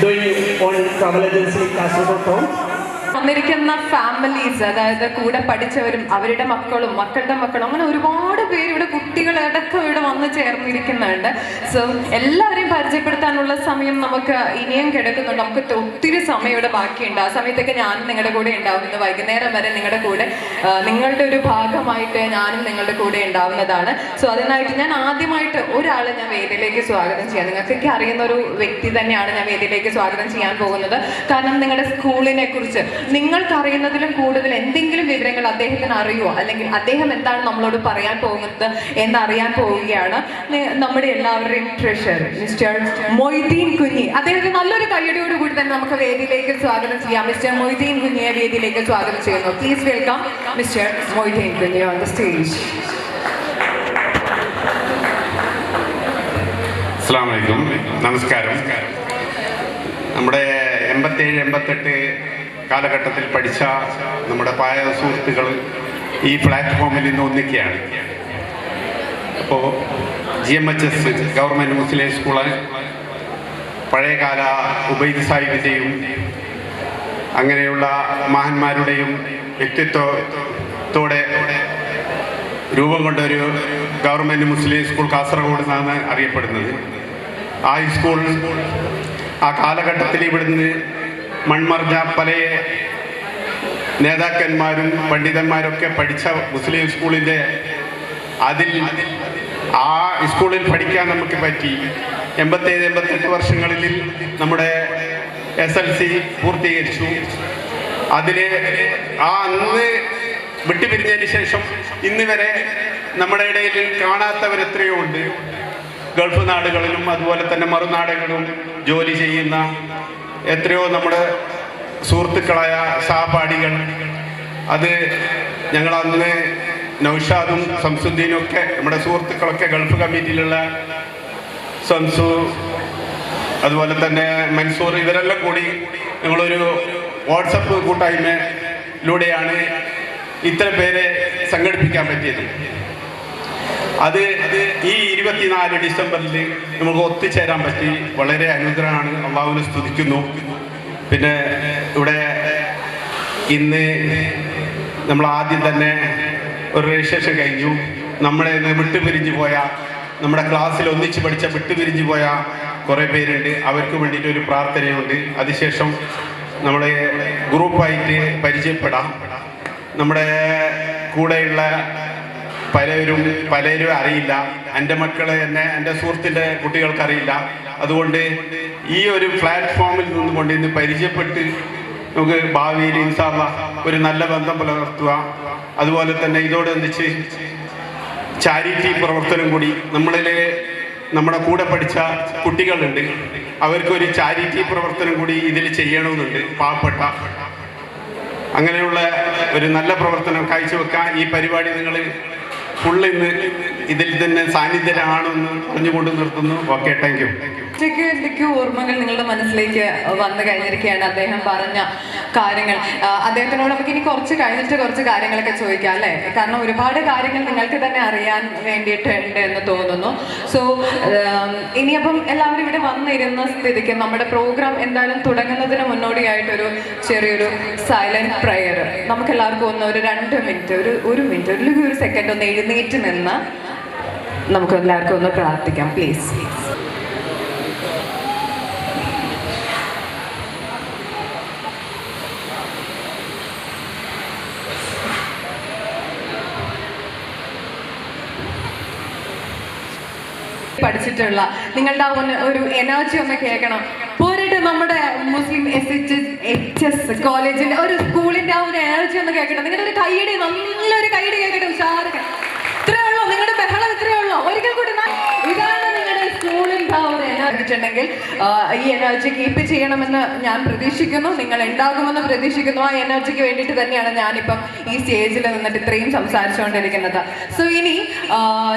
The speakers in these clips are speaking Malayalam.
doing on travel agency Kasaragod town. വന്നിരിക്കുന്ന ഫാമിലീസ്, അതായത് കൂടെ പഠിച്ചവരും അവരുടെ മക്കളും മക്കളുടെ മക്കളും അങ്ങനെ ഒരുപാട് പേര് ഇവിടെ കുട്ടികളടക്കം ഇവിടെ വന്ന് ചേർന്നിരിക്കുന്നുണ്ട്. സോ എല്ലാവരെയും പരിചയപ്പെടുത്താനുള്ള സമയം നമുക്ക് ഇനിയും കിടക്കുന്നുണ്ട്. നമുക്ക് ഒത്തിരി സമയം ഇവിടെ ബാക്കിയുണ്ട്. ആ സമയത്തൊക്കെ ഞാനും നിങ്ങളുടെ കൂടെ ഉണ്ടാവും. ഇന്ന് വൈകുന്നേരം വരെ നിങ്ങളുടെ കൂടെ നിങ്ങളുടെ ഒരു ഭാഗമായിട്ട് ഞാനും നിങ്ങളുടെ കൂടെ ഉണ്ടാവുന്നതാണ്. സോ അതിനായിട്ട് ഞാൻ ആദ്യമായിട്ട് ഒരാളെ ഞാൻ വേദിയിലേക്ക് സ്വാഗതം ചെയ്യാം. നിങ്ങൾക്കൊക്കെ അറിയുന്ന ഒരു വ്യക്തി തന്നെയാണ് ഞാൻ വേദിയിലേക്ക് സ്വാഗതം ചെയ്യാൻ പോകുന്നത്. കാരണം നിങ്ങളുടെ സ്കൂളിനെ കുറിച്ച് നിങ്ങൾക്ക് അറിയുന്നതിലും കൂടുതൽ എന്തെങ്കിലും വിവരങ്ങൾ അദ്ദേഹത്തിന് അറിയുമോ, അല്ലെങ്കിൽ അദ്ദേഹം എന്താണ് നമ്മളോട് പറയാൻ പോകുന്നത് എന്നറിയാൻ പോവുകയാണ് നമ്മുടെ എല്ലാവരുടെയും ട്രഷറർ മിസ്റ്റർ മൊയ്തീൻ കുഞ്ഞി. അദ്ദേഹത്തെ നല്ലൊരു കയ്യടിയോട് കൂടി തന്നെ നമുക്ക് വേദിയിലേക്ക് സ്വാഗതം ചെയ്യാം. മിസ്റ്റർ മൊയ്തീൻ കുഞ്ഞിയെ വേദിയിലേക്ക് സ്വാഗതം ചെയ്യുന്നു. പ്ലീസ് വെൽക്കം മിസ്റ്റർ മൊയ്തീൻ കുഞ്ഞി ഓൺ ദ സ്റ്റേജ്. അസ്സലാമു അലൈക്കും, നമസ്കാരം. നമ്മുടെ 87-88 കാലഘട്ടത്തിൽ പഠിച്ച നമ്മുടെ പഴയ സുഹൃത്തുക്കൾ ഈ പ്ലാറ്റ്ഫോമിൽ നിന്ന് ഒന്നിക്കുകയാണ്. അപ്പോൾ GMHS ഗവൺമെൻറ് മുസ്ലിം സ്കൂള് പഴയകാല ഉബൈദ് സാഹിബിൻ്റെയും അങ്ങനെയുള്ള മഹാന്മാരുടെയും വ്യക്തിത്വത്തോടെ രൂപം കൊണ്ട ഒരു ഗവൺമെൻറ് മുസ്ലിം സ്കൂൾ കാസർഗോഡ് എന്നാണ് അറിയപ്പെടുന്നത്. ആ സ്കൂൾ ആ കാലഘട്ടത്തിൽ ഇവിടുന്ന് മൺമറഞ്ഞ പല നേതാക്കന്മാരും പണ്ഡിതന്മാരൊക്കെ പഠിച്ച മുസ്ലിം സ്കൂളിൻ്റെ ആ സ്കൂളിൽ പഠിക്കാൻ നമുക്ക് പറ്റി. 87-88 വർഷങ്ങളിൽ നമ്മുടെ SLC പൂർത്തീകരിച്ചു. അന്ന് വിട്ടുപിരിഞ്ഞതിന് ശേഷം ഇന്ന് വരെ നമ്മുടെ ഇടയിൽ കാണാത്തവരെത്രയോ ഉണ്ട്. ഗൾഫ് നാടുകളിലും അതുപോലെ തന്നെ മറുനാടുകളിലും ജോലി ചെയ്യുന്ന എത്രയോ നമ്മുടെ സുഹൃത്തുക്കളായ സഹപാഠികൾ. അത് ഞങ്ങളന്ന് നൗഷാദും സംസുദ്ദീനും ഒക്കെ നമ്മുടെ സുഹൃത്തുക്കളൊക്കെ ഗൾഫ് കമ്മിറ്റിയിലുള്ള സംസു, അതുപോലെ തന്നെ മൻസൂർ, ഇവരെല്ലാം കൂടി ഞങ്ങളൊരു വാട്സപ്പ് കൂട്ടായ്മയിലൂടെയാണ് ഇത്ര പേരെ സംഘടിപ്പിക്കാൻ പറ്റിയത്. അത് ഈ 24 ഡിസംബറിൽ നമുക്ക് ഒത്തുചേരാൻ പറ്റി. വളരെ അനുഗ്രഹമാണ്, അള്ളാഹുവിനെ സ്തുതിക്കുന്നു. പിന്നെ ഇവിടെ ഇന്ന് നമ്മൾ ആദ്യം തന്നെ ഒരു രജിസ്ട്രേഷൻ കഴിഞ്ഞു. നമ്മളെ വിട്ടുപിരിഞ്ഞു പോയ, നമ്മുടെ ക്ലാസ്സിൽ ഒന്നിച്ച് പഠിച്ച വിട്ടുപിരിഞ്ഞു പോയ കുറേ പേരുണ്ട്. അവർക്ക് വേണ്ടിയിട്ട് ഒരു പ്രാർത്ഥനയുണ്ട്. അതിനുശേഷം നമ്മളെ ഗ്രൂപ്പായിട്ട് പരിചയപ്പെടാം. നമ്മുടെ കൂടെയുള്ള പലരും അറിയില്ല. എൻ്റെ മക്കളെ തന്നെ എൻ്റെ സുഹൃത്തിൻ്റെ കുട്ടികൾക്കറിയില്ല. അതുകൊണ്ട് ഈ ഒരു പ്ലാറ്റ്ഫോമിൽ നിന്നുകൊണ്ട് ഇന്ന് പരിചയപ്പെട്ട് നമുക്ക് ഭാവിയിൽ ഇൻഷാ അല്ലാഹ് ഒരു നല്ല ബന്ധം പുലർത്തുക. അതുപോലെ തന്നെ ഇതോടൊന്നിച്ച് ചാരിറ്റി പ്രവർത്തനം കൂടി നമ്മുടെ കൂടെ പഠിച്ച കുട്ടികളുണ്ട്. അവർക്കൊരു ചാരിറ്റി പ്രവർത്തനം കൂടി ഇതിൽ ചെയ്യണമെന്നുണ്ട്. പാവപ്പെട്ട അങ്ങനെയുള്ള ഒരു നല്ല പ്രവർത്തനം കാഴ്ചവെക്കാൻ ഈ പരിപാടി നിങ്ങൾ ഫുള്ളിന്ന് ഇതിൽ തന്നെ സാന്നിധ്യമാണെന്ന് പറഞ്ഞുകൊണ്ട് നിർത്തുന്നു. Okay, thank U. എന്തൊക്കെയോ ഓർമ്മകൾ നിങ്ങളുടെ മനസ്സിലേക്ക് വന്നു കഴിഞ്ഞിരിക്കുകയാണ്. അദ്ദേഹം പറഞ്ഞ കാര്യങ്ങൾ അദ്ദേഹത്തിനോട് നമുക്ക് ഇനി കുറച്ച് കഴിഞ്ഞിട്ട് കുറച്ച് കാര്യങ്ങളൊക്കെ ചോദിക്കാം അല്ലേ? കാരണം ഒരുപാട് കാര്യങ്ങൾ നിങ്ങൾക്ക് തന്നെ അറിയാൻ വേണ്ടിയിട്ടുണ്ട് എന്ന് തോന്നുന്നു. സോ ഇനിയപ്പം എല്ലാവരും ഇവിടെ വന്നിരുന്ന സ്ഥിതിക്ക് നമ്മുടെ പ്രോഗ്രാം എന്തായാലും തുടങ്ങുന്നതിന് മുന്നോടിയായിട്ടൊരു ചെറിയൊരു സൈലന്റ് പ്രയർ നമുക്ക് എല്ലാവർക്കും ഒന്ന് ഒരു 2 മിനിറ്റ് ഒരു മിനിറ്റ് അല്ലെങ്കിൽ ഒരു സെക്കൻഡ് ഒന്ന് എഴുന്നേറ്റ് നിന്ന് നമുക്ക് എല്ലാവർക്കും ഒന്ന് പ്രാർത്ഥിക്കാം പ്ലീസ്. പഠിച്ചിട്ടുള്ള നിങ്ങളുടെ ഒരു എനർജി ഒന്ന് കേൾക്കണം. പോരായിട്ട് നമ്മുടെ മുസ്ലിം SHS കോളേജിന്റെ ഒരു സ്കൂളിന്റെ ആ ഒരു എനർജി ഒന്ന് കേൾക്കണം. നിങ്ങളുടെ ഒരു കൈയടി, നല്ലൊരു കൈയടി കേൾക്കട്ടെ. ഉഷാറൊക്കെ ഇത്രയേ ഉള്ളൂ, നിങ്ങളുടെ ബഹളം ഇത്രയേ ഉള്ളൂ. ഒരിക്കൽ കൂടി ഇതാണ് നിങ്ങളുടെ സ്കൂളിന്റെ ആ ഒരു എനർജി ഉണ്ടെങ്കിൽ ഈ എനർജി കീപ്പ് ചെയ്യണമെന്ന് ഞാൻ പ്രതീക്ഷിക്കുന്നു. നിങ്ങൾ ഉണ്ടാകുമെന്ന് പ്രതീക്ഷിക്കുന്നു. ആ എനർജിക്ക് വേണ്ടിയിട്ട് തന്നെയാണ് ഞാനിപ്പം ഈ സ്റ്റേജിൽ നിന്നിട്ട് ഇത്രയും സംസാരിച്ചുകൊണ്ടിരിക്കുന്നത്. സോ ഇനി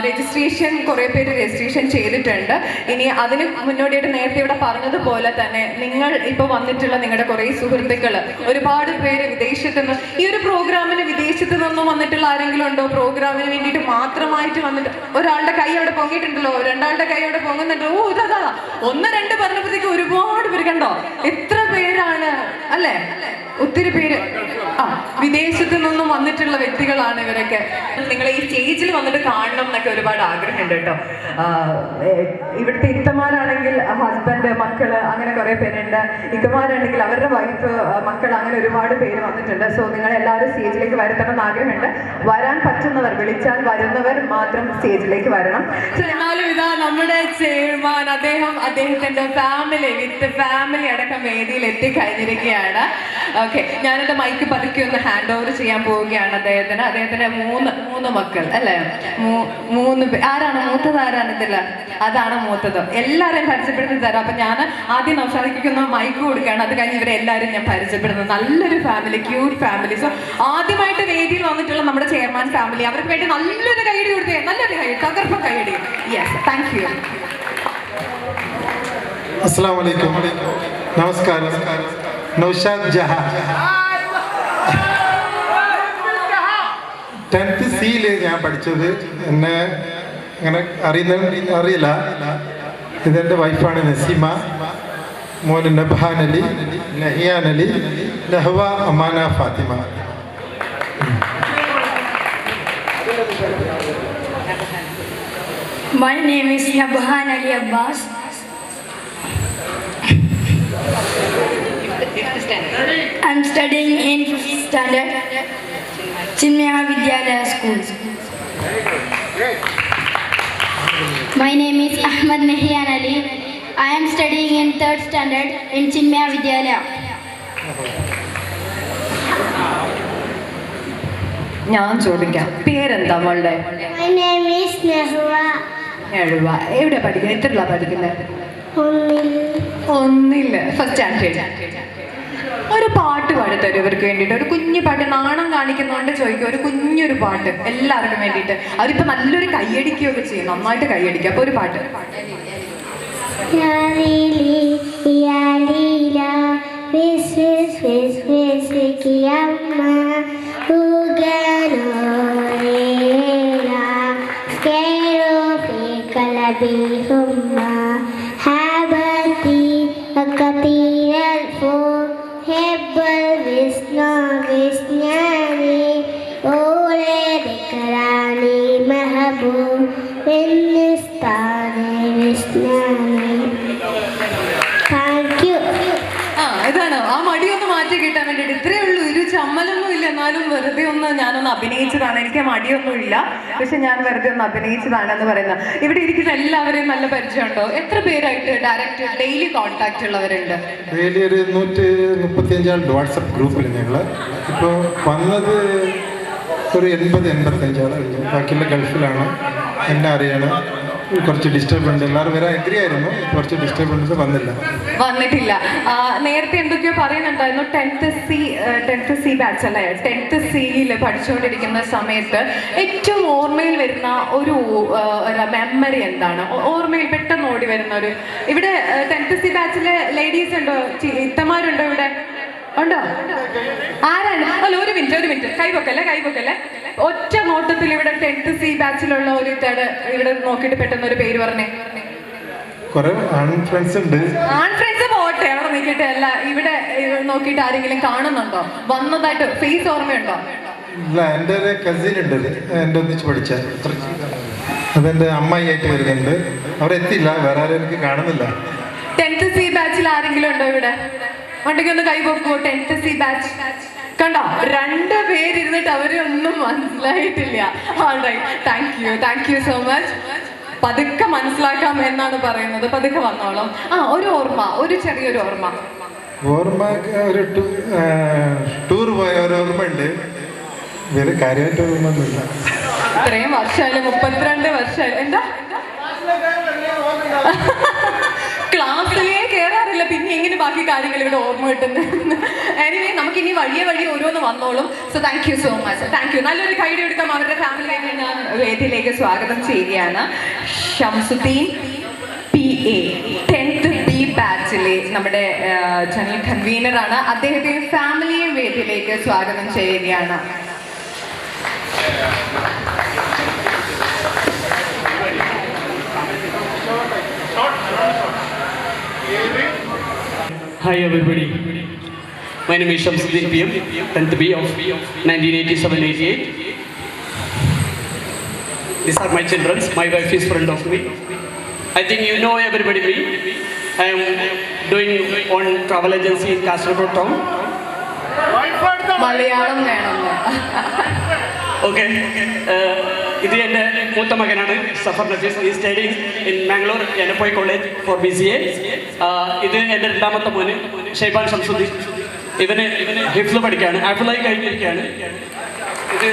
രജിസ്ട്രേഷൻ കുറേ പേര് രജിസ്ട്രേഷൻ ചെയ്തിട്ടുണ്ട്. ഇനി അതിന് മുന്നോടിയായിട്ട് നേരത്തെ ഇവിടെ പറഞ്ഞതുപോലെ തന്നെ നിങ്ങൾ ഇപ്പോൾ വന്നിട്ടുള്ള നിങ്ങളുടെ കുറേ സുഹൃത്തുക്കൾ, ഒരുപാട് പേര് വിദേശത്ത് നിന്ന്, ഈ ഒരു പ്രോഗ്രാമിന് വിദേശത്ത് നിന്നും വന്നിട്ടുള്ള ആരെങ്കിലും ഉണ്ടോ? പ്രോഗ്രാമിന് വേണ്ടിയിട്ട് മാത്രമായിട്ട് വന്നിട്ട് ഒരാളുടെ കൈ അവിടെ പൊങ്ങിയിട്ടുണ്ടല്ലോ, രണ്ടാളുടെ കൈ അവിടെ പൊങ്ങുന്നുണ്ട്. ഓ ഇതാ 1, 2 പറഞ്ഞപ്പോഴത്തേക്ക് ഒരുപാട് പേര് കണ്ടോ, എത്ര പേരാണ് അല്ലേ? ഒത്തിരി പേര് വിദേശത്ത് നിന്നും വന്നിട്ടുള്ള വ്യക്തികളാണ് ഇവരൊക്കെ. നിങ്ങൾ ഈ സ്റ്റേജിൽ വന്നിട്ട് കാണണം എന്നൊക്കെ ഒരുപാട് ആഗ്രഹമുണ്ട് കേട്ടോ. ഇവിടുത്തെ ഇത്തമാരാണെങ്കിൽ ഹസ്ബൻഡ്, മക്കള്, അങ്ങനെ കുറെ പേരുണ്ട്. ഇക്കമാരാണെങ്കിൽ അവരുടെ വൈഫ്, മക്കൾ, അങ്ങനെ ഒരുപാട് പേര് വന്നിട്ടുണ്ട്. സോ നിങ്ങൾ എല്ലാവരും സ്റ്റേജിലേക്ക് വരുത്തണം എന്ന് ആഗ്രഹമുണ്ട്. വരാൻ പറ്റുന്നവർ, വിളിച്ചാൽ വരുന്നവർ മാത്രം സ്റ്റേജിലേക്ക് വരണം. എന്നാലും ഇതാ നമ്മുടെ ചെയർമാൻ, അദ്ദേഹത്തിന്റെ ഫാമിലി അടക്കം വേദിയിൽ എത്തിക്കഴിഞ്ഞിരിക്കുകയാണ്. ഓക്കെ, ഞാനെന്റെ മൈക്ക് പതുക്കെ ഒന്ന് ഹാൻഡ് ഓവർ ചെയ്യാൻ പോവുകയാണ് അദ്ദേഹത്തിന് 3 മക്കൾ അല്ലേ? 3 ആരാണ് മൂത്തത്? ആരാണ് ഇതില്ല? അതാണ് മൂത്തത്. എല്ലാവരെയും പരിചയപ്പെടുത്തി തരാം. അപ്പൊ ഞാൻ ആദ്യം നൗഷാദിക്കുന്ന മൈക്ക് കൊടുക്കുകയാണ്. അത് കഴിഞ്ഞ് ഇവരെ എല്ലാവരും ഞാൻ പരിചയപ്പെടുന്നത്. നല്ലൊരു ഫാമിലി, ക്യൂട്ട് ഫാമിലി. സോ ആദ്യമായിട്ട് വേദിയിൽ വന്നിട്ടുള്ള നമ്മുടെ ചെയർമാൻ ഫാമിലി, അവർക്ക് വേണ്ടി നല്ലൊരു കൈയടി കൊടുത്തേ, നല്ലൊരു കൈ, തകർപ്പ കൈയടി. Yes, thank U. അസ്സലാമു അലൈക്കും. നമസ്കാരം. നൗഷാദ് ജഹാൻ 10th C ഞാൻ പഠിച്ചത്. എന്നെ അങ്ങനെ അറിയില്ല. ഇതെൻ്റെ വൈഫാണ് നസീമ, മോന് നബ്ഹാൻ Ali, Nahiyan Ali, Nahwa, Amana, Fathima. My name is Nabhan Ali Abbas. I'm studying in 5th standard, Chinmaya Vidyalaya School. My name is Ahmad Nahian Ali. I am studying in 3rd standard in Chinmaya Vidyalaya. ഞാൻ ചോദിക്കാം, പേരെന്താ മോളുടെ? My name is Nahwa. എവിടെ പഠിക്കുന്നത്? എത്രയിലാ പഠിക്കുന്നത്? 1ൽ, ഫസ്റ്റ് സ്റ്റാൻഡേർഡ്. ഒരു പാട്ട് പാടിത്തരും ഇവർക്ക് വേണ്ടിയിട്ട്, ഒരു കുഞ്ഞു പാട്ട്. നാണം കാണിക്കുന്നതുകൊണ്ട് ചോദിക്കും, ഒരു കുഞ്ഞൊരു പാട്ട് എല്ലാവർക്കും വേണ്ടിയിട്ട്. അവരിപ്പോൾ നല്ലൊരു കൈയടിക്കുകയൊക്കെ ചെയ്യും, നന്നായിട്ട് കൈയടിക്കുക. അപ്പോൾ ഒരു പാട്ട്. ഇതാണ് ആ മടിയൊന്ന് മാറ്റി കിട്ടാൻ വേണ്ടിയിട്ട്. ഇത്രയേ ഉള്ളൂ, ഒരു ചമ്മലൊന്നും ഇല്ല. എന്നാലും വെറുതെ ഞാനൊന്ന് അഭിനയിച്ചതാണ്. എനിക്ക് മടിയൊന്നും ഇല്ല, പക്ഷെ ഞാൻ വെറുതെ ഒന്ന് അഭിനയിച്ചതാണെന്ന് പറയുന്നത്. ഇവിടെ ഇരിക്കുന്ന എല്ലാവരെയും നല്ല പരിചയമുണ്ടോ? എത്ര പേരായിട്ട് ഡയറക്റ്റ് ഡെയിലി കോൺടാക്ട് ഉള്ളവരുണ്ട്? ഡെയിലി ഒരു 135 ആളുണ്ട് വാട്സപ്പ് ഗ്രൂപ്പിൽ. ഞങ്ങൾ ഇപ്പോൾ വന്നത് ഒരു 80-85 ആളുണ്ട്. ബാക്കിയുള്ള ഗൾഫിലാണ്. എന്നെ അറിയണം. കുറച്ച് ഡിസ്റ്റർബ് ഉണ്ട്. എല്ലാവരും വരാൻ എഗ്രി ആയിരുന്നു. കുറച്ച് ഡിസ്റ്റർബൻസ് വന്നിട്ടില്ല. നേരത്തെ എന്തൊക്കെയോ പറയുന്നുണ്ടായിരുന്നു. 10th C ബാച്ച് അല്ലേ? 10th Cയിൽ പഠിച്ചുകൊണ്ടിരിക്കുന്ന സമയത്ത് ഏറ്റവും ഓർമ്മയിൽ വരുന്ന ഒരു മെമ്മറി എന്താണ്? ഓർമ്മയിൽ പെട്ടെന്ന് ഓടി വരുന്ന ഒരു, ഇവിടെ 10th C ബാച്ചിലെ ലേഡീസ് ഉണ്ടോ? ഇത്തമാരുണ്ടോ ഇവിടെ? ഉണ്ടോ? ആരാണ്? അല്ല, ഒരു മിനിറ്റ്, കൈപൊക്കല്ലേ. ഒറ്റ നോട്ടത്തിൽ ഇവിടെ 10th C ബാച്ചിലുള്ള ഒരു ഇവിടെ നോക്കിയിട്ട് പെട്ടെന്ന് ഒരു പേര് പറഞ്ഞേ. ഫ്രണ്ട്സ് പോട്ടെ, അവിടെ നോക്കിയിട്ട് അല്ല, ഇവിടെ നോക്കിയിട്ട് ആരെങ്കിലും കാണുന്നുണ്ടോ? വന്നതായിട്ട് ഫേസ് ഓർമ്മയുണ്ടോ? ഇല്ല, എൻ്റെ ഒരു കസിൻ ഉണ്ട്, എൻ്റെ ഒന്നിച്ച് പഠിച്ച. അതെൻ്റെ അമ്മായിയായിട്ട് വരുന്നുണ്ട്. അവരെത്തില്ല, വേറെ ആരും എനിക്ക് കാണുന്നില്ല. 10th C ബാച്ചിൽ ആരെങ്കിലും ഉണ്ടോ ഇവിടെ? ഉണ്ടെങ്കിൽ ഒന്ന് കൈപൊക്കോ. 10th C ബാച്ച് കണ്ടോ? 2 പേരിരുന്നിട്ട് അവരെ ഒന്നും മനസ്സിലായിട്ടില്ല. Thank you so much. പതുക്കെ മനസ്സിലാക്കാം എന്നാണ് പറയുന്നത്. പതുക്കെ വന്നോളാം. ഒരു ഓർമ്മ, ഒരു ചെറിയൊരു ഓർമ്മ. ഒരു ടൂർ പോയ ഒരു ഓർമ്മ ഉണ്ട്. വേറെ കാര്യമായിട്ട് ഓർമ്മയൊന്നുമില്ല. ഇത്രയും വർഷമായാലും 32 വർഷമായാലും എന്താ ക്ലാസ്സിലേ കേറാറില്ല, പിന്നെ ഓപ്പണിങ്ങിന് ബാക്കി കാര്യങ്ങൾ ഇവിടെ ഓർമ്മ കിട്ടുന്നത്. എനിവേ നമുക്ക് ഇനി വഴിയെ ഓരോന്ന് വന്നോളും. So thank you so much. Thank U. നല്ലൊരു കൈഡി എടുക്കാം. അവരുടെ ഫാമിലിയിലേക്ക് ഞാൻ വേദിയിലേക്ക് സ്വാഗതം ചെയ്യുകയാണ്. ഷംസുദ്ദീൻ PA 10th B ബാച്ചിലെ നമ്മുടെ ജനറൽ കൺവീനറാണ്. അദ്ദേഹത്തെ ഫാമിലിയെ വേദിയിലേക്ക് സ്വാഗതം ചെയ്യുകയാണ്. Hi everybody, my name is Shamsuddin PM, 10th B of 1987-88. These are my children, my wife is friend of me. I think you know everybody me. I am doing on travel agency in Kasaragod town. Malayalam വേണം. Okay, ഇത് എൻ്റെ മൂത്ത മകനാണ് സഫർ നഫീസ്. ഈ studying in Mangalore Yenepoya college for BCA. ഇത് എൻ്റെ രണ്ടാമത്തെ മോന് ഷൈബാൻ ഷംസുദ്ദീൻ. ഇവന് ഹിഫ്ല് പഠിക്കുകയാണ്, ആഫിളായി കഴിഞ്ഞിരിക്കുകയാണ്. ഇത്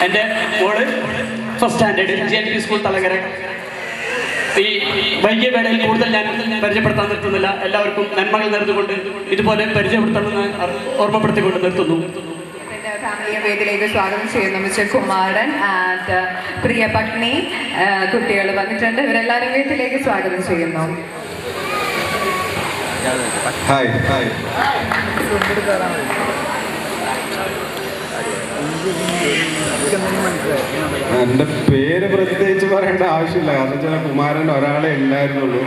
എൻ്റെ മോള് first standard GNP school Thalangara. ഈ വൈകിയ വേളയിൽ കൂടുതൽ ഞാൻ പരിചയപ്പെടുത്താൻ നിർത്തുന്നില്ല. എല്ലാവർക്കും നന്മകൾ നേർന്നുകൊണ്ട് ഇതുപോലെ പരിചയപ്പെടുത്തണമെന്ന് ഓർമ്മപ്പെടുത്തിക്കൊണ്ട് നിർത്തുന്നു. ഫാമിലിയെ വേദിയിലേക്ക് സ്വാഗതം ചെയ്യുന്നു. മിസ്റ്റർ കുമാരൻ ആൻഡ് പ്രിയ പത്നി കുട്ടികൾ വന്നിട്ടുണ്ട്. ഇവരെല്ലാവരും വേദിയിലേക്ക് സ്വാഗതം ചെയ്യുന്നു. ഹായ് എൻ്റെ പേര് പ്രത്യേകിച്ച് പറയേണ്ട ആവശ്യമില്ല, കാരണം വെച്ചാൽ കുമാരൻ ഒരാളെ ഉണ്ടായിരുന്നുള്ളൂ.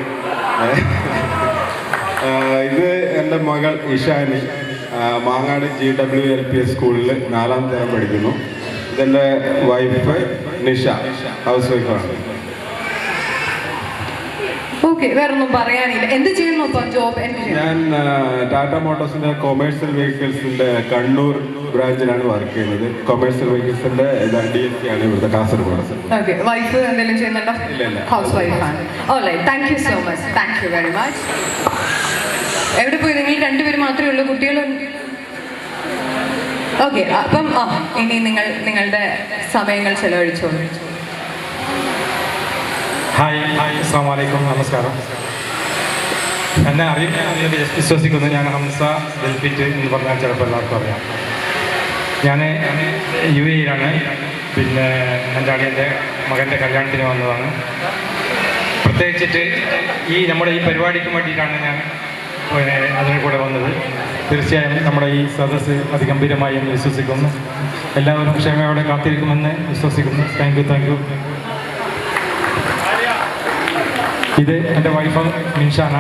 ഇത് എൻ്റെ മകൾ ഇഷാനി, മാങ്ങാട് GWLPS സ്കൂളിൽ 4ാം തരം പഠിക്കുന്നു. ഇതെൻ്റെ വൈഫ് നിഷ, ഹൗസ് വൈഫാണ്. ഓക്കെ, വേറൊന്നും പറയാനില്ല. എന്ത് ചെയ്യുന്നു ഇപ്പം? ജോബ് ഞാൻ ടാറ്റ മോട്ടോഴ്സിൻ്റെ കൊമേഴ്സ്യൽ വെഹിക്കിൾസിൻ്റെ കണ്ണൂർ ബ്രാഞ്ചിലാണ് വർക്ക് ചെയ്യുന്നത്. കൊമേഴ്സ്യൽ വെഹിക്കിൾസിൻ്റെ DSC ആണ് ഇവിടുത്തെ കാസർഗോഡ്. ഓക്കെ, വൈഫ് എന്തെങ്കിലും ചെയ്യുന്നുണ്ടോ? ഹൗസ് വൈഫാണ്. Alright, thank you so much. Thank you very much. എവിടെ പോയി? നിങ്ങൾ രണ്ടുപേരും മാത്രമേ ഉള്ളൂ? കുട്ടികളുണ്ട്? ഓക്കെ, അപ്പം ഇനി നിങ്ങളുടെ സമയങ്ങൾ ചെലവഴിച്ചോളൂ. ഹായ് അസ്സാം വലൈക്കും, നമസ്കാരം. എന്നെ അറിയുന്ന വിശ്വസിക്കുന്നു. ഞാൻ ഹംസ ബെൽഫിറ്റ് എന്ന് പറഞ്ഞാൽ ചിലപ്പോൾ എല്ലാവർക്കും അറിയാം. ഞാൻ UAE-യിലാണ്. പിന്നെ എൻ്റെ അളിയൻ്റെ മകൻ്റെ കല്യാണത്തിന് വന്നതാണ്. പ്രത്യേകിച്ചിട്ട് നമ്മുടെ ഈ പരിപാടിക്ക് വേണ്ടിയിട്ടാണ് ഞാൻ അതിന് കൂടെ വന്നത്. തീർച്ചയായും നമ്മുടെ ഈ സദസ്സ് അതിഗംഭീരമായി എന്ന് വിശ്വസിക്കുന്നു. എല്ലാവരും ക്ഷമയോടെ കാത്തിരിക്കുമെന്ന് വിശ്വസിക്കുന്നു. Thank you. ഇത് എൻ്റെ wife Minshana.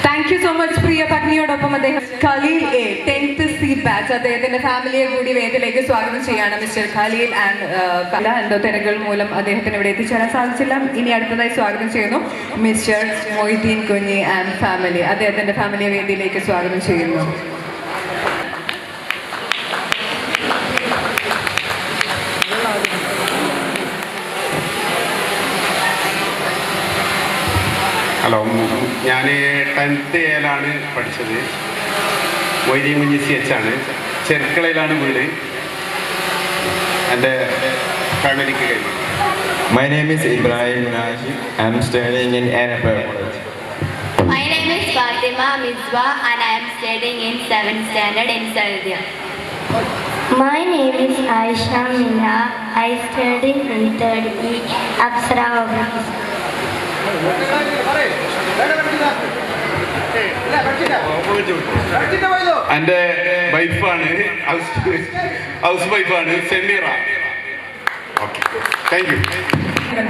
Thank you so much. പ്രിയ പത്നിയോടൊപ്പം അദ്ദേഹം Khaleel A 10th C batch അദ്ദേഹത്തിന്റെ ഫാമിലിയെ കൂടി വേദിയിലേക്ക് സ്വാഗതം ചെയ്യാണ്. മിസ്റ്റർ ഖലീൽ ആൻഡ് എന്തോ തിരക്കുകൾ മൂലം അദ്ദേഹത്തിന് ഇവിടെ എത്തിച്ചേരാൻ സാധിച്ചില്ല. ഇനി അടുത്തതായി സ്വാഗതം ചെയ്യുന്നു മിസ്റ്റർ മൊയ്തീൻ കുഞ്ഞി ആൻഡ് ഫാമിലി. അദ്ദേഹത്തിന്റെ ഫാമിലിയെ വേദിയിലേക്ക് സ്വാഗതം ചെയ്യുന്നു. ഹലോ, ഞാൻ 10th Aയിലാണ് പഠിച്ചത്. മൊയ്തീൻ കുഞ്ഞി CH ആണ്. ചെർക്കളയിലാണ് വീട്. എൻ്റെ ഫാമിലിക്ക് കഴിഞ്ഞു. My name is Ibrahim Naji. I am studying in Annapurna College. My name is Fatima Mizwa and I am studying in 7th standard in Saudia. My name is Aisha Mina. I study in 3rd E Apsara Public. എൻ്റെ വൈഫാണ്, ഹൗസ് വൈഫാണ് സെമീറ. Okay, thank U.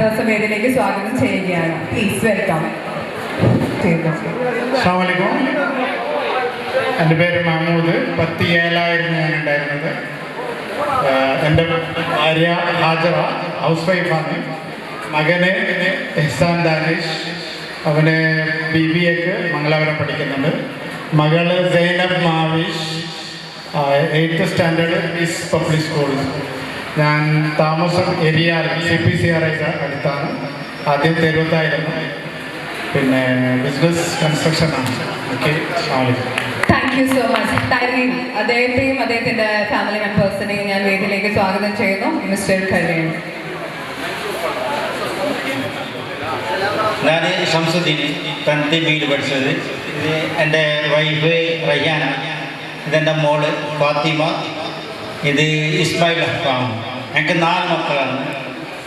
ദിവസം വേദിയിലേക്ക് സ്വാഗതം ചെയ്യുകയാണ്. Please welcome. അസ്സലാമു അലൈക്കും. എൻ്റെ പേര് മഹമ്മൂദ്. 10th Aയിലായിരുന്നു ഞാൻ ഉണ്ടായിരുന്നത്. എൻ്റെ ഭാര്യ ഹാജറ, ഹൗസ് വൈഫാണ്. മകന് എഹ്സാൻ ദാനിഷ്, അവന് BBAക്ക് മംഗലാപുരം പഠിക്കുന്നുണ്ട്. മകള് Zainab Mavish, 8th standard is public school. ഞാൻ താമസം എരിയാൽ CPCRI അടുത്താണ്. ആദ്യം തെരുവത്തായിരുന്നു, പിന്നെ ബിസിനസ് കൺസ്ട്രക്ഷനാണ്. Okay, thank you so much. അദ്ദേഹത്തെയും അദ്ദേഹത്തിന്റെ ഫാമിലി മെമ്പേഴ്സിനെയും ഞാൻ വേദിയിലേക്ക് സ്വാഗതം ചെയ്യുന്നു. മിസ്റ്റർ ഖലീൽ. ഞാൻ ഷംസുദ്ദീൻ 10th ബിയിൽ പഠിച്ചത്. ഇത് എൻ്റെ വൈഫ് റയ്യാന, ഇതെൻ്റെ മോള് ഫാത്തിമ, ഇത് ഇസ്മായിൽ അഹ്ഫാം. എനിക്ക് 4 മക്കളാണ്.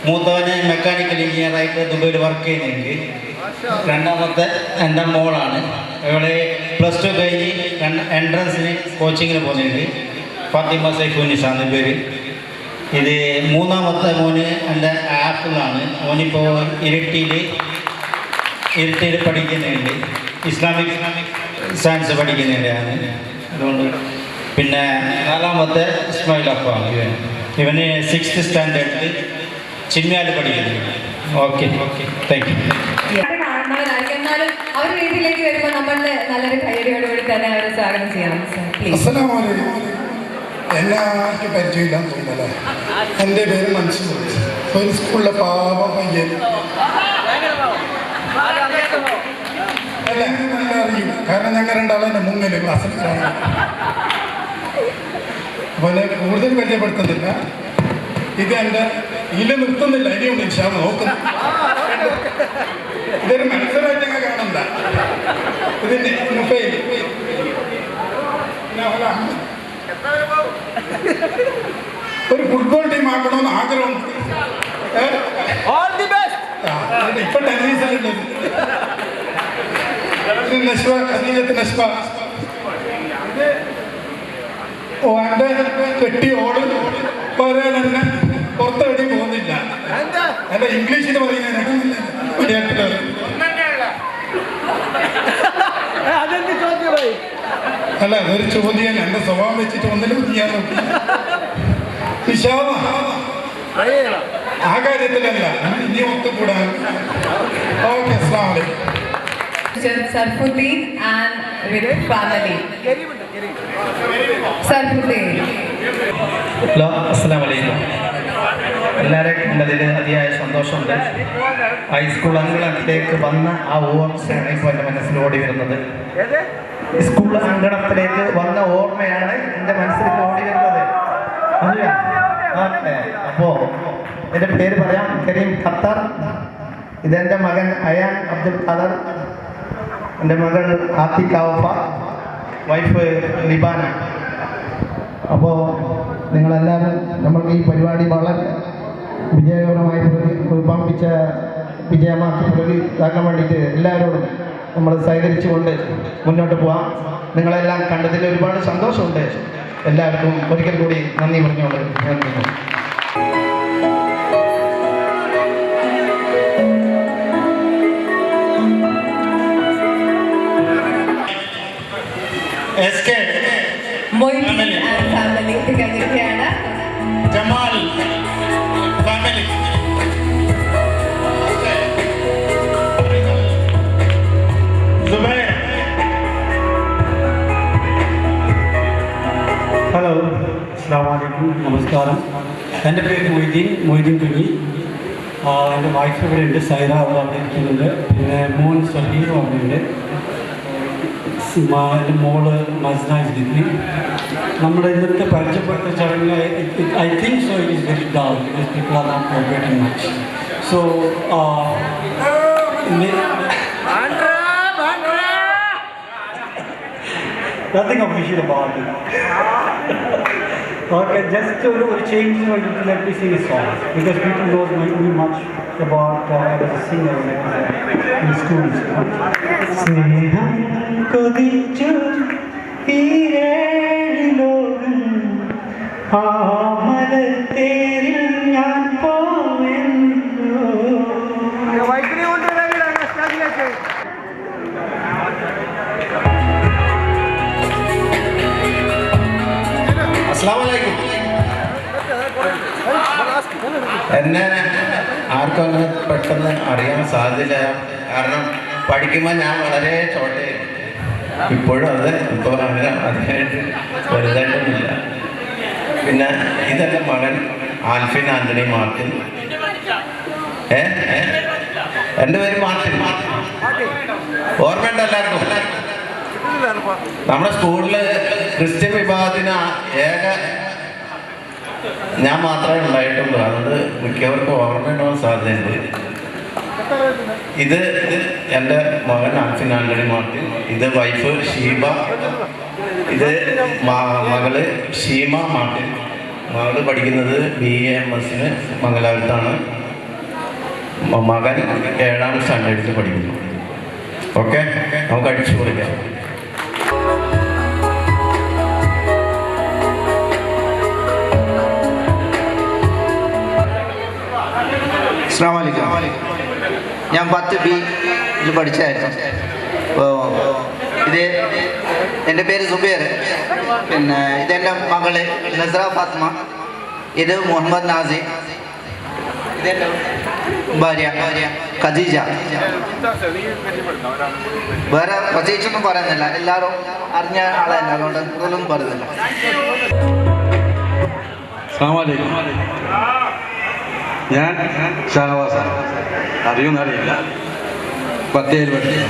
മൂത്തവന് മെക്കാനിക്കൽ എഞ്ചിനീയറായിട്ട് ദുബൈയിൽ വർക്ക് ചെയ്യുന്നുണ്ട്. രണ്ടാമത്തെ എൻ്റെ മോളാണ്. ഇവളെ +2 കഴിഞ്ഞ് എൻട്രൻസിന് കോച്ചിങ്ങിന് പോകുന്നുണ്ട്. ഫാത്തിമ സൈഫുന്നിസാണ് പേര്. ഇത് മൂന്നാമത്തെ മോന് എൻ്റെ ആപ്പിളാണ്. മോനിപ്പോൾ ഇരിട്ടിയിൽ പഠിക്കുന്നുണ്ട്. ഇസ്ലാമിക് സയൻസ് പഠിക്കുന്നുണ്ടാണ്. അതുകൊണ്ട് പിന്നെ 4ാമത്തെ ഇസ്മായിൽ അഫാം, ഇവന് 6th സ്റ്റാൻഡേർഡിൽ ചിന്മയാൽ പഠിക്കുന്നുണ്ട്. Okay thank U. എന്നാലും അവർ വീട്ടിലേക്ക് വരുമ്പോൾ നമ്മളുടെ നല്ലൊരു കയ്യടിയോടുകൂടി തന്നെ അവരെ സ്വാഗതം ചെയ്യണം. എല്ലാവർക്കും പരിചയമില്ലാന്ന് തോന്നുന്നല്ലേ. എൻ്റെ പേര് മൻസൂർ. ഒരു സ്കൂളിലെ പാപ പയ്യൻ. അല്ല നല്ല അറിയും, കാരണം ഞങ്ങൾ രണ്ടാളും എൻ്റെ മുന്നിൽ ക്ലാസ്സിൽ കാണും. അപ്പോൾ എന്നെ കൂടുതൽ പരിചയപ്പെടുത്തുന്നില്ല. ഇത് എൻ്റെ ഇതിൽ നിർത്തുന്നില്ല, ഇനിയുണ്ട് ഇൻഷാ അല്ലാഹ് നോക്കുന്നു. ഇതൊരു മത്സരമായിട്ട് ഞങ്ങൾ കാണണ്ട. ഇതിൻ്റെ ഒരു ഫുട്ബോൾ ടീം ആക്കണമെന്ന് ആഗ്രഹമുണ്ട്. ഇപ്പൊ ടെന്നീസായിട്ട് എൻ്റെ കെട്ടിയോട് പറയാൻ തന്നെ പുറത്തെവിടെ പോകുന്നില്ല. എൻ്റെ ഇംഗ്ലീഷിൽ പറയുന്നതിന് മലയാളത്തിൽ അല്ല, അതൊരു ചോദ്യം. എൻ്റെ സ്വഭാവം വെച്ചിട്ട് ഒന്നിലും ചെയ്യാൻ നോക്കി. ആ കാര്യത്തിലല്ല, ഇനി ഒത്തുകൂടാൻ. ഓക്കെ, അസ്സലാമു അലൈക്കും. Sarfuddin and with family. Sarfuddin. Hello, അസ്സലാമു അലൈക്കും. എല്ലാവരെയും കണ്ടതിൽ അതിയായ സന്തോഷമുണ്ട്. ഹൈസ്കൂൾ അങ്കണത്തിലേക്ക് വന്ന ആ ഓർമ്മയാണ് ഇപ്പോൾ എൻ്റെ മനസ്സിൽ ഓടി വരുന്നത്. സ്കൂൾ അങ്കണത്തിലേക്ക് വന്ന ഓർമ്മയാണ് എൻ്റെ മനസ്സിലേക്ക് ഓടി വരുന്നത്. അപ്പോൾ എൻ്റെ പേര് പറയാം, കരീം ഖത്തർ. ഇതെൻ്റെ മകൻ അയാൻ അബ്ദുൽ ഖദർ, എൻ്റെ മകൾ ആത്തിഖ വഫ, വൈഫ് ലിബാന. അപ്പോൾ നിങ്ങളെല്ലാവരും നമ്മൾക്ക് ഈ പരിപാടി വളരെ വിജയകരമായി വിജയമാക്കി ഇതാക്കാൻ വേണ്ടിയിട്ട് എല്ലാവരോടും നമ്മൾ സഹകരിച്ചുകൊണ്ട് മുന്നോട്ട് പോകാം. നിങ്ങളെല്ലാം കണ്ടതിൽ ഒരുപാട് സന്തോഷമുണ്ട്. എല്ലാവർക്കും ഒരിക്കൽ കൂടി നന്ദി പറഞ്ഞുകൊണ്ട് നിർത്തുന്നു. മൊയ്തീൻ ആൻഡ് ഫാമിലി കഴിഞ്ഞിരിക്കുകയാണ്. Jamal family. ഹലോ, അസ്സലാമു അലൈക്കും, നമസ്കാരം. എൻ്റെ പേര് മൊയ്തീൻ കുഞ്ഞി. എൻ്റെ വൈഫ് ഇവിടെ ഉണ്ട്, സൈറ അവിടെ ഇരിക്കുന്നുണ്ട്. പിന്നെ മോൻ സഹീർ അവിടെയുണ്ട്. എൻ്റെ മോള് മസ്ന ജിദ്ദി. നമ്മുടെ ഇന്നത്തെ പരിചയപ്പെട്ട ചടങ്ങ് I think so it is very down because people are not cooperating much. So nothing official about it. Okay, just a change to let me sing a song because people don't know me much about I was a singer in schools. Sneham kodichu irelilogam aamalatheril njan povennu. Your wife ne undu ragila stadiate. എന്നെ ആർക്കും അങ്ങനെ പെട്ടെന്ന് അറിയാൻ സാധ്യത. കാരണം പഠിക്കുമ്പോൾ ഞാൻ വളരെ ചോട്ടയായിരുന്നു. ഇപ്പോഴും അത് ഇപ്പോൾ അങ്ങനെ അതിനായിട്ട് വലുതായിട്ടൊന്നുമില്ല. പിന്നെ ഇതെൻ്റെ മകൻ ആൽഫിൻ ആന്റണി മാർട്ടിൻ. എൻ്റെ പേര് മാർട്ടിൻ. ഓർമ്മയുണ്ട് എല്ലാവർക്കും? നമ്മുടെ സ്കൂളിൽ ക്രിസ്ത്യൻ വിഭാഗത്തിന് ഏക ഞാൻ മാത്രമേ ഉണ്ടായിട്ടുള്ളൂ. അതുകൊണ്ട് മിക്കവർക്കും ഓർമ്മയുണ്ടാവാൻ സാധ്യതയുണ്ട്. ഇത് എൻ്റെ മകൻ ആൻഫിൻ ആന്റണി മാർട്ടിൻ, ഇത് വൈഫ് ഷീബ, ഇത് മകള് ഷീമ മാർട്ടിൻ. മകള് പഠിക്കുന്നത് BAMS മംഗലാപുരത്താണ്. മകൻ 7ാം സ്റ്റാൻഡേർഡിൽ പഠിക്കുന്നു. ഓക്കെ, നമുക്ക് അടിച്ചു കൊടുക്കാം. അസ്സലാമു അലൈക്കും. ഞാൻ 10B പഠിച്ചായിരുന്നു. അപ്പോൾ ഇത് എൻ്റെ പേര് സുബൈർ, പിന്നെ ഇതെൻ്റെ മകള് നസ്ര ഫാത്തിമ, ഇത് മുഹമ്മദ് നാസി, ഇതെൻ്റെ ഭാര്യ ഖദീജ. വേറെ പ്രത്യേകിച്ചൊന്നും പറയുന്നില്ല, എല്ലാവരും അറിഞ്ഞ ആളല്ല, അതുകൊണ്ട് കൂടുതലൊന്നും പറയുന്നില്ല. അസ്സലാമു അലൈക്കും. ഞാൻ ഷാനവാസാണ്. അറിയുമെന്നറിയില്ല. 10 പഠിച്ചു.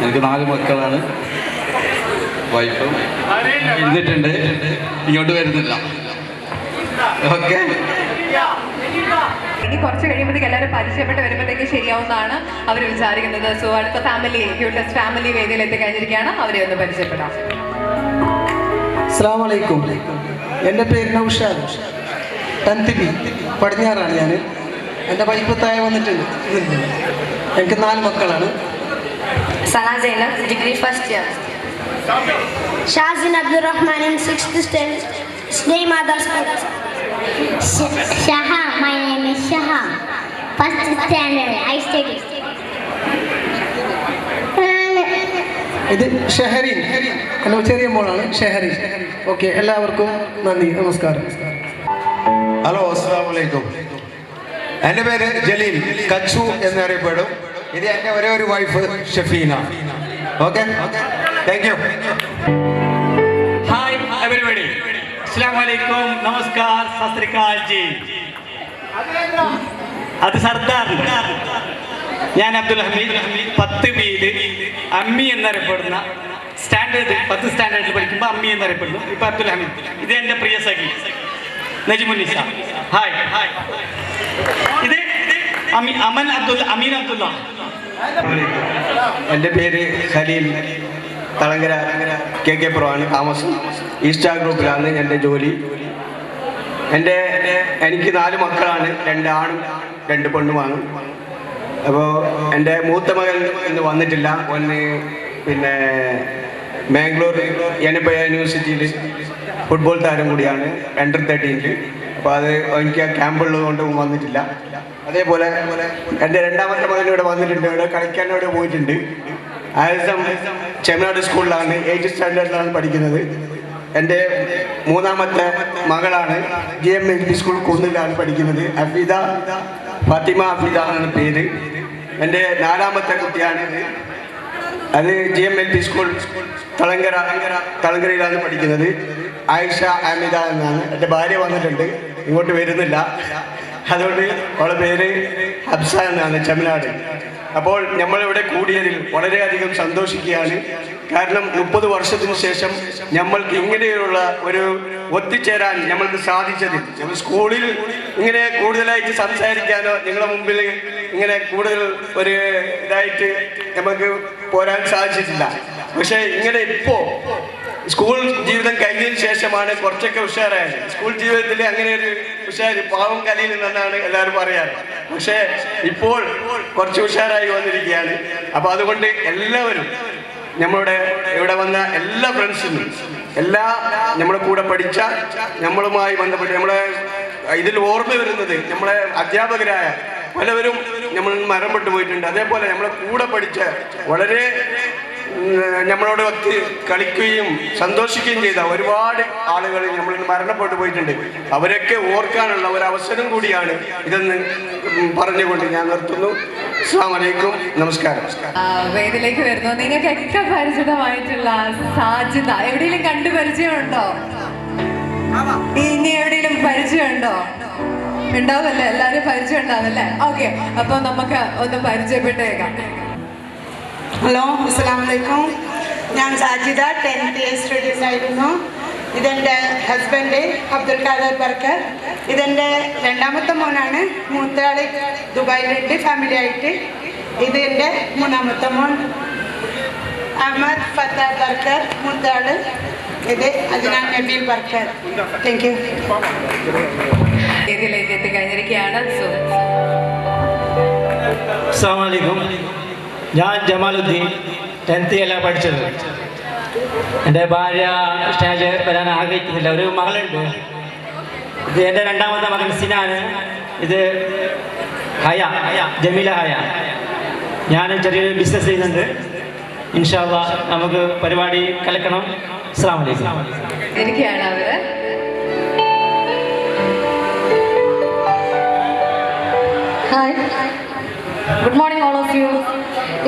എനിക്ക് 4 മക്കളാണ്. വൈഫും ഇരുന്നിട്ടുണ്ട്, ഇങ്ങോട്ട് വരുന്നില്ല. ഓക്കെ. ഇനി കുറച്ച് കഴിയുമ്പോഴത്തേക്ക് എല്ലാവരും പരിചയപ്പെട്ട് വരുമ്പോഴത്തേക്ക് ശരിയാവുന്നതാണ് അവർ വിചാരിക്കുന്നത്. സോ അടുത്ത ക്യൂട്ടസ്റ്റ് ഫാമിലി വേദിയിൽ എത്തിക്കഴിഞ്ഞിരിക്കുകയാണ്. അവരെ ഒന്ന് പരിചയപ്പെടാം. അസ്സലാമു അലൈക്കും. എൻ്റെ പേര് നൗഷാദ്, 10th B പടിഞ്ഞാറാണ് ഞാൻ. എൻ്റെ വൈഫ് താഴെ വന്നിട്ടുണ്ട്. എനിക്ക് 4 മക്കളാണ്. Sana Zainab, degree first year. Shazin Abdurahman in 6th standard, Snail Mother's School. Shaham, my name is Shaham. 1st standard, I study. ഇത് ഷെഹരീൻ, എൻ്റെ ചെറിയ മോളാണ് ഷെഹരീൻ. ഓക്കെ, എല്ലാവർക്കും നന്ദി, നമസ്കാരം. ഹലോ, അസ്സലാമു അലൈക്കും. എൻ്റെ പേര് ജലീൽ, കച്ചു എന്നറിയപ്പെടും. ഇത് എൻ്റെ ഒരേ ഒരു wife Shafeena. Okay, thank U. Hi everybody, അസ്സലാമു അലൈക്കും, നമസ്കാർ, സത് ശ്രീ അകാൽ ജി. അത് സർദാർ. ഞാൻ അബ്ദുൽ ഹമീദ്, 10B അമ്മി എന്നറിയപ്പെടുന്ന സ്റ്റാൻഡേർഡ് 10th സ്റ്റാൻഡേർഡിൽ പഠിക്കുമ്പോൾ അമ്മി എന്നറിയപ്പെടുന്നു. ഇപ്പം അബ്ദുൽ ഹമീദ്. ഇത് എൻ്റെ പ്രിയ സഖി നജിമുന്നിസ. ഹായ്. ഇത് അമീൻ അബ്ദുള്ള. എൻ്റെ പേര് ഖലീൽ, തളങ്കര KK Pro ആണ് താമസം. ഈസ്റ്റാർ ഗ്രൂപ്പിലാണ് എൻ്റെ ജോലി. എനിക്ക് 4 മക്കളാണ്, 2 ആണും 2 പെണ്ണുമാണ്. അപ്പോൾ എൻ്റെ മൂത്ത മകൻ ഇന്ന് വന്നിട്ടില്ല. പിന്നെ മാംഗ്ലൂർ NPI യൂണിവേഴ്സിറ്റിയിൽ ഫുട്ബോൾ താരം കൂടിയാണ്, Under 13. അപ്പോൾ അത് എനിക്ക് ക്യാമ്പുള്ളത് കൊണ്ട് വന്നിട്ടില്ല. അതേപോലെ എൻ്റെ 2ാമത്തെ മകൻ ഇവിടെ വന്നിട്ടുണ്ട്, ഇവിടെ കളിക്കാൻ ഇവിടെ പോയിട്ടുണ്ട്. ആയിസം ചെമ്മനാട് സ്കൂളിലാണ്, 8th സ്റ്റാൻഡേർഡിലാണ് പഠിക്കുന്നത്. എൻ്റെ 3ാമത്തെ മകളാണ് GMLP സ്കൂൾ കുന്നിലാണ് പഠിക്കുന്നത്. ഫാത്തിമ അഫീദ എന്നാണ് പേര്. എൻ്റെ 4ാമത്തെ കുട്ടിയാണ്, അത് GMLP സ്കൂൾ തളങ്കരയിലാണ് പഠിക്കുന്നത്. ആയിഷ അമിത എന്നാണ്. എൻ്റെ ഭാര്യ വന്നിട്ടുണ്ട്, ഇങ്ങോട്ട് വരുന്നില്ല. അതുകൊണ്ട് അവളുടെ പേര് ഹബ്സ എന്നാണ്, ചെമ്മനാട്. അപ്പോൾ നമ്മളിവിടെ കൂടിയതിൽ വളരെയധികം സന്തോഷിക്കുകയാണ്. കാരണം 30 വർഷത്തിന് ശേഷം നമ്മൾക്ക് ഇങ്ങനെയുള്ള ഒരു ഒത്തുചേരാൻ നമ്മൾക്ക് സാധിച്ചതിൽ, നമ്മൾ സ്കൂളിൽ ഇങ്ങനെ കൂടുതലായിട്ട് സംസാരിക്കാനോ നിങ്ങളുടെ മുമ്പിൽ ഇങ്ങനെ കൂടുതൽ ഒരു ഇതായിട്ട് നമുക്ക് പോരാൻ സാധിച്ചിട്ടില്ല. പക്ഷേ ഇങ്ങനെ ഇപ്പോൾ സ്കൂൾ ജീവിതം കഴിഞ്ഞതിന് ശേഷമാണ് കുറച്ചൊക്കെ ഉഷാറായത്. സ്കൂൾ ജീവിതത്തിൽ അങ്ങനെ ഒരു ഉഷാറ് പാവം കലയിൽ നിന്നാണ് എല്ലാവരും പറയാറ്. പക്ഷേ ഇപ്പോൾ കുറച്ച് ഉഷാറായി വന്നിരിക്കുകയാണ്. അപ്പോൾ അതുകൊണ്ട് എല്ലാവരും നമ്മളുടെ ഇവിടെ വന്ന എല്ലാ ഫ്രണ്ട്സിനും, നമ്മുടെ കൂടെ പഠിച്ച, നമ്മളുമായി ബന്ധപ്പെട്ട് നമ്മളെ ഇതിൽ ഓർമ്മ വരുന്നത് നമ്മളെ അധ്യാപകരായ പലവരും നമ്മൾ മരണപ്പെട്ടു പോയിട്ടുണ്ട്. അതേപോലെ നമ്മളെ കൂടെ പഠിച്ച വളരെ നമ്മളോട് ഒത്ത് കളിക്കുകയും സന്തോഷിക്കുകയും ചെയ്ത ഒരുപാട് ആളുകൾ നമ്മൾ മരണപ്പെട്ടു പോയിട്ടുണ്ട്. അവരൊക്കെ ഓർക്കാനുള്ള ഒരു അവസരം കൂടിയാണ് ഇതെന്ന് പറഞ്ഞുകൊണ്ട് ഞാൻ നിർത്തുന്നു. അസ്സലാമു അലൈക്കും, നമസ്കാരം. വേദിയിലേക്ക് വരുന്നു. നിങ്ങൾക്കൊക്കെ പരിചിതമായിട്ടുള്ള സാജിദ എവിടെയെങ്കിലും കണ്ടു പരിചയമുണ്ടോ? ഇനി എവിടെയെങ്കിലും പരിചയമുണ്ടോ? ഉണ്ടാവല്ലേ, എല്ലാവരും പരിചയം ഉണ്ടാവല്ലേ? ഓക്കെ, അപ്പൊ നമുക്ക് ഒന്ന് പരിചയപ്പെട്ടേക്കാം. ഹലോ, അസ്സലാമു അലൈക്കും. ഞാൻ സാജിദ, 10th A സ്റ്റുഡൻ്റ് ആയിരുന്നു. ഇതെൻ്റെ ഹസ്ബൻഡ് അബ്ദുൽ ഖാദർ ബർക്കർ. ഇതെൻ്റെ രണ്ടാമത്തെ മോനാണ്. മൂത്തയാൾ ദുബായിലുണ്ട് ഫാമിലി ആയിട്ട്. ഇത് എൻ്റെ മൂന്നാമത്തെ മോൻ അഹമ്മദ് ഫത്ത ബർക്കർ മൂത്തയാൾ. ഇത് അജ്നാൻ നബീൽ ബർക്കർ. Thank you. ഇതിലേക്ക് എത്തിക്കഴിഞ്ഞിരിക്കുകയാണ്. അസ്സലാമലൈക്കും. ഞാൻ ജമാലുദ്ദീൻ 10th പഠിച്ചത്. എൻ്റെ ഭാര്യ സ്റ്റേജ് വരാൻ ആഗ്രഹിക്കുന്നില്ല. ഒരു മകളുണ്ട്. ഇത് എൻ്റെ രണ്ടാമത്തെ മകൻ സിനാന്. ഇത് ഹയ ജമീല ഹയ. ഞാൻ ചെറിയൊരു ബിസിനസ് ചെയ്യുന്നുണ്ട്. ഇൻഷാ അല്ലാഹ് നമുക്ക് പരിപാടി കലക്കണം. അസ്സലാമു അലൈക്കും. ഇരിക്കുകയാണ് അവര്. Hi, good morning all of you.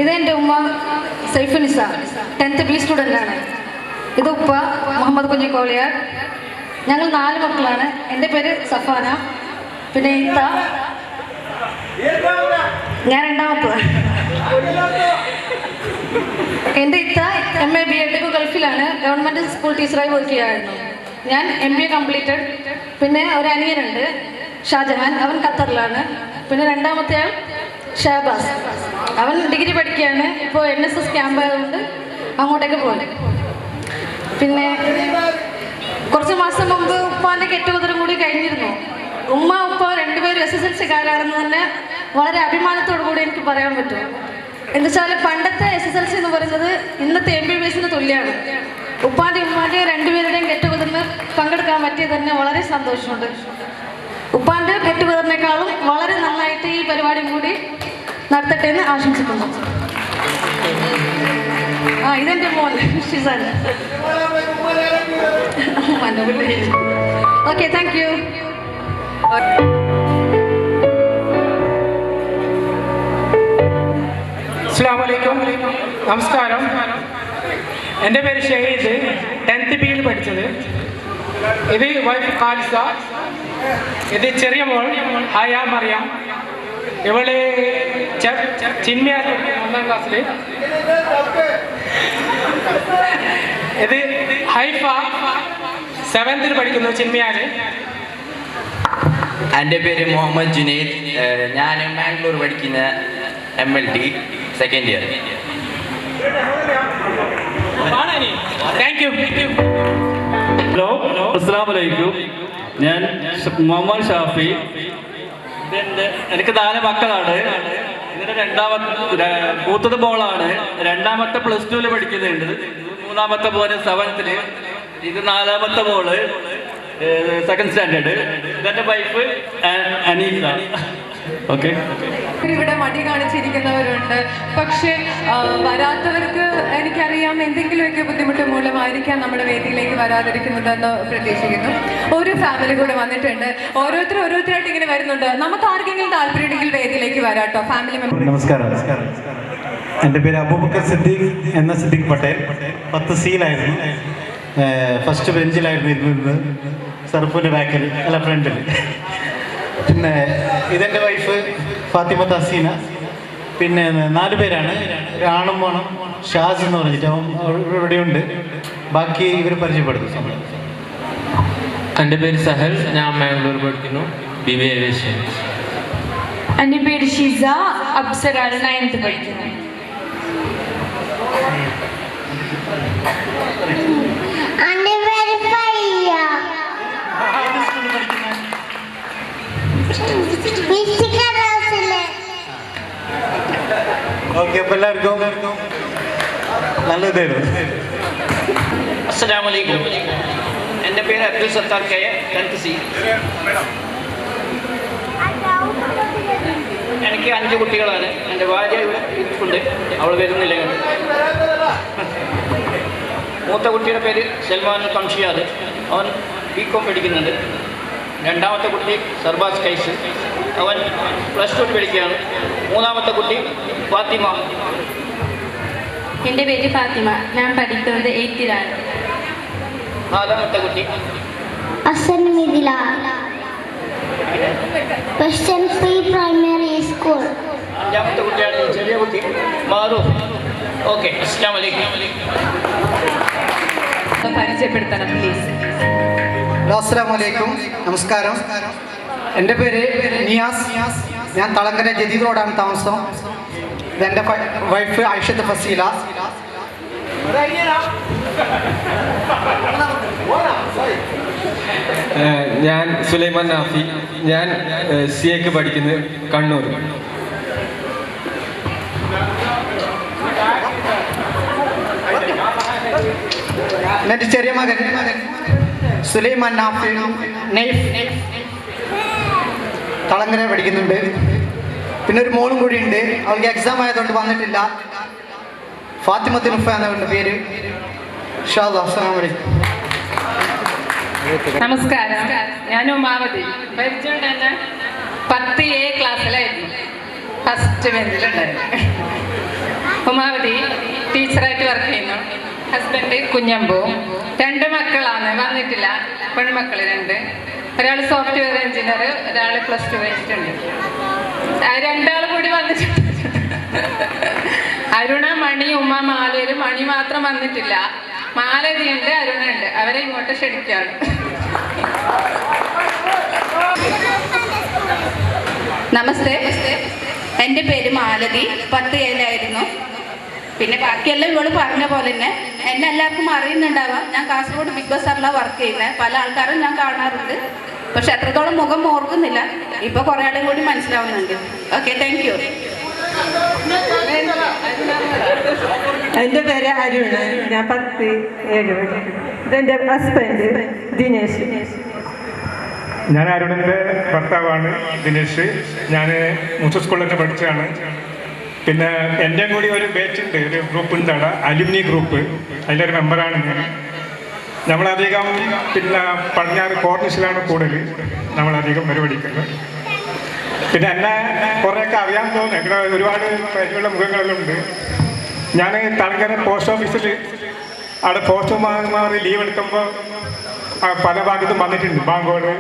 ഇതെൻ്റെ ഉമ്മ സൈഫുനിസ, 10th B സ്റ്റുഡൻ്റ് ആണ്. ഇത് ഉപ്പ മുഹമ്മദ് കുഞ്ഞി കോളിയാർ. ഞങ്ങൾ 4 മക്കളാണ്. എൻ്റെ പേര് സഫാന. പിന്നെ ഇത്ത, ഞാൻ രണ്ടാമത്തത്. എൻ്റെ ഇത്ത MA B.Ed ഗൾഫിലാണ്. ഗവൺമെൻറ് സ്കൂൾ ടീച്ചറായി വർക്ക് ചെയ്യായിരുന്നു. ഞാൻ MBA കംപ്ലീറ്റഡ്. പിന്നെ ഒരു അനിയനുണ്ട് ഷാജഹാൻ, അവൻ ഖത്തറിലാണ്. പിന്നെ രണ്ടാമത്തെ ആൾ ഷഹബാസ്, അവൻ ഡിഗ്രി പഠിക്കുകയാണ്. ഇപ്പോൾ NSS ക്യാമ്പ് ആയതുകൊണ്ട് അങ്ങോട്ടേക്ക് പോയി. പിന്നെ കുറച്ച് മാസം മുമ്പ് ഉപ്പാൻ്റെ കെട്ടുകുതിരും കൂടി കഴിഞ്ഞിരുന്നു. ഉമ്മ ഉപ്പ രണ്ടുപേരും SSLC-കാരാണെന്ന് തന്നെ വളരെ അഭിമാനത്തോടു കൂടി എനിക്ക് പറയാൻ പറ്റും. എന്ന് വെച്ചാൽ പണ്ടത്തെ SSLC എന്ന് പറയുന്നത് ഇന്നത്തെ MBBS-ന് തുല്യമാണ്. ഉപ്പാൻ്റെയും ഉമ്മാൻ്റെയും രണ്ടുപേരുടെയും കെട്ടുകുതിർന്ന് പങ്കെടുക്കാൻ പറ്റിയത് തന്നെ വളരെ സന്തോഷമുണ്ട്. ഉപ്പാൻ്റെ കെട്ടുകുതിറിനേക്കാളും വളരെ നന്നായിട്ട് ഈ പരിപാടിയും കൂടി നടത്തട്ടെ എന്ന് ആശംസിക്കുന്നു. ഇതെൻ്റെ മോൻ ഷിസാൻ. Okay, thank U. അസ്സലാമു അലൈക്കും. നമസ്കാരം. എൻ്റെ പേര് ഷഹീദ്, 10th B പഠിച്ചത്. ഇത് വൈഫ് ഖാലിസ. ഇത് ചെറിയ മോൾ ഹയ മറിയാം. ഇവള് ചിന്മയ 1ാം ക്ലാസ്സിൽ. ഇത് ഹൈഫ 7th പഠിക്കുന്നു ചിന്മയാല്. എൻ്റെ പേര് മുഹമ്മദ് ജുനൈദ്. ഞാൻ മാംഗ്ലൂർ പഠിക്കുന്ന MLT 2nd year. Thank you. Hello, അസ്സലാമു അലൈക്കും. ഞാൻ മുഹമ്മദ് ഷാഫി. എനിക്ക് 4 മക്കളാണ്. ഇതിൻ്റെ മൂത്തത് മോളാണ്. രണ്ടാമത്തെ +2 പഠിക്കുന്നുണ്ട്. മൂന്നാമത്തെ മോന് 7th. ഇത് 4ാമത്തെ മോള് 2nd സ്റ്റാൻഡേർഡ്. ഇതെൻ്റെ വൈഫ് അനീസ. ഓക്കെ. ഇവിടെ മടി കാണിച്ചിരിക്കുന്നവരുണ്ട്. പക്ഷേ വരാത്തവർക്ക് എനിക്കറിയാം എന്തെങ്കിലുമൊക്കെ ബുദ്ധിമുട്ട് മൂലമായിരിക്കാം നമ്മുടെ വേദിയിലേക്ക് വരാതിരിക്കുന്നതെന്ന് പ്രതീക്ഷിക്കുന്നു. ഒരു ഫാമിലി കൂടെ വന്നിട്ടുണ്ട്. ഓരോരുത്തരായിട്ട് ഇങ്ങനെ വരുന്നുണ്ട്. നമുക്ക് ആർക്കെങ്കിലും താല്പര്യമുണ്ടെങ്കിൽ വേദിയിലേക്ക് വരാട്ടോ. Family member. നമസ്കാരം. എൻ്റെ പേര് അബൂബക്കർ സിദ്ദീഖ് എന്ന സിദ്ദീഖ് പട്ടേൽ. 10 C-ലായിരുന്നു. ഫസ്റ്റ് ബെഞ്ചിലായിരുന്നു ഇരുന്നത്. സർഫിൻ്റെ ബാക്കിൽ അല്ല ഫ്രണ്ടിൽ. പിന്നെ ഇതെൻ്റെ വൈഫ് ഫാത്തിമ തസീന. പിന്നെ 4 പേരാണ്. ഒരു ആണും മോണം ഷാസ് എന്ന് പറഞ്ഞിട്ട് അവൻ ഇവിടെയുണ്ട്. ബാക്കി ഇവർ പരിചയപ്പെടുത്തും. എൻ്റെ പേര് സഹൽ. ഞാൻ മാംഗ്ലൂർ പഠിക്കുന്നു. BBA aviation. എൻ്റെ പേര് ഷിസ. അപ്സരാണ് 9th പഠിക്കുന്നു. എൻ്റെ പേര് ഫയ്യ. ഓക്കെ, അപ്പോൾ എല്ലാവർക്കും നല്ലതായിരുന്നു. അസ്സലാമു അലൈക്കും. എൻ്റെ പേര് Abdul Sattar K, 10th C. എനിക്ക് 5 കുട്ടികളാണ്. എൻ്റെ ഭാര്യ ഉണ്ട്, അവൾ വരുന്നില്ല. മൂത്ത കുട്ടിയുടെ പേര് സൽമാൻ കംഷിയാദ്. അവൻ BCom പഠിക്കുന്നുണ്ട്. രണ്ടാമത്തെ കുട്ടി സർബാസ് കൈസ്. അവൻ +2 പഠിക്കുകയാണ്. മൂന്നാമത്തെ കുട്ടി ഫാത്തിമ. എൻ്റെ പേര് ഫാത്തിമ. ഞാൻ പഠിക്കുന്നത് 8th-ലാണ്. നാലാമത്തെ കുട്ടി Asan മിദില, western pre primary school. അഞ്ചാമത്തെ കുട്ടിയാണ് ചെറിയ കുട്ടി മാറൂഫ്. ഓക്കെ, അസ്സലാമു അലൈക്കും. പരിചയപ്പെടുത്തണം പ്ലീസ്. അസ്സലാമലൈക്കും, നമസ്കാരം. എൻ്റെ പേര് നിയാസ്. ഞാൻ തളങ്കര ജദീദ് റോഡാണ് താമസം. ഇതെൻ്റെ വൈഫ് ആയിഷത്ത് ഫസീല. ഞാൻ സുലൈമാൻ നാഫി. ഞാൻ CA പഠിക്കുന്നത് കണ്ണൂർ. എൻ്റെ ചെറിയ മകൻ സുലൈമാൻ നാഫി നൈഫ് തളങ്കര പഠിക്കുന്നുണ്ട്. പിന്നെ ഒരു മോളും കൂടി ഉണ്ട്, അവൾക്ക് എക്സാം ആയതുകൊണ്ട് വന്നിട്ടില്ല. ഫാത്തിമത്ത് നുഫ എന്നവരുടെ പേര്. അസ്സലാമു അലൈക്കും. നമസ്കാരം, ഞാൻ ഉമാവതി. പരിചയം തന്നെ 10A ക്ലാസ്സിലായിരുന്നു, ഫസ്റ്റ് ബെഞ്ചിലുണ്ടായിരുന്നു. ഉമാവതി ടീച്ചറായിട്ട് വർക്ക് ചെയ്യുന്നു. ഹസ്ബൻഡ് കുഞ്ഞമ്പു. 2 മക്കളാണ്, വന്നിട്ടില്ല. പെൺമക്കൾ 2. ഒരാൾ സോഫ്റ്റ്വെയർ എഞ്ചിനീയർ, ഒരാൾ +2 കഴിഞ്ഞിട്ടുണ്ട്. 2 കൂടി വന്നിട്ടുണ്ട്. അരുണ, മണി, ഉമ്മ, മാലയില്. മണി മാത്രം വന്നിട്ടില്ല. മാലതിയുണ്ട്, അരുണുണ്ട്. അവരെ ഇങ്ങോട്ട് ക്ഷണിക്കാണ്. നമസ്തേ, എൻ്റെ പേര് മാലതി. 10A പിന്നെ ബാക്കിയെല്ലാം ഇവള് പറഞ്ഞ പോലെ തന്നെ എന്നെ എല്ലാവർക്കും അറിയുന്നുണ്ടാവാം. ഞാൻ കാസർഗോഡ് ബിഗ് ബസാറിലാണ് വർക്ക് ചെയ്യുന്നത്. പല ആൾക്കാരും ഞാൻ കാണാറുണ്ട്, പക്ഷെ എത്രത്തോളം മുഖം ഓർക്കുന്നില്ല. ഇപ്പൊ കുറെ ആളും കൂടി മനസ്സിലാവുന്നുണ്ട്. Okay, thank U. എൻ്റെ പേര് അരുണ്. ഞാൻ 10A. ഇതെൻ്റെ ഹസ്ബൻഡ് ദിനേശ്. ഞാൻ അരുണിൻ്റെ ഭർത്താവാണ് ദിനേശ്. ഞാൻ മുസ്ലിം സ്കൂളിലൊക്കെ പഠിച്ചതാണ്. പിന്നെ എൻ്റെ കൂടി ഒരു ബാച്ച് ഉണ്ട്, ഒരു ഗ്രൂപ്പ് ഉണ്ട് അവിടെ, അലുമിനി ഗ്രൂപ്പ്. അതിൻ്റെ ഒരു മെമ്പറാണ് ഞാൻ. നമ്മളധികം പിന്നെ പടിഞ്ഞാറ് കോർണിഷിലാണ് കൂടുതൽ നമ്മളധികം പരിപാടിക്കുന്നത്. പിന്നെ എന്നെ കുറേയൊക്കെ അറിയാൻ തോന്നുന്നു. ഇവിടെ ഒരുപാട് പരിചയമുള്ള മുഖങ്ങളെല്ലാം ഉണ്ട്. ഞാൻ തളങ്കര പോസ്റ്റ് ഓഫീസിൽ അവിടെ പോസ്റ്റ്മാർ ലീവ് എടുക്കുമ്പോൾ പല ഭാഗത്തും വന്നിട്ടുണ്ട്. ബാങ്കോട്,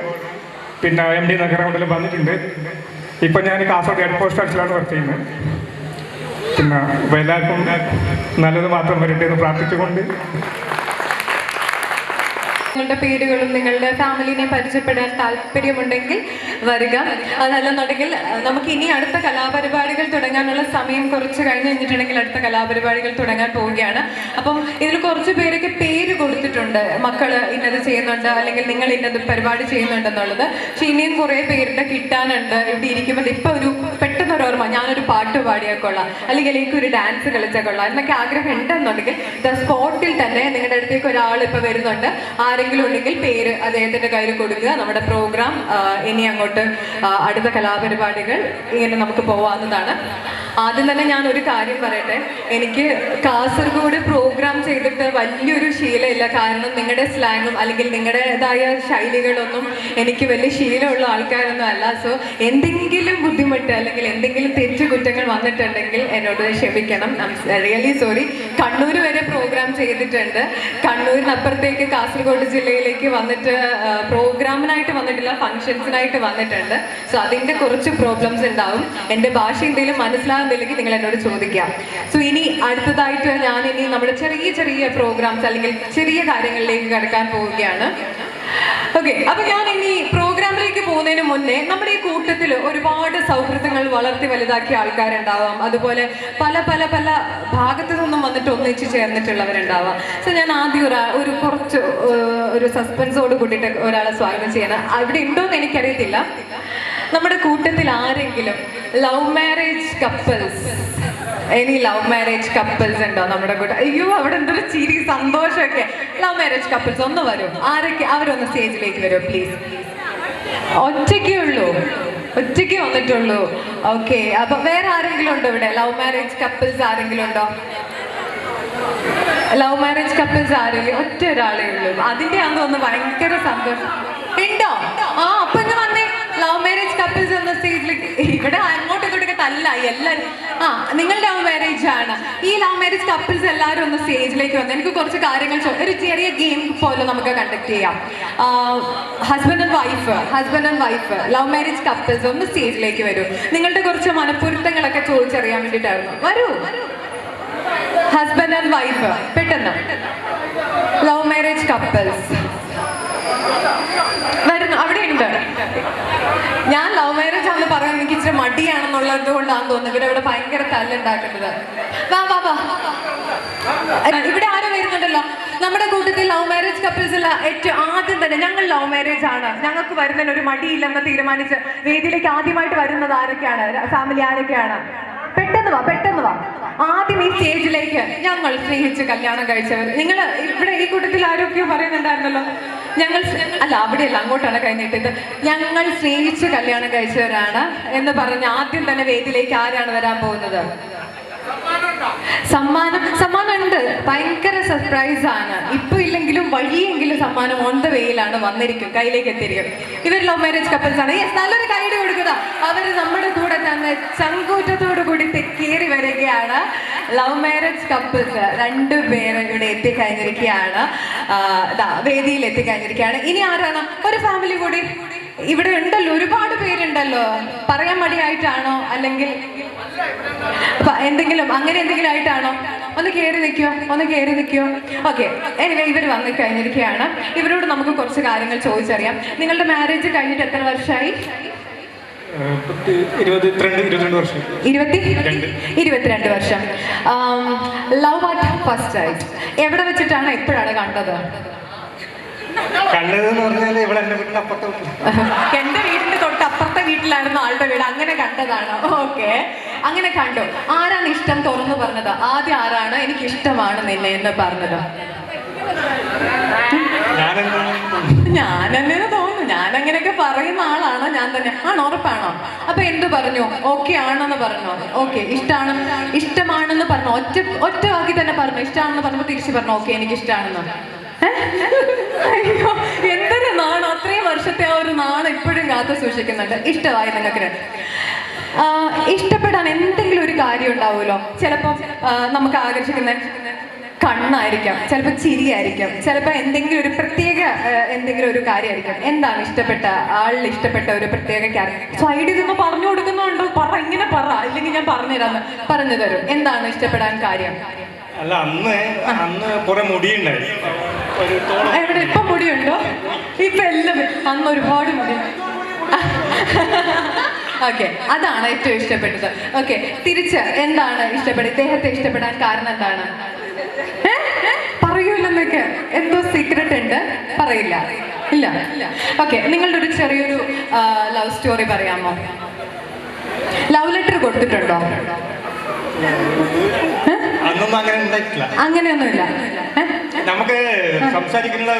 പിന്നെ MD നഗരങ്ങളിലും വന്നിട്ടുണ്ട്. ഇപ്പം ഞാൻ കാസർഗോഡ് ഹെഡ് പോസ്റ്റ് ഓഫീസിലാണ് വർക്ക് ചെയ്യുന്നത്. പിന്നെ ഇപ്പോൾ എല്ലാവർക്കും നല്ലത് മാത്രം വരട്ടെ എന്ന് പ്രാർത്ഥിച്ചുകൊണ്ട് നിങ്ങളുടെ പേരുകളും നിങ്ങളുടെ ഫാമിലിനെ പരിചയപ്പെടാൻ താല്പര്യമുണ്ടെങ്കിൽ വരിക. അതല്ലെന്നുണ്ടെങ്കിൽ നമുക്ക് ഇനി അടുത്ത കലാപരിപാടികൾ തുടങ്ങാനുള്ള സമയം കുറച്ച് കഴിഞ്ഞ് കഴിഞ്ഞിട്ടുണ്ടെങ്കിൽ അടുത്ത കലാപരിപാടികൾ തുടങ്ങാൻ പോവുകയാണ്. അപ്പം ഇതിൽ കുറച്ച് പേരൊക്കെ പേര് കൊടുത്തിട്ടുണ്ട്, മക്കള് ഇന്നത് ചെയ്യുന്നുണ്ട് അല്ലെങ്കിൽ നിങ്ങൾ ഇന്നത് പരിപാടി ചെയ്യുന്നുണ്ടെന്നുള്ളത്. പക്ഷെ ഇനിയും കുറേ പേരുടെ കിട്ടാനുണ്ട്. ഇവിടെ ഇരിക്കുമ്പോൾ ഇപ്പം ഒരു പെട്ടെന്നൊരു ഓർമ്മ, ഞാനൊരു പാട്ട് പാടിയാൽ കൊള്ളാം, അല്ലെങ്കിൽ എനിക്കൊരു ഡാൻസ് കളിച്ചാൽ കൊള്ളാം എന്നൊക്കെ ആഗ്രഹം ഉണ്ടെന്നുണ്ടെങ്കിൽ സ്പോട്ടിൽ തന്നെ നിങ്ങളുടെ അടുത്തേക്ക് ഒരാൾ ഇപ്പോൾ വരുന്നുണ്ട്. ആരെങ്കിലും ഉണ്ടെങ്കിൽ പേര് അദ്ദേഹത്തിൻ്റെ കയ്യിൽ കൊടുക്കുക. നമ്മുടെ പ്രോഗ്രാം ഇനി അങ്ങോട്ട് അടുത്ത കലാപരിപാടികൾ ഇങ്ങനെ നമുക്ക് പോവാവുന്നതാണ്. ആദ്യം തന്നെ ഞാൻ ഒരു കാര്യം പറയട്ടെ, എനിക്ക് കാസർഗോഡ് പ്രോഗ്രാം ചെയ്തിട്ട് വലിയൊരു ശീലമില്ല. കാരണം നിങ്ങളുടെ സ്ലാങ്ങും അല്ലെങ്കിൽ നിങ്ങളുടേതായ ശൈലികളൊന്നും എനിക്ക് വലിയ ശീലമുള്ള ആൾക്കാരൊന്നും അല്ല. സോ എന്തെങ്കിലും ബുദ്ധിമുട്ട് അല്ലെങ്കിൽ എന്തെങ്കിലും തെറ്റുകുറ്റങ്ങൾ വന്നിട്ടുണ്ടെങ്കിൽ എന്നോട് ക്ഷമിക്കണം. Really sorry. കണ്ണൂർ വരെ പ്രോഗ്രാം ചെയ്തിട്ടുണ്ട്. കണ്ണൂരിനപ്പുറത്തേക്ക് കാസർഗോഡ് ജില്ലയിലേക്ക് വന്നിട്ട് പ്രോഗ്രാമിനായിട്ട് വന്നിട്ടില്ല, ഫങ്ഷൻസിനായിട്ട് വന്നിട്ടുണ്ട്. സോ അതിൻ്റെ കുറച്ച് പ്രോബ്ലംസ് ഉണ്ടാവും. എൻ്റെ ഭാഷ എന്തെങ്കിലും മനസ്സിലാകുന്നില്ലെങ്കിൽ നിങ്ങൾ എന്നോട് ചോദിക്കാം. സോ ഇനി അടുത്തതായിട്ട് ഞാൻ ഇനി നമ്മുടെ ചെറിയ ചെറിയ പ്രോഗ്രാംസ് അല്ലെങ്കിൽ ചെറിയ കാര്യങ്ങളിലേക്ക് കടക്കാൻ പോവുകയാണ്. ഓക്കെ, അപ്പൊ ഞാൻ ഇനി പ്രോഗ്രാമിലേക്ക് പോകുന്നതിന് മുന്നേ നമ്മുടെ ഈ കൂട്ടത്തിൽ ഒരുപാട് സൗഹൃദങ്ങൾ വളർത്തി വലുതാക്കിയ ആൾക്കാരുണ്ടാവാം. അതുപോലെ പല പല പല ഭാഗത്തു നിന്നും വന്നിട്ട് ഒന്നിച്ച് ചേർന്നിട്ടുള്ളവരുണ്ടാവാം. സോ ഞാൻ ആദ്യം കുറച്ച് ഒരു സസ്പെൻസോട് കൂട്ടിയിട്ട് ഒരാളെ സ്വാഗതം ചെയ്യണം. അവിടെ ഉണ്ടോയെന്ന് എനിക്കറിയത്തില്ല. നമ്മുടെ കൂട്ടത്തിൽ ആരെങ്കിലും ലവ് മാരേജ് കപ്പിൾസ്, ഇനി ലവ് മാരേജ് കപ്പിൾസ് ഉണ്ടോ നമ്മുടെ കൂടെ? അയ്യോ, അവിടെ എന്തൊരു ചിരി, സന്തോഷമൊക്കെ. ലവ് മാരേജ് കപ്പിൾസ് ഒന്ന് വരും. ആരൊക്കെ? അവരൊന്ന് സ്റ്റേജിലേക്ക് വരും പ്ലീസ്. ഒറ്റയ്ക്കേ ഉള്ളൂ, ഒറ്റയ്ക്ക് വന്നിട്ടുള്ളൂ. ഓക്കെ, അപ്പൊ വേറെ ആരെങ്കിലും ഉണ്ടോ ഇവിടെ? ലവ് മാരേജ് കപ്പിൾസ് ആരെങ്കിലും ഉണ്ടോ? ലവ് മാരേജ് കപ്പിൾസ് ആരെങ്കിലും? ഒറ്റ ഒരാളേ ഉള്ളൂ. അതിന്റെ ആണെന്ന് തോന്നുന്നു. ഭയങ്കര സന്തോഷം. ഉണ്ടോ? ആ, അപ്പൊ ഇന്ന് വന്നേ. ലവ് മാരേജ് കപ്പിൾസ് എന്ന സ്റ്റേജിലേക്ക്. ഇവിടെ അങ്ങോട്ടും ഇങ്ങോട്ടൊക്കെ തല്ലായി എല്ലാവരും. ആ, നിങ്ങൾ ലവ് മാരേജ് ആണ്. ഈ ലവ് മാരേജ് കപ്പിൾസ് എല്ലാവരും ഒന്ന് സ്റ്റേജിലേക്ക് വന്ന് എനിക്ക് കുറച്ച് കാര്യങ്ങൾ ഒരു ചെറിയ ഗെയിം പോലെ നമുക്ക് കണ്ടക്ട് ചെയ്യാം. Husband and wife love marriage couples ഒന്ന് സ്റ്റേജിലേക്ക് വരൂ. നിങ്ങളുടെ കുറച്ച് മനപ്പൊരുത്തങ്ങളൊക്കെ ചോദിച്ചറിയാൻ വേണ്ടിയിട്ടായിരുന്നു. വരൂ. ഹസ്ബൻഡ് ആൻഡ് വൈഫ് പെട്ടെന്ന് ലവ് മാരേജ് കപ്പിൾസ് വരുന്നു അവിടെ ഉണ്ട്. ഞാൻ ലവ് മാരേജ് ആണെന്ന് പറയാൻ എനിക്ക് ഇച്ചിരി മടിയാണെന്നുള്ളത് കൊണ്ടാണെന്ന് തോന്നുന്നു ഇവരവിടെ ഭയങ്കര തല്ലുണ്ടാക്കുന്നത്. വാ വാ വാ, ഇവിടെ ആരും വരുന്നുണ്ടല്ലോ നമ്മുടെ കൂട്ടത്തിൽ ലവ് മാരേജ് കപ്പിൾസ് ഉള്ള ഏറ്റവും ആദ്യം തന്നെ ഞങ്ങൾ ലവ് മാരേജ് ആണ്, ഞങ്ങൾക്ക് വരുന്നതിന് ഒരു മടിയില്ലെന്ന് തീരുമാനിച്ച് വേദിയിലേക്ക് ആദ്യമായിട്ട് വരുന്നത് ആരൊക്കെയാണ്, ഫാമിലി ആരൊക്കെയാണ്? പെട്ടെന്ന് വാ പെട്ടെന്ന് വാ. ആദ്യം ഈ സ്റ്റേജിലേക്ക് ഞങ്ങൾ സ്നേഹിച്ച് കല്യാണം കഴിച്ചവർ. നിങ്ങൾ ഇവിടെ ഈ കൂട്ടത്തിൽ ആരൊക്കെയോ പറയുന്നുണ്ടായിരുന്നല്ലോ. ഞങ്ങൾ അല്ല അവിടെയല്ല, അങ്ങോട്ടാണ് കഴിഞ്ഞിട്ടത്. ഞങ്ങൾ സ്നേഹിച്ച് കല്യാണം കഴിച്ചവരാണ് എന്ന് പറഞ്ഞ് ആദ്യം തന്നെ വേദിയിലേക്ക് ആരാണ് വരാൻ പോകുന്നത്? സമ്മാനം ഉണ്ട്. ഭയങ്കര സർപ്രൈസ് ആണ്. ഇപ്പൊ ഇല്ലെങ്കിലും വഴിയെങ്കിലും സമ്മാനം ഓൺ ദ വേയിലാണ് വന്നിരിക്കും, കയ്യിലേക്ക് എത്തിയിരിക്കും. ഇവർ ലവ് മാരേജ് കപ്പിൾസ് ആണ്. യെസ്, നല്ലൊരു കൈയ്യടി കൊടുക്കുക. അവർ നമ്മുടെ കൂടെ തന്നെ ചങ്കൂറ്റത്തോടു കൂടി കയറി വരികയാണ്. ലവ് മാരേജ് കപ്പിൾസ് രണ്ടുപേരെ ഇവിടെ എത്തിക്കഴിഞ്ഞിരിക്കുകയാണ്, വേദിയിൽ എത്തിക്കഴിഞ്ഞിരിക്കുകയാണ്. ഇനി ആരാണ്? ഒരു ഫാമിലി കൂടി ഇവിടെ ഉണ്ടല്ലോ, ഒരുപാട് പേരുണ്ടല്ലോ. പറയാൻ മടിയായിട്ടാണോ അല്ലെങ്കിൽ എന്തെങ്കിലും അങ്ങനെ എന്തെങ്കിലും ആയിട്ടാണോ? ഒന്ന് കയറി നിൽക്കുമോ? ഓക്കെ, എനിവേ ഇവർ വന്നു കഴിഞ്ഞിരിക്കുകയാണ്. ഇവരോട് നമുക്ക് കുറച്ച് കാര്യങ്ങൾ ചോദിച്ചറിയാം. നിങ്ങളുടെ മാരേജ് കഴിഞ്ഞിട്ട് എത്ര വർഷമായി? 22 വർഷം. ലവ് അറ്റ് ഫസ്റ്റ് സൈറ്റ് എവിടെ വെച്ചിട്ടാണ്, എപ്പോഴാണ് കണ്ടത്? കണ്ടതെന്ന് പറഞ്ഞാൽ ഇവിടെ എന്റെ വീടിന്റെ അപ്പുറത്തെ എന്റെ വീടിന്റെ തൊട്ടപ്പുറത്തെ വീട്ടിലായിരുന്നു ആളുടെ വീട്, അങ്ങനെ കണ്ടതാണ്. ഓക്കെ, അങ്ങനെ കണ്ടു. ആരാണ് ഇഷ്ടം തുറന്നു പറഞ്ഞത്? ആദ്യം ആരാണ് എനിക്ക് ഇഷ്ടമാണ് നിന്നെ എന്ന് പറഞ്ഞത്? ഞാനെന്നെ തോന്നുന്നു. ഞാൻ അങ്ങനെയൊക്കെ പറയുന്ന ആളാണോ? ഞാൻ തന്നെ ആണോ? ഉറപ്പാണോ? അപ്പൊ എന്ത് പറഞ്ഞു? ഓക്കെ ആണെന്ന് പറഞ്ഞു. ഓക്കെ, ഇഷ്ടമാണെന്ന് പറഞ്ഞു. ഒറ്റ വാക്കി തന്നെ പറഞ്ഞു. ഇഷ്ടമാണെന്ന് പറഞ്ഞപ്പോ തിരിച്ചു പറഞ്ഞു ഓക്കെ എനിക്ക് ഇഷ്ടമാണെന്ന്. അയ്യോ, എന്തൊരു നാണം! അത്രയും വർഷത്തെ ആ ഒരു നാണം ഇപ്പോഴും കാത്തു സൂക്ഷിക്കുന്നുണ്ട്. ഇഷ്ടമായി നിങ്ങൾക്ക്? ഇഷ്ടപ്പെടാൻ എന്തെങ്കിലും ഒരു കാര്യം ഉണ്ടാവുമല്ലോ. ചിലപ്പോൾ നമുക്ക് ആകർഷിക്കുന്ന കണ്ണായിരിക്കാം, ചിലപ്പോൾ ചിരിയായിരിക്കും, ചിലപ്പോൾ എന്തെങ്കിലും ഒരു പ്രത്യേക എന്തെങ്കിലും ഒരു കാര്യമായിരിക്കും. എന്താണ് ഇഷ്ടപ്പെട്ട ആളിൽ ഇഷ്ടപ്പെട്ട ഒരു പ്രത്യേക കാര്യം? സൈഡിൽ നിന്ന് പറഞ്ഞു കൊടുക്കുന്നുണ്ടോ? ഇങ്ങനെ പറ, ഇല്ലെങ്കിൽ ഞാൻ പറഞ്ഞു തരും. എന്താണ് ഇഷ്ടപ്പെടാൻ കാര്യം? അല്ല, അന്ന് കുറെ മുടിയുണ്ടായി. എവിടെ ഇപ്പൊ മുടിയുണ്ടോ? ഇപ്പൊ എല്ലാം അന്ന് ഒരുപാട് മുടി. ഓക്കെ, അതാണ് ഏറ്റവും ഇഷ്ടപ്പെട്ടത്. ഓക്കെ, തിരിച്ച് എന്താണ് ഇഷ്ടപ്പെട്ടത്? ഇദ്ദേഹത്തെ ഇഷ്ടപ്പെടാൻ കാരണം എന്താണ്? പറയൂലെന്നൊക്കെ എന്തോ സീക്രട്ട് ഉണ്ട്, പറയില്ല. ഇല്ല. ഓക്കെ, നിങ്ങളുടെ ഒരു ചെറിയൊരു ലവ് സ്റ്റോറി പറയാമോ? ലവ് ലെറ്റർ കൊടുത്തിട്ടുണ്ടോ? അങ്ങനെയൊന്നുമില്ല. നമുക്ക് സംസാരിക്കാനുള്ള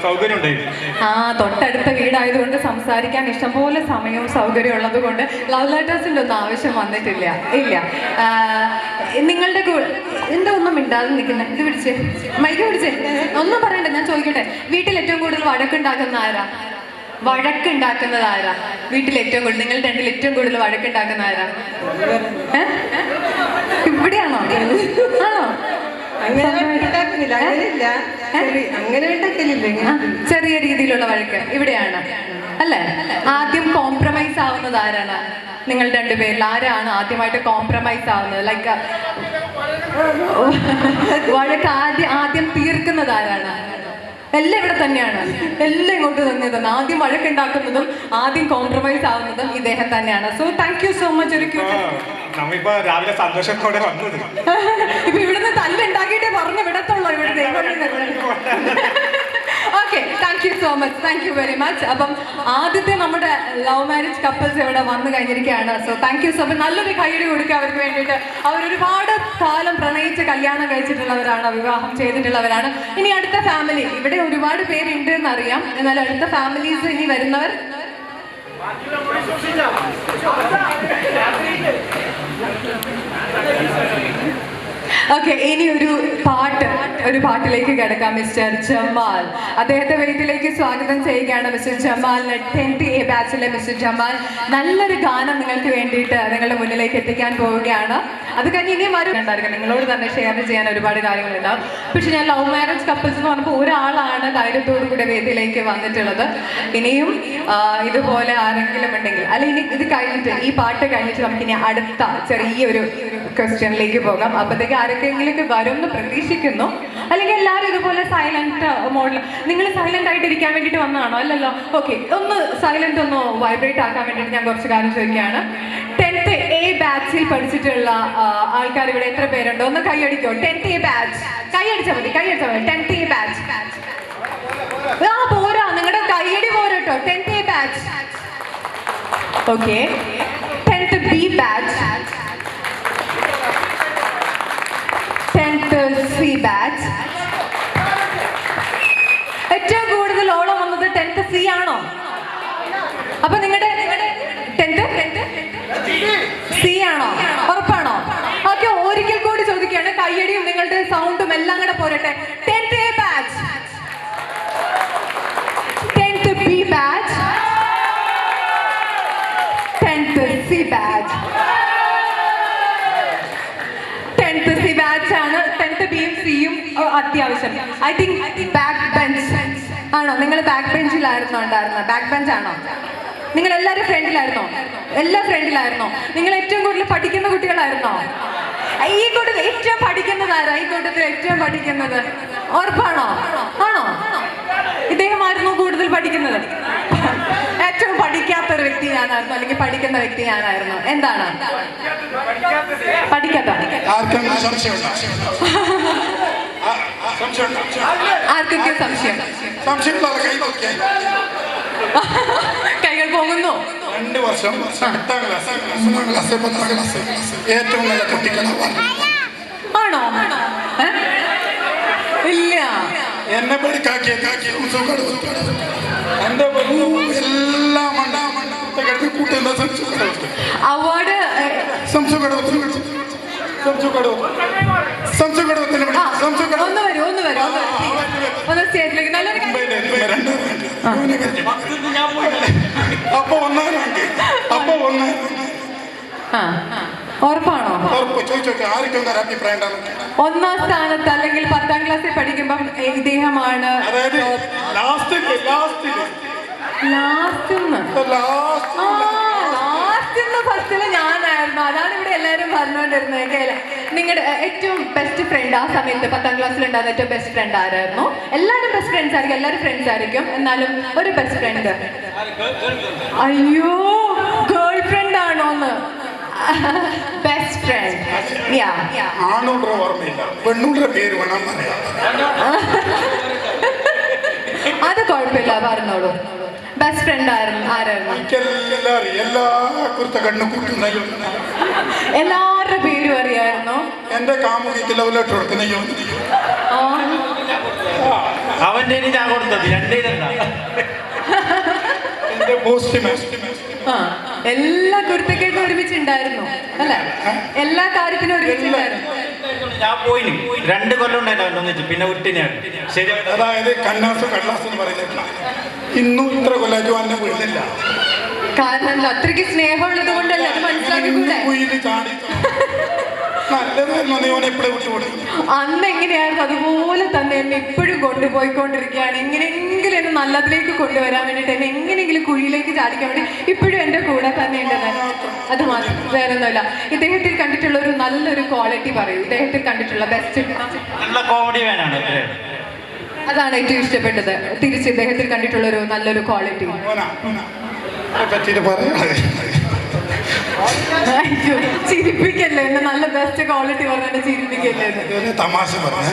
സൗകര്യം ഉണ്ടായിരുന്നു. തൊട്ടടുത്ത വീടായതുകൊണ്ട് സംസാരിക്കാൻ ഇഷ്ടംപോലെ സമയവും സൗകര്യവും ഉള്ളത് കൊണ്ട് ലവ് ലെറ്റേഴ്സിന്റെ ഒന്നും ആവശ്യം വന്നിട്ടില്ല. ഇല്ല. നിങ്ങളുടെ എന്താ ഒന്നും മിണ്ടാതെ നിൽക്കുന്നത്? ഇത് പിടിച്ചേ, മൈക്ക് പിടിച്ചേ, ഒന്നും പറയണ്ട. ഞാൻ ചോദിക്കട്ടെ, വീട്ടിൽ ഏറ്റവും കൂടുതൽ വഴക്കുണ്ടാക്കുന്നത് ആരാ? വീട്ടിൽ ഏറ്റവും കൂടുതൽ, നിങ്ങൾ രണ്ടിൽ ഏറ്റവും കൂടുതൽ വഴക്കുണ്ടാക്കുന്ന ആരാ? ഇവിടെയാണോ? ആണോ? ചെറിയ രീതിയിലുള്ള വഴക്ക് ഇവിടെയാണ് അല്ലേ? ആദ്യം കോംപ്രമൈസ് ആവുന്നത് ആരാണ്? നിങ്ങൾ രണ്ടുപേരിൽ ആരാണ് ആദ്യമായിട്ട് കോംപ്രമൈസ് ആവുന്നത്? ലൈക്ക് വഴക്ക് ആദ്യം തീർക്കുന്നത് ആരാണ്? എല്ലാം ഇവിടെ തന്നെയാണ്. എല്ലാം ഇങ്ങോട്ട് തന്നെ. ആദ്യം വഴക്കുണ്ടാക്കുന്നതും ആദ്യം കോംപ്രമൈസ് ആവുന്നതും ഇദ്ദേഹം തന്നെയാണ്. So thank you so much. ഒരു രാവിലെ സന്തോഷത്തോടെ വന്നത്. ഇപ്പൊ ഇവിടുന്ന് തല്ലുണ്ടാക്കിയിട്ടേ പറഞ്ഞു വിടത്തുള്ളൂ ഇവിടെ. Okay, thank you so much. Thank you very much. അപ്പം ആദ്യത്തെ നമ്മുടെ ലവ് മാരേജ് കപ്പിൾസ് ഇവിടെ വന്നു കഴിഞ്ഞിരിക്കുകയാണ്. So thank you so much. നല്ലൊരു കൈയ്യടി കൊടുക്കുക അവർക്ക് വേണ്ടിയിട്ട്. അവരൊരുപാട് കാലം പ്രണയിച്ച് കല്യാണം കഴിച്ചിട്ടുള്ളവരാണ്, വിവാഹം ചെയ്തിട്ടുള്ളവരാണ്. ഇനി അടുത്ത ഫാമിലി, ഇവിടെ ഒരുപാട് പേരുണ്ട് എന്നറിയാം. എന്നാൽ അടുത്ത ഫാമിലീസ് ഇനി വരുന്നവർ ഓക്കെ, ഇനി ഒരു പാട്ടിലേക്ക് കിടക്കാം. മിസ്റ്റർ ജമാൽ, അദ്ദേഹത്തെ വേദിയിലേക്ക് സ്വാഗതം ചെയ്യുകയാണ്. മിസ്റ്റർ ജമാലിന് 10th A ബാച്ചിലെ മിസ്റ്റർ ജമാൽ നല്ലൊരു ഗാനം നിങ്ങൾക്ക് വേണ്ടിയിട്ട് നിങ്ങളുടെ മുന്നിലേക്ക് എത്തിക്കാൻ പോവുകയാണ്. അത് കഴിഞ്ഞ് ഇനിയും ഉണ്ടായിരിക്കും. നിങ്ങളോട് തന്നെ ഷെയർ ചെയ്യാൻ ഒരുപാട് കാര്യങ്ങളുണ്ടാവും. പക്ഷെ ഞാൻ ലവ് മാരേജ് കപ്പിൾസ് എന്ന് പറഞ്ഞപ്പോൾ ഒരാളാണ് ധൈര്യത്തോടു കൂടെ വേദിയിലേക്ക് വന്നിട്ടുള്ളത്. ഇനിയും ഇതുപോലെ ആരെങ്കിലും ഉണ്ടെങ്കിൽ, അല്ലെങ്കിൽ ഇത് കഴിഞ്ഞിട്ട്, ഈ പാട്ട് കഴിഞ്ഞിട്ട് നമുക്കിനി അടുത്ത ചെറിയൊരു ക്വസ്റ്റ്യനിലേക്ക് പോകാം. അപ്പോഴത്തേക്ക് ആരൊക്കെയെങ്കിലൊക്കെ വരുമെന്ന് പ്രതീക്ഷിക്കുന്നു. അല്ലെങ്കിൽ എല്ലാവരും ഇതുപോലെ സൈലന്റ് മോഡിൽ. നിങ്ങൾ സൈലന്റ് ആയിട്ട് ഇരിക്കാൻ വേണ്ടിയിട്ട് വന്നതാണോ? അല്ലല്ലോ. ഓക്കെ, ഒന്ന് സൈലന്റ് ഒന്ന് വൈബ്രേറ്റ് ആക്കാൻ വേണ്ടിയിട്ട് ഞാൻ കുറച്ച് കാര്യം ചോദിക്കുകയാണ്. 10th A ബാച്ചിൽ പഠിച്ചിട്ടുള്ള ആൾക്കാർ ഇവിടെ എത്ര പേരുണ്ടോ? ഒന്ന് കൈയടിക്കോ. 10th A ബാച്ച് കൈയടിച്ചാൽ മതി. 10th A batch. ആ പോരാ, നിങ്ങളുടെ കൈയടി പോരട്ടോ. 10th A batch. Okay, 10th B batch, 10th C batch. ഏറ്റവും കൂടുതൽ ഓളം വന്നത് 10th C ആണോ? അപ്പൊ നിങ്ങളുടെ 10th C ആണോ? ഉറപ്പാണോ? ഓക്കെ, ഒരിക്കൽ കൂടി ചോദിക്കുകയാണ്. കയ്യടിയും നിങ്ങളുടെ സൗണ്ടും എല്ലാം കൂടെ പോരട്ടെ. 10th A batch, 10th B batch, 10th C batch. 10th C batch ആണ്. 10th B യും C യും അത്യാവശ്യം. ഐ തിങ്ക് ബാക്ക് ബെഞ്ച് ആണോ? നിങ്ങൾ ബാക്ക് ബെഞ്ചിലായിരുന്നോ ഉണ്ടായിരുന്നത്? ബാക്ക് ബെഞ്ച് ആണോ? നിങ്ങൾ എല്ലാവരും ഫ്രണ്ടിലായിരുന്നോ? എല്ലാ ഫ്രണ്ടിലായിരുന്നോ? നിങ്ങൾ ഏറ്റവും കൂടുതൽ പഠിക്കുന്ന കുട്ടികളായിരുന്നോ? ഈ കൂട്ടത്തിൽ ഏറ്റവും പഠിക്കുന്നതാരാ? ഈ കൂട്ടത്തിൽ ഏറ്റവും പഠിക്കുന്നത് ഉറപ്പാണോ? ആണോ? ഇദ്ദേഹമായിരുന്നു കൂടുതൽ പഠിക്കുന്നത്. ഏറ്റവും പഠിക്കാത്തൊരു വ്യക്തി ഞാനായിരുന്നു, അല്ലെങ്കിൽ പഠിക്കുന്ന വ്യക്തി ഞാനായിരുന്നു. എന്താണ് പഠിക്കാത്ത? ആർക്കൊക്കെ സംശയം? കൈകൾ പോകുന്നു. 2 വർഷം 8ാം ക്ലാസ്, 3ാം ക്ലാസ്, 10ാം ക്ലാസ് ഏറ്റവും നല്ല കുട്ടികളാണ്. ആണോ? ഇല്ല, എന്നെ പഠിക്കാക്കിയ എന്റെ എല്ലാം കൂട്ടുന്ന അവാർഡ് ഒന്ന് സ്റ്റേജിലേക്ക് നല്ലൊരു ഉറപ്പാണോ? ഒന്നാം സ്ഥാനത്ത് അല്ലെങ്കിൽ 10ാം ക്ലാസ്സിൽ പഠിക്കുമ്പം ഇദ്ദേഹമാണ് ഫസ്റ്റില് ഞാനായിരുന്നു. അതാണ് ഇവിടെ എല്ലാവരും പറഞ്ഞുകൊണ്ടിരുന്നത്. നിങ്ങളുടെ ഏറ്റവും ബെസ്റ്റ് ഫ്രണ്ട് ആ സമയത്ത് 10ാം ക്ലാസ്സിൽ ഉണ്ടായിരുന്ന ഏറ്റവും ബെസ്റ്റ് ഫ്രണ്ട് ആരായിരുന്നു? എല്ലാവരും ബെസ്റ്റ് ഫ്രണ്ട്സ് ആയിരിക്കും, എല്ലാവരും ഫ്രണ്ട്സ് ആയിരിക്കും. എന്നാലും ഒരു ബെസ്റ്റ് ഫ്രണ്ട്. അയ്യോ, ഗേൾ ഫ്രണ്ട് ആണോന്ന്? Best friend. അത് കുഴപ്പമില്ല, പറഞ്ഞോളൂ. ബെസ്റ്റ് ഫ്രണ്ട് ആരായിരുന്നു? എല്ലാവരുടെ പേരും അറിയായിരുന്നു. എന്റെ കാമുകിക്ക് ലവ് ലെറ്റർ കൊടുക്കുന്നയോ? അവന്റെ ഞാൻ കൊടുത്തത് എല്ലാ കുരുത്തക്കേട്ടും ഒരുമിച്ചുണ്ടായിരുന്നു അല്ലെ? എല്ലാ കാര്യത്തിനും ഒരുമിച്ചുണ്ടായിരുന്നു. ഞാൻ പോയി 2 കൊല്ലം ഉണ്ടായിരുന്നു ഒന്നിച്ച്, പിന്നെ വിട്ടിനാണ്. ശരി, അതായത് കന്നാസ് കള്ളാസ് എന്ന് പറയുന്നത് ഇന്നും ഇത്ര കൊല്ലാറ്റും എന്നെ വിടുന്നില്ല. കാരണം അത്രയ്ക്ക് സ്നേഹമുള്ളത് കൊണ്ടല്ലേ? അത് മനസ്സിലാക്കിക്കൂടെ? അന്ന് എങ്ങനെയായിരുന്നു അതുപോലെ തന്നെ എന്നെ ഇപ്പോഴും കൊണ്ടുപോയിക്കൊണ്ടിരിക്കുകയാണ്. എങ്ങനെയെങ്കിലും എന്നെ നല്ലതിലേക്ക് കൊണ്ടുവരാൻ വേണ്ടിയിട്ട്, എന്നെ എങ്ങനെയെങ്കിലും കുഴിയിലേക്ക് ചാടിക്കാൻ വേണ്ടി ഇപ്പോഴും എൻ്റെ കൂടെ തന്നെ ഉണ്ടെന്ന്. അത് മാത്രം, വേറെ ഒന്നുമില്ല. ഇദ്ദേഹത്തിൽ കണ്ടിട്ടുള്ള ഒരു നല്ലൊരു ക്വാളിറ്റി പറയൂ. ഇദ്ദേഹത്തിൽ കണ്ടിട്ടുള്ള ബെസ്റ്റ് കോമഡി മാനാണ്. അതാണ് ഏറ്റവും ഇഷ്ടപ്പെട്ടത്. തിരിച്ച് ഇദ്ദേഹത്തിൽ കണ്ടിട്ടുള്ള ഒരു നല്ലൊരു ക്വാളിറ്റി. ചിരിപ്പിക്കല്ലേ എന്നെ? നല്ല ബെസ്റ്റ് ക്വാളിറ്റി പറഞ്ഞ ചിരിപ്പിക്കല്ലേ? തമാശ പറഞ്ഞു.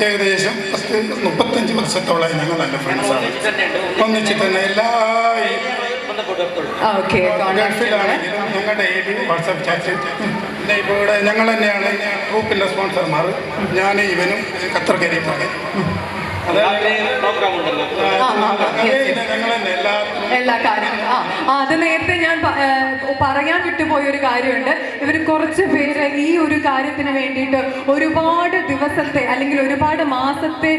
ഏകദേശം 35 വർഷത്തോളം ഞങ്ങൾ നല്ല ഫ്രണ്ട്സാണ്. ഒന്നിച്ച് തന്നെ എല്ലാ ഗൾഫിലാണെങ്കിലും ഞങ്ങൾ ഡെയിലി വാട്സാപ്പ് ചാറ്റ്. പിന്നെ ഇപ്പോൾ ഇവിടെ ഞങ്ങൾ തന്നെയാണ് ഗ്രൂപ്പിൻ്റെ സ്പോൺസർമാർ. ഞാൻ ഇവനും ഖത്തർക്കരിയുമാണ്. എല്ലാ കാര്യങ്ങളും അത് നേരത്തെ ഞാൻ പറയാൻ വിട്ടുപോയ ഒരു കാര്യമുണ്ട്. ഇവർ കുറച്ച് പേര് ഈ ഒരു കാര്യത്തിന് വേണ്ടിയിട്ട് ഒരുപാട് ദിവസത്തെ അല്ലെങ്കിൽ ഒരുപാട് മാസത്തെ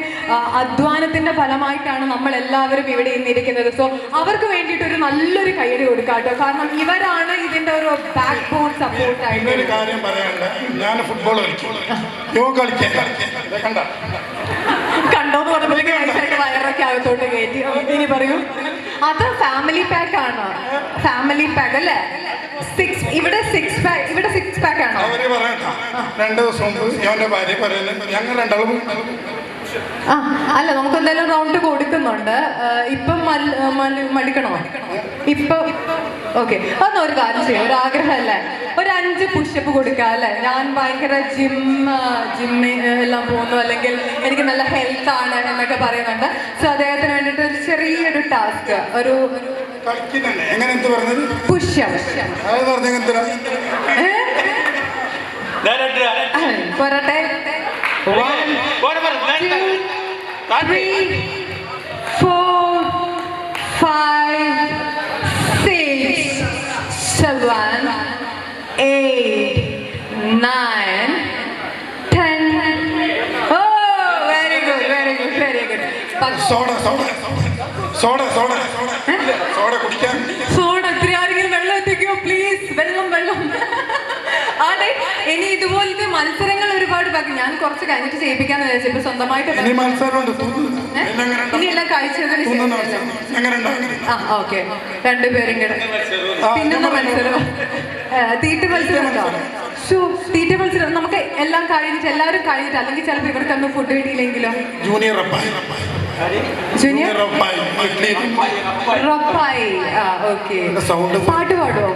അധ്വാനത്തിന്റെ ഫലമായിട്ടാണ് നമ്മൾ എല്ലാവരും ഇവിടെ ഇന്നിരിക്കുന്നത്. സോ അവർക്ക് വേണ്ടിയിട്ട് ഒരു നല്ലൊരു കയ്യടി കൊടുക്കാട്ടോ. കാരണം ഇവരാണ് ഇതിന്റെ ഒരു ബാക്ക് ബോൺ സപ്പോർട്ട് ആയിട്ട്. ഒരു കാര്യം പറയാനുണ്ട്, ഞാൻ ഫുട്ബോൾ കളിക്കും, യോഗ കളിക്കാൻ കണ്ടോന്ന് പറഞ്ഞപ്പോഴേക്ക് വയസ്സായിട്ട് വയറൊക്കെ അകത്തോട്ട് കയറ്റി. ഇനി പറയൂ. അത് ഫാമിലി പാക്ക് ആണ്. ഫാമിലി പാക്ക് അല്ലേ? ഇവിടെ സിക്സ് പാക്ക് ആണോ? അവര് പറയണ്ട 2 ദിവസം മുമ്പ് ഞാൻ ഭാര്യ പറയുന്നത് ഞങ്ങൾ രണ്ടാളും ആ അല്ല നമുക്ക് എന്തായാലും റൗണ്ട് കൊടുക്കുന്നുണ്ട്. ഇപ്പം മടിക്കണോ? ഇപ്പൊ ഓക്കെ, അതൊന്നും ഒരു കാര്യം ചെയ്യാം. ഒരു ആഗ്രഹമല്ലേ, ഒരു 5 പുഷപ്പ് കൊടുക്കാം അല്ലേ? ഞാൻ ഭയങ്കര ജിമ്മിൽ എല്ലാം പോകുന്നു, അല്ലെങ്കിൽ എനിക്ക് നല്ല ഹെൽത്ത് ആണ് എന്നൊക്കെ പറയുന്നുണ്ട്. സോ അദ്ദേഹത്തിന് വേണ്ടിയിട്ട് ഒരു ചെറിയൊരു ടാസ്ക്, ഒരു പുഷപ്പ് പോരട്ടെ. 1 2 3 4 5 6 7 8 9 10. Oh, very good. സോഡ ഇത്തിരി ആരെങ്കിലും വെള്ളം എത്തിക്കോ പ്ലീസ്. വെള്ളം. അതെ, ഇനി ഇതുപോലത്തെ മത്സരങ്ങൾ ഒരുപാട് ബാക്കി. ഞാൻ കുറച്ച് കഴിഞ്ഞിട്ട് ചെയ്യിപ്പിക്കാന്ന് വിചാരിച്ചു. ഇപ്പൊ സ്വന്തമായിട്ട് ഇനി എല്ലാം കഴിച്ചതിന് ഓക്കെ. 2 പേരും കൂടെ പിന്നെന്താ മത്സരം? തീറ്റ മത്സരം ഉണ്ടോ? തീറ്റ മത്സരം നമുക്ക് എല്ലാം കഴിഞ്ഞിട്ട്, എല്ലാവരും കഴിഞ്ഞിട്ട്, അല്ലെങ്കിൽ ചിലപ്പോൾ ഇവർക്കൊന്നും ഫുഡ് കിട്ടിയില്ലെങ്കിലോ? ജൂനിയർ റൊപ്പായി. ഓക്കെ, പാട്ട് പാടുമോ?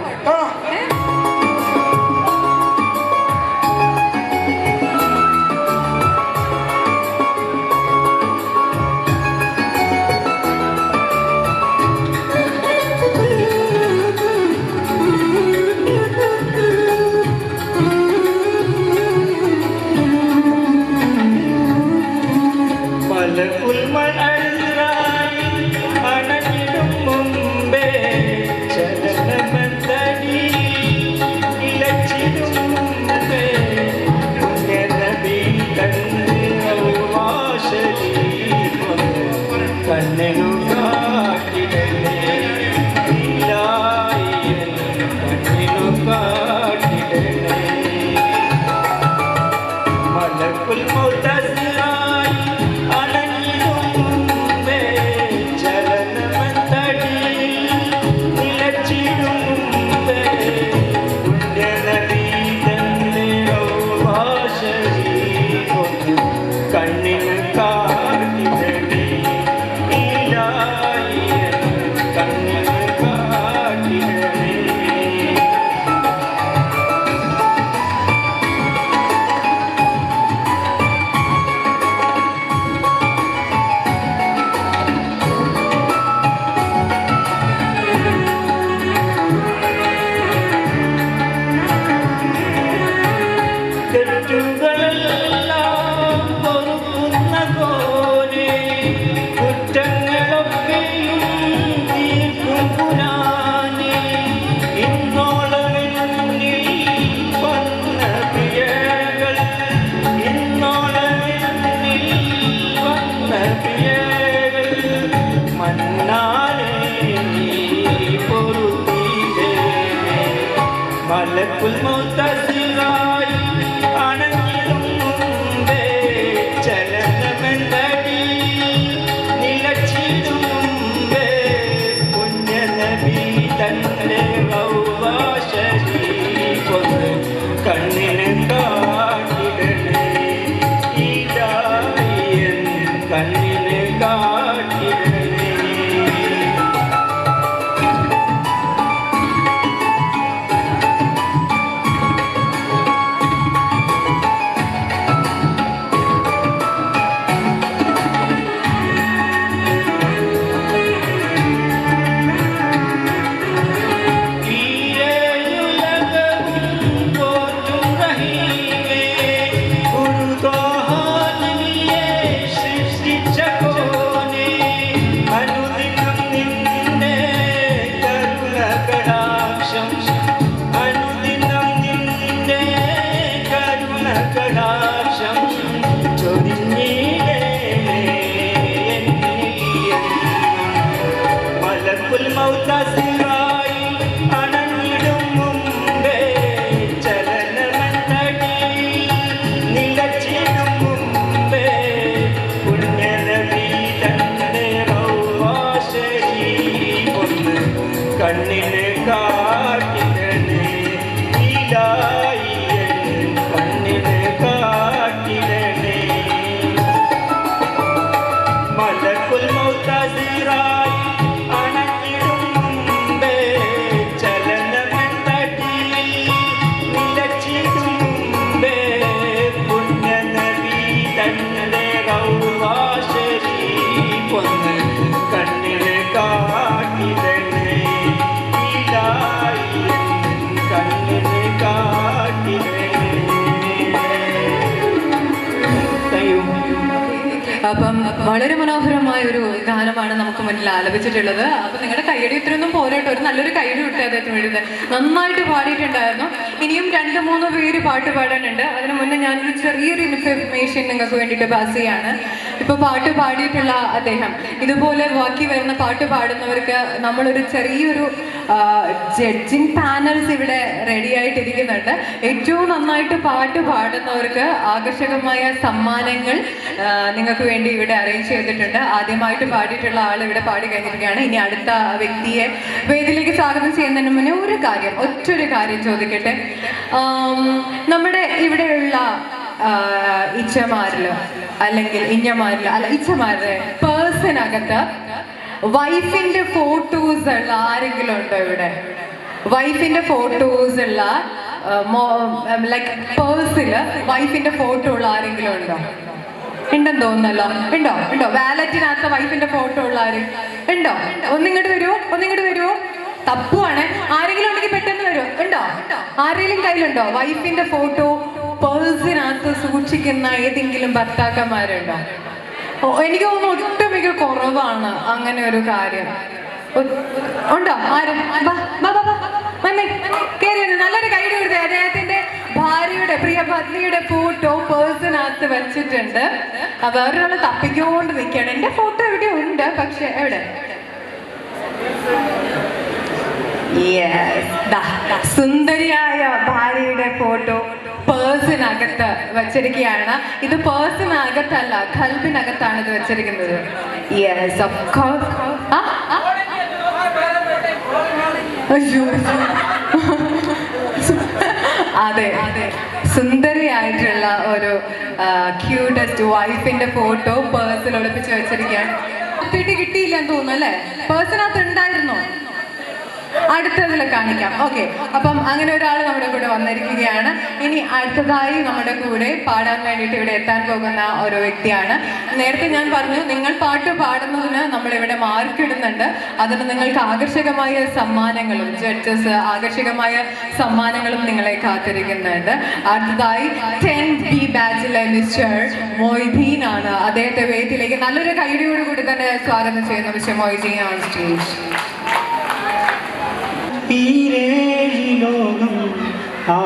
വളരെ മനോഹരമായ ഒരു ഗാനമാണ് നമുക്ക് മുന്നിൽ ആലപിച്ചിട്ടുള്ളത്. അപ്പൊ നിങ്ങളുടെ കയ്യടി ഇത്രയൊന്നും പോരാട്ടോ, ഒരു നല്ലൊരു കയ്യടി വിട്ടേ അദ്ദേഹത്തിന് വേണ്ടി. നന്നായിട്ട് പാടിയിട്ടുണ്ടായിരുന്നു. ഇനിയും 2-3 പേര് പാട്ട് പാടാനുണ്ട്. അതിന് മുന്നേ ഞാനൊരു ചെറിയൊരു ഇൻഫർമേഷൻ നിങ്ങൾക്ക് വേണ്ടിയിട്ട് പാസ് ചെയ്യാണ്. ഇപ്പൊ പാട്ട് പാടിയിട്ടുള്ള അദ്ദേഹം ഇതുപോലെ ബാക്കി വരുന്ന പാട്ട് പാടുന്നവർക്ക് നമ്മളൊരു ചെറിയൊരു ജഡ്ജിങ് പാനൽസ് ഇവിടെ റെഡി ആയിട്ടിരിക്കുന്നുണ്ട്. ഏറ്റവും നന്നായിട്ട് പാട്ട് പാടുന്നവർക്ക് ആകർഷകമായ സമ്മാനങ്ങൾ നിങ്ങൾക്ക് വേണ്ടി ഇവിടെ അറേഞ്ച് ചെയ്തിട്ടുണ്ട്. ആദ്യമായിട്ട് പാടിയിട്ടുള്ള ആൾ ഇവിടെ പാടി കഴിഞ്ഞിരിക്കുകയാണ്. ഇനി അടുത്ത വ്യക്തിയെ വേദിയിലേക്ക് സ്വാഗതം ചെയ്യുന്നതിന് മുന്നേ ഒറ്റൊരു കാര്യം ചോദിക്കട്ടെ. നമ്മുടെ ഇവിടെയുള്ള ഇച്ചമാരില് അല്ലെങ്കിൽ ഇച്ചമാരുടെ പേഴ്സിനകത്ത് വൈഫിന്റെ ഫോട്ടോസ് ഉള്ള ആരെങ്കിലും ഉണ്ടോ ഇവിടെ? വൈഫിന്റെ ഫോട്ടോസ് ഉള്ള ലൈക്ക് പേഴ്സില് വൈഫിന്റെ ഫോട്ടോ ഉള്ള ആരെങ്കിലും ഉണ്ടോ? ഉണ്ടെന്ന് തോന്നുന്നല്ലോ. ഉണ്ടോ? വാലറ്റിനകത്ത് വൈഫിന്റെ ഫോട്ടോ ഉള്ള ആരും ഉണ്ടോ? ഒന്നിങ്ങോട്ട് വരുമോ? തപ്പുവാണ്. ആരെങ്കിലും ഉണ്ടെങ്കിൽ പെട്ടെന്ന് വരുമോ? ഉണ്ടോ? ആരെങ്കിലും കയ്യിലുണ്ടോ വൈഫിന്റെ ഫോട്ടോ പേഴ്സിനകത്ത് സൂക്ഷിക്കുന്ന ഏതെങ്കിലും ഭർത്താക്കന്മാരുണ്ടോ? എനിക്ക് തോന്നുന്നു ഒട്ടുമിക്ക കുറവാണ് അങ്ങനെ ഒരു കാര്യം. ഉണ്ടോ? ആരും വന്നേ, കേറി. നല്ലൊരു കൈയ്യടി കൊടുത്തേ. അദ്ദേഹത്തിന്റെ ഭാര്യയുടെ പ്രിയ പത്നിയുടെ ഫോട്ടോ പേഴ്സിനകത്ത് വെച്ചിട്ടുണ്ട്. വേറൊരാള് തപ്പിക്കൊണ്ട് നിൽക്കുകയാണ്. എന്റെ ഫോട്ടോ എവിടെ ഉണ്ട്, പക്ഷെ എവിടെ? സുന്ദരിയായ ഭാര്യയുടെ ഫോട്ടോ പേഴ്സിനകത്ത് വെച്ചിരിക്കുകയാണ്. ഇത് പേഴ്സിനകത്തല്ല, ഖൽബിനകത്താണ് ഇത് വെച്ചിരിക്കുന്നത്. Yes, of course. അതെ, സുന്ദരിയായിട്ടുള്ള ഒരു ക്യൂട്ടസ്റ്റ് വൈഫിന്റെ ഫോട്ടോ പേഴ്സിൽ ഒളിപ്പിച്ച് വെച്ചിരിക്കുകയാണ്. കിട്ടിയില്ലെന്ന് തോന്നുന്നു അല്ലേ? പേഴ്സിനകത്ത് ഉണ്ടായിരുന്നോ? അടുത്തതിൽ കാണിക്കാം. ഓക്കെ, അപ്പം അങ്ങനെ ഒരാൾ നമ്മുടെ കൂടെ വന്നിരിക്കുകയാണ്. ഇനി അടുത്തതായി നമ്മുടെ കൂടെ പാടാൻ വേണ്ടിയിട്ട് ഇവിടെ എത്താൻ പോകുന്ന ഒരു വ്യക്തിയാണ്. നേരത്തെ ഞാൻ പറഞ്ഞു, നിങ്ങൾ പാട്ട് പാടുന്നതിന് നമ്മളിവിടെ മാർക്ക് ഇടുന്നുണ്ട്. അതിന് നിങ്ങൾക്ക് ആകർഷകമായ സമ്മാനങ്ങളും ജഡ്ജസ് ആകർഷകമായ സമ്മാനങ്ങളും നിങ്ങളെ കാത്തിരിക്കുന്നുണ്ട്. അടുത്തതായി 10B ബാച്ചിലെ മിസ്റ്റർ മൊയ്തീൻ ആണ്. അദ്ദേഹത്തെ വേദിയിലേക്ക് നല്ലൊരു കൈയടിയോട് കൂടി തന്നെ സ്വാഗതം ചെയ്യുന്നു. Mister Moideen on stage. ലോകം ആ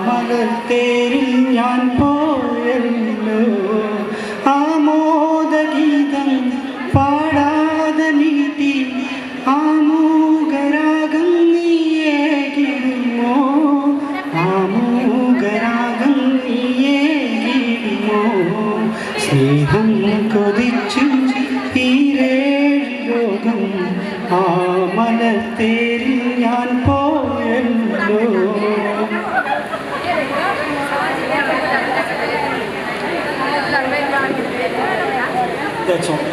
മലർത്തേരിൽ ഞാൻ പോയല്ലോ, ആമോദഗീതം പാടാതെ നീട്ടി ആമൂകരാഗം നീയേകിടുമോ, ആമൂകരാഗം നീയേകിടുമോ, സ്നേഹം കൊതിച്ചു ഈ ലോകം ആ മലർത്തേരിൽ ഞാൻ പോയല്ലോ. That's all.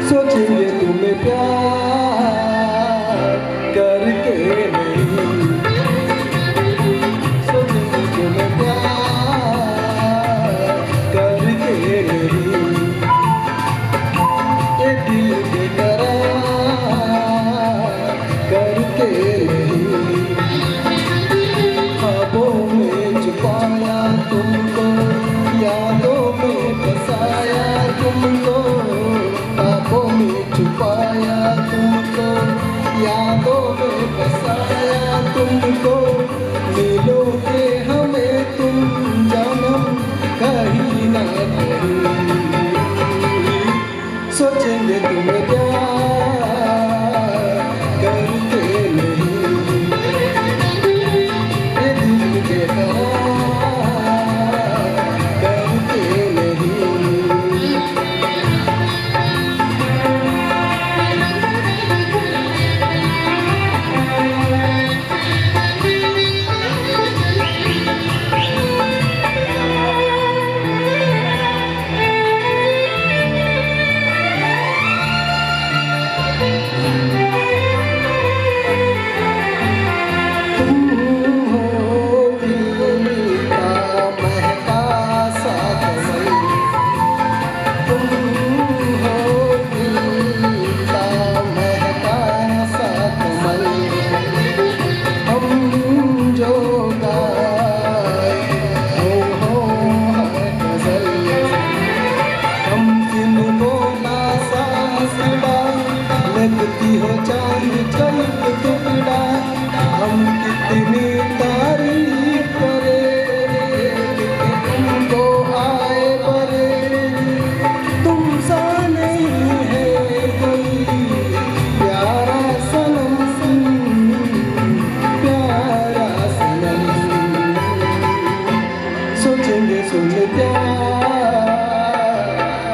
सोचेंगे तुम्हें प्यार करके नहीं, सोचेंगे तुम्हें प्यार करके नहीं, ये दिल बेकरार करके नहीं, ख्वाबों में छुपाया तुमको, यादों में फंसाया तुमको, आँखों में छुपाया तुमको, यादों में फंसाया तुमको, मिलोगे हमें तुम जन्म कहीं ना कहीं, सोचेंगे तुम्हें प्यार करके नहीं, ये दिल के करार करके नहीं।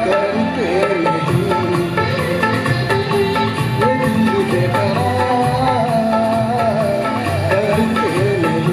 करके नहीं ये दिल बेकरार करके नहीं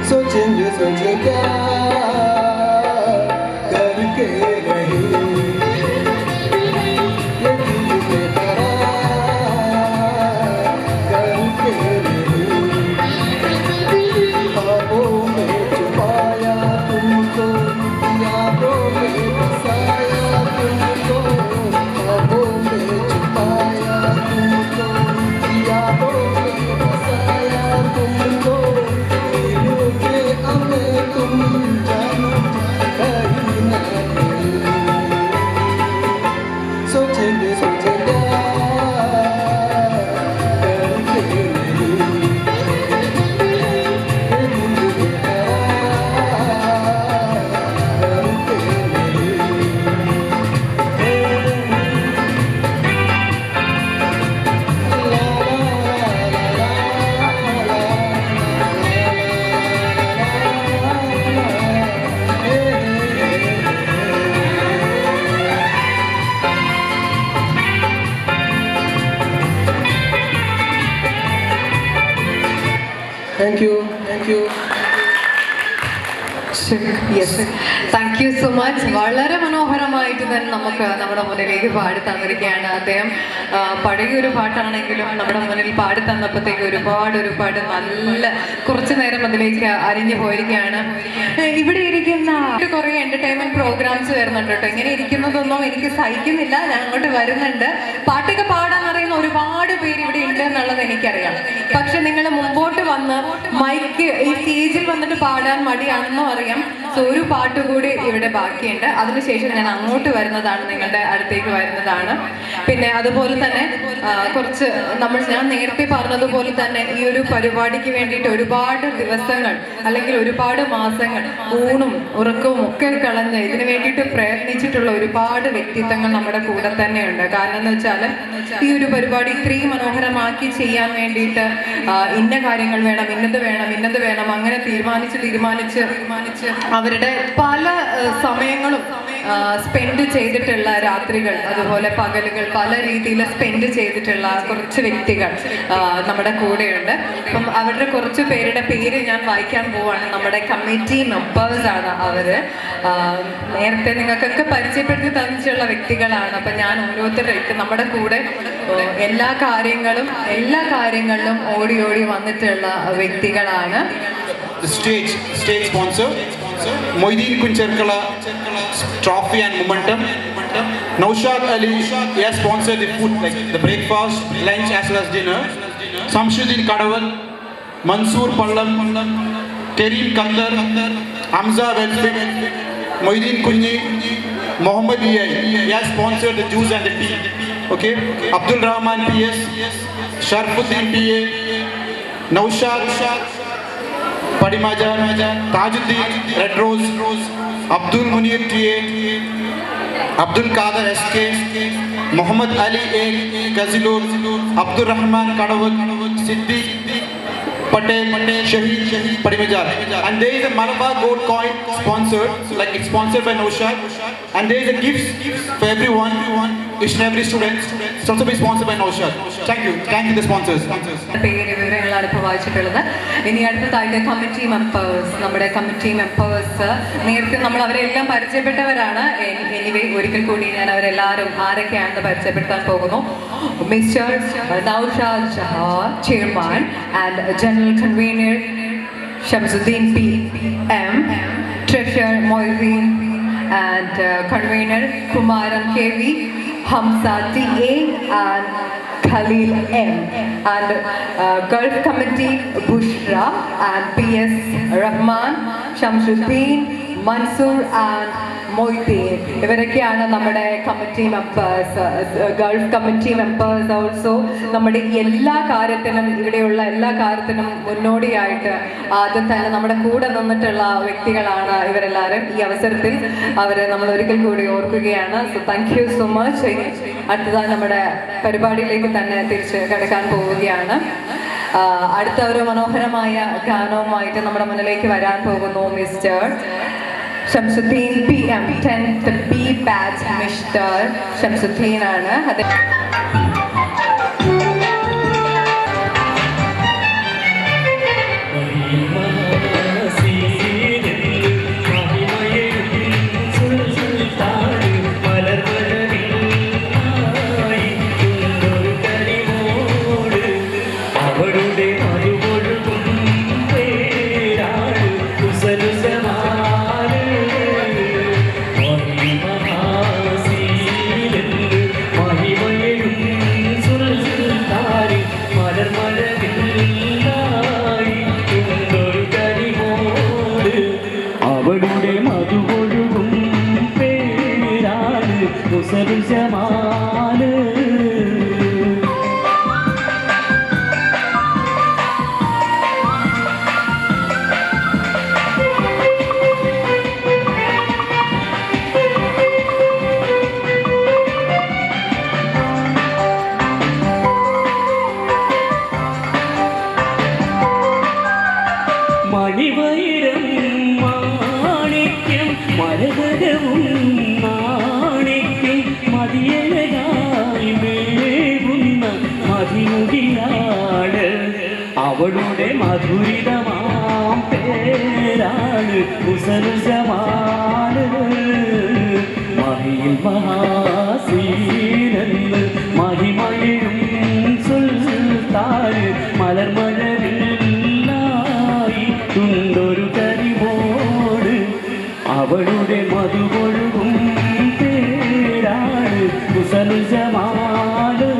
सोचेंगे सोचे क्या करके रही ये दिल बेकरार करके रही ख्वाबों में छुपाया तुमको यादों में बसाया तुमको ख्वाबों में छुपाया तुमको यादों में बसाया तुमको तुम जानो कहीं ना कहीं सोचेंगे सोचे क्या करके नहीं ये दिल बेकरार करके Thank you. Yes thank you so much. വളരെ മനോഹരമായിട്ട് തന്നെ നമുക്ക് നമ്മുടെ മുന്നിലേക്ക് പാടി തന്നിരിക്കുകയാണ് അദ്ദേഹം. പഴയൊരു പാട്ടാണെങ്കിലും നമ്മുടെ മുന്നിൽ പാടി തന്നപ്പോഴത്തേക്ക് ഒരുപാട് നല്ല കുറച്ച് നേരം അതിലേക്ക് അരിഞ്ഞു പോയിരിക്കുകയാണ്. ഇവിടെ ഇരിക്കുന്ന കുറേ എൻ്റർടൈൻമെൻറ്റ് പ്രോഗ്രാംസ് വരുന്നുണ്ട് കേട്ടോ. ഇങ്ങനെ ഇരിക്കുന്നതൊന്നും എനിക്ക് സഹിക്കുന്നില്ല. ഞാൻ അങ്ങോട്ട് വരുന്നുണ്ട്. പാട്ടൊക്കെ പാടാൻ അറിയുന്ന ഒരുപാട് പേര് ഇവിടെ ഉണ്ട് എന്നുള്ളത് എനിക്കറിയാം. പക്ഷെ നിങ്ങൾ മുമ്പോട്ട് വന്ന് മൈക്ക് ഈ സ്റ്റേജിൽ വന്നിട്ട് പാടാൻ മടിയാണെന്നും അറിയാം. സോ ഒരു പാട്ട് കൂടി ഇവിടെ ബാക്കിയുണ്ട്. അതിനുശേഷം ഞാൻ അങ്ങോട്ട് വരുന്നതാണ്, നിങ്ങളുടെ അടുത്തേക്ക് വരുന്നതാണ്. പിന്നെ അതുപോലെ തന്നെ കുറച്ച് ഞാൻ നേരത്തെ പറഞ്ഞതുപോലെ തന്നെ ഈ ഒരു പരിപാടിക്ക് വേണ്ടിയിട്ട് ഒരുപാട് ദിവസങ്ങൾ അല്ലെങ്കിൽ ഒരുപാട് മാസങ്ങൾ ഊണും ഉറക്കവും ഒക്കെ കളഞ്ഞ് ഇതിനു വേണ്ടിയിട്ട് പ്രയത്നിച്ചിട്ടുള്ള ഒരുപാട് വ്യക്തിത്വങ്ങൾ നമ്മുടെ കൂടെ തന്നെയുണ്ട്. കാരണം എന്ന് വെച്ചാൽ ഈ ഒരു പരിപാടി ഇത്രയും മനോഹരമാക്കി ചെയ്യാൻ വേണ്ടിയിട്ട് ഇന്ന കാര്യങ്ങൾ വേണം, ഇന്നത് വേണം അങ്ങനെ തീരുമാനിച്ച് അവരുടെ പല സമയങ്ങളും സ്പെൻഡ് ചെയ്തിട്ടുള്ള രാത്രികൾ അതുപോലെ പകലുകൾ പല രീതിയിൽ സ്പെൻഡ് ചെയ്തിട്ടുള്ള കുറച്ച് വ്യക്തികൾ നമ്മുടെ കൂടെയുണ്ട്. അപ്പം അവരുടെ കുറച്ച് പേരുടെ പേര് ഞാൻ വായിക്കാൻ പോവാണ്. നമ്മുടെ കമ്മിറ്റി മെമ്പേഴ്സാണ് അവര്. നേരത്തെ നിങ്ങൾക്കൊക്കെ പരിചയപ്പെടുത്തി തന്നിട്ടുള്ള വ്യക്തികളാണ്. അപ്പം ഞാൻ ഓരോരുത്തരായിട്ട് നമ്മുടെ കൂടെ എല്ലാ കാര്യങ്ങളിലും ഓടി വന്നിട്ടുള്ള വ്യക്തികളാണ്. Stage sponsor Moideen Kuncherkala trophy and momentum. Naushad Ali has sponsored the food like the breakfast, lunch as well as dinner. Samshuddin Kadaval, Mansoor Pallam, Kareem Kandar, Hamza Welfit, Moideen Kunyi, Mohammed EI. He has sponsored the juice and the tea. Okay, Abdul Rahman PS, Sharfuddin PA, Naushad Padimajan, Tajuddin Red Rose, Abdul Munir TA, Abdul Qadir SK, Muhammad Ali A Gazilur, Abdul Rahman Kadavat, Siddiq Patel Shahid Parimajal. And there is a Malabar gold coin sponsored, like it's sponsored by Naushad. And there is a gift for everyone, each and every student. It's also be sponsored by Naushad. Thank you the sponsors. പേര് വിവരങ്ങളാണ് ഇപ്പോൾ വായിച്ചിട്ടുള്ളത്. ഇനി അടുത്തതായിട്ട് കമ്മിറ്റി മെമ്പേഴ്സ്, നമ്മുടെ കമ്മിറ്റി മെമ്പേഴ്സ് നേരത്തെ നമ്മൾ അവരെല്ലാം പരിചയപ്പെട്ടവരാണ്. എനിവേ ഒരിക്കൽ കൂടി ഞാൻ അവരെല്ലാവരും ആരൊക്കെയാണെന്ന് പരിചയപ്പെടുത്താൻ പോകുന്നു. Mister Noushad Jahar, chairman and general convener Shamsuddeen PM, treasurer Moideen and convener Kumaran KV, Hamza TA and Khalil M, and Gulf Committee Bushra and PS Rahman, Shamsuddin, Mansoor and Moiteen. ഇവരൊക്കെയാണ് നമ്മുടെ committee members. Gulf committee members also നമ്മുടെ എല്ലാ കാര്യത്തിനും, ഇവിടെയുള്ള എല്ലാ കാര്യത്തിനും മുന്നോടിയായിട്ട് ആദ്യം തന്നെ നമ്മുടെ കൂടെ നിന്നിട്ടുള്ള വ്യക്തികളാണ് ഇവരെല്ലാവരും. ഈ അവസരത്തിൽ അവരെ നമ്മൾ ഒരിക്കൽ കൂടി ഓർക്കുകയാണ്. So thank you so much. അടുത്തതായി നമ്മുടെ പരിപാടിയിലേക്ക് തന്നെ തിരിച്ച് കിടക്കാൻ പോവുകയാണ്. അടുത്ത ഒരു മനോഹരമായ ഗാനവുമായിട്ട് നമ്മുടെ മുന്നിലേക്ക് വരാൻ പോകുന്നു mister Shamsuddin PM, 10th B batch Mr. Shamsuddin ആണ്. അവളുടെ മധുരിതമാം പേരാണ് ഹുസൻ ജമാല്. മഹിയിൽ മഹാസീനെന്ന് മഹിമയും സുൽത്താന് മലർമഴവില്ലായി തുണ്ടൊരു കരിമോട്. അവളുടെ മധുകൊഴുകും പേരാണ് ഹുസൻ ജമാല്.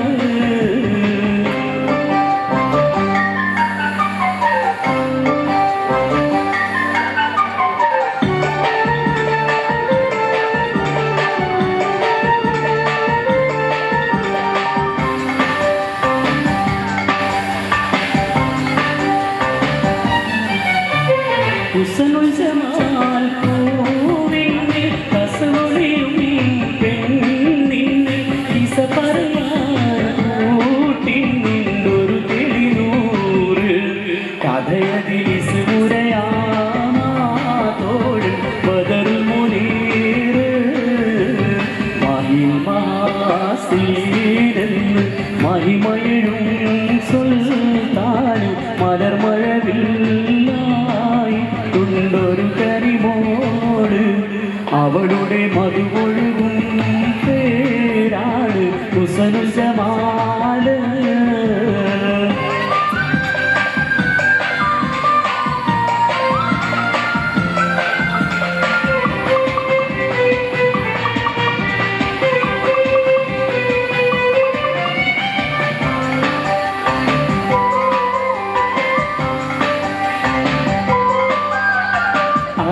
ഹുസനുൽ ജമാൽ പൂവിന് കസവൊളിയും പെണ്ണിന് ഇസ പറയാൻ കൂട്ടിന്നൊരു തെളിനൂറ്. കഥയതിൽ ഇസുരയാത്തോട് ബദറുൽ മുനീറ്. മഹിൽ മഹാസീനെന്ന് മഹിമയും സുൽത്താന് മലർമഴവില്ലായി തുണ്ടൊരു കരിമോട്. അവളുടെ മധുകൊഴുകും പേരാണ് ഹുസനുൽ ജമാല്.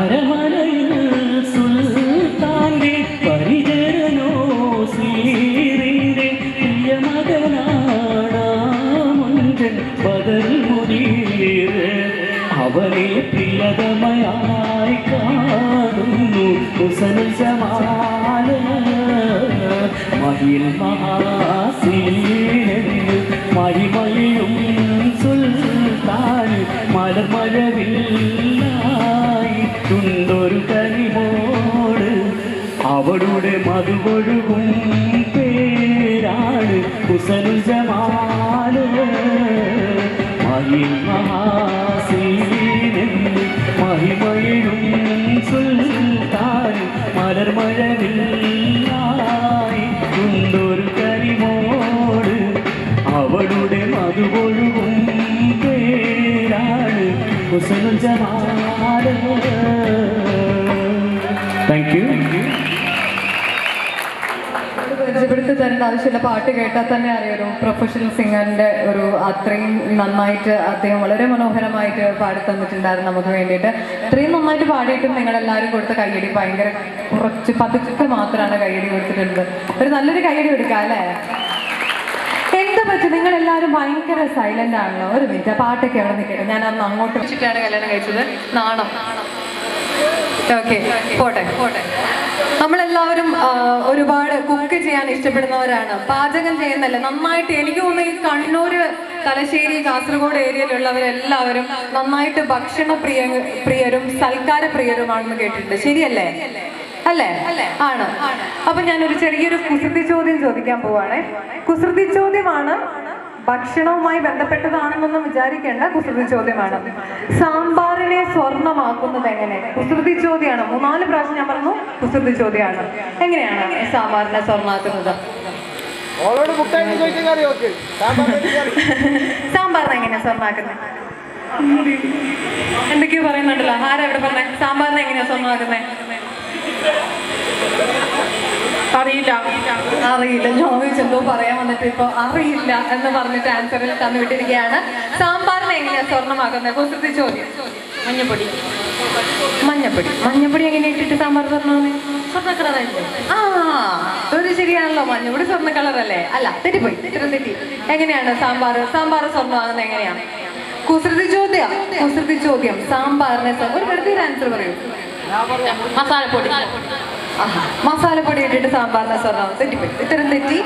അരമനയിൽ സുൽത്താന്റെ പരിചരനോ സീറിന്റെ പ്രിയമകനാണ് മുഞ്ചൻ ബദറുൽ മുനീറ്. അവനെ പ്രിയതമയായി കാണുന്നു ഹുസനുൽ ജമാല്. മഹിൽ മഹാസീനെന്ന് മഹിമയും സുൽത്താൻ സുൽത്താൻ മലർമഴവില്ലായിട്ടുണ്ടൊരു കനിമോട് അവളുടെ മധുകൊഴുകും പേരാണ് ഹുസനുൽ ജമാല് മഹിൽ മഹാസീനെന്ന് മഹിമയിലും സുൽത്താൻ മലർമഴവില്ലായിട്ടുണ്ടൊരു കനിമോട് അവളുടെ മധുകൊഴുകും പേരാണ് ഹുസനുൽ ജമാല്. Thank you. പരിചയപ്പെടുത്തി തരേണ്ട ആവശ്യമില്ല. പാട്ട് കേട്ടാൽ തന്നെ അറിയാം ഒരു പ്രൊഫഷണൽ സിംഗറിൻ്റെ ഒരു അത്രയും നന്നായിട്ട് അദ്ദേഹം വളരെ മനോഹരമായിട്ട് പാടി തന്നിട്ടുണ്ടായിരുന്നു നമുക്ക് വേണ്ടിയിട്ട്. ഇത്രയും നന്നായിട്ട് പാടിയിട്ടും നിങ്ങളെല്ലാവരും കൊടുത്ത കയ്യടി ഭയങ്കര കുറച്ച് പതുക്കെ മാത്രമാണ് കയ്യടി കൊടുത്തിട്ടുള്ളത്. ഒരു നല്ലൊരു കയ്യടി കൊടുക്കാം അല്ലേ? എന്ത് പറ്റും, നിങ്ങളെല്ലാവരും ഭയങ്കര സൈലന്റ് ആണല്ലോ. ഒരു മിനിറ്റ്, പാട്ടൊക്കെ അവിടെ നിൽക്കട്ടെ. ഞാൻ അന്ന് അങ്ങോട്ട് വെച്ചിട്ടാണ് കല്യാണം കഴിച്ചത്. നാണം. ഓക്കെ, പോട്ടെ പോട്ടെ. നമ്മളെല്ലാവരും ഒരുപാട് കുക്ക് ചെയ്യാൻ ഇഷ്ടപ്പെടുന്നവരാണ്. പാചകം ചെയ്യുന്നല്ല നന്നായിട്ട്. എനിക്ക് തോന്നുന്നു ഈ കണ്ണൂർ, തലശ്ശേരി, കാസർഗോഡ് ഏരിയയിലുള്ളവരെല്ലാവരും നന്നായിട്ട് ഭക്ഷണ പ്രിയരും സൽക്കാര പ്രിയരുമാണെന്ന് കേട്ടിട്ടുണ്ട്. ശരിയല്ലേ? അല്ലേ? ആണ്. അപ്പൊ ഞാനൊരു ചെറിയൊരു കുസൃതി ചോദ്യം ചോദിക്കാൻ പോവാണ്. കുസൃതി ചോദ്യമാണ്, ഭക്ഷണവുമായി ബന്ധപ്പെട്ടതാണെന്നൊന്നും വിചാരിക്കേണ്ട. കുസൃതി ചോദ്യമാണ്. സാമ്പാറിനെ സ്വർണ്ണമാക്കുന്നത് എങ്ങനെ? കുസൃതി ചോദ്യമാണ്. 3-4 പ്രാവശ്യം ഞാൻ പറഞ്ഞു കുസൃതി ചോദ്യമാണ്. എങ്ങനെയാണ് സാമ്പാറിനെ സ്വർണ്ണമാക്കുന്നത്? സാമ്പാറിനെ എങ്ങനെയാ സ്വർണ്ണമാക്കുന്നത്? എന്തൊക്കെയോ പറയുന്നുണ്ടല്ലോ. ആരാ ഇവിടെ പറഞ്ഞേ? സാമ്പാറിനെ എങ്ങനെയാ സ്വർണ്ണമാക്കുന്നത്? അറിയില്ല. ഞാൻ ചെന്തോ പറയാൻ വന്നിട്ട് ഇപ്പൊ അറിയില്ല എന്ന് പറഞ്ഞിട്ട് ആൻസറിൽ തന്നുവിട്ടിരിക്കുകയാണ്. സാമ്പാറിനെ എങ്ങനെയാ സ്വർണ്ണമാക്കുന്നത്? കുസൃതി ചോദ്യം. മഞ്ഞപ്പൊടി. മഞ്ഞപ്പൊടി എങ്ങനെ ഇട്ടിട്ട് സാമ്പാർ സ്വർണ്ണ കളറായിട്ട്? ആ, ഒരു ശരിയാണല്ലോ. മഞ്ഞപ്പൊടി സ്വർണ്ണ കളറല്ലേ? അല്ല, തെറ്റിപ്പോയി. ഇത്ര തെറ്റി. എങ്ങനെയാണ് സാമ്പാർ സ്വർണ്ണമാകുന്നത്? എങ്ങനെയാണ്? കുസൃതി ചോദ്യം. സാമ്പാറിനെ ഒരു വെറുതെ ആൻസർ പറയൂ. മസാലപ്പൊടി ഇട്ടിട്ട് സാമ്പാറിനെ സ്വർണ്ണം. തെറ്റിപ്പോയി. ഇത്തരം തെറ്റി.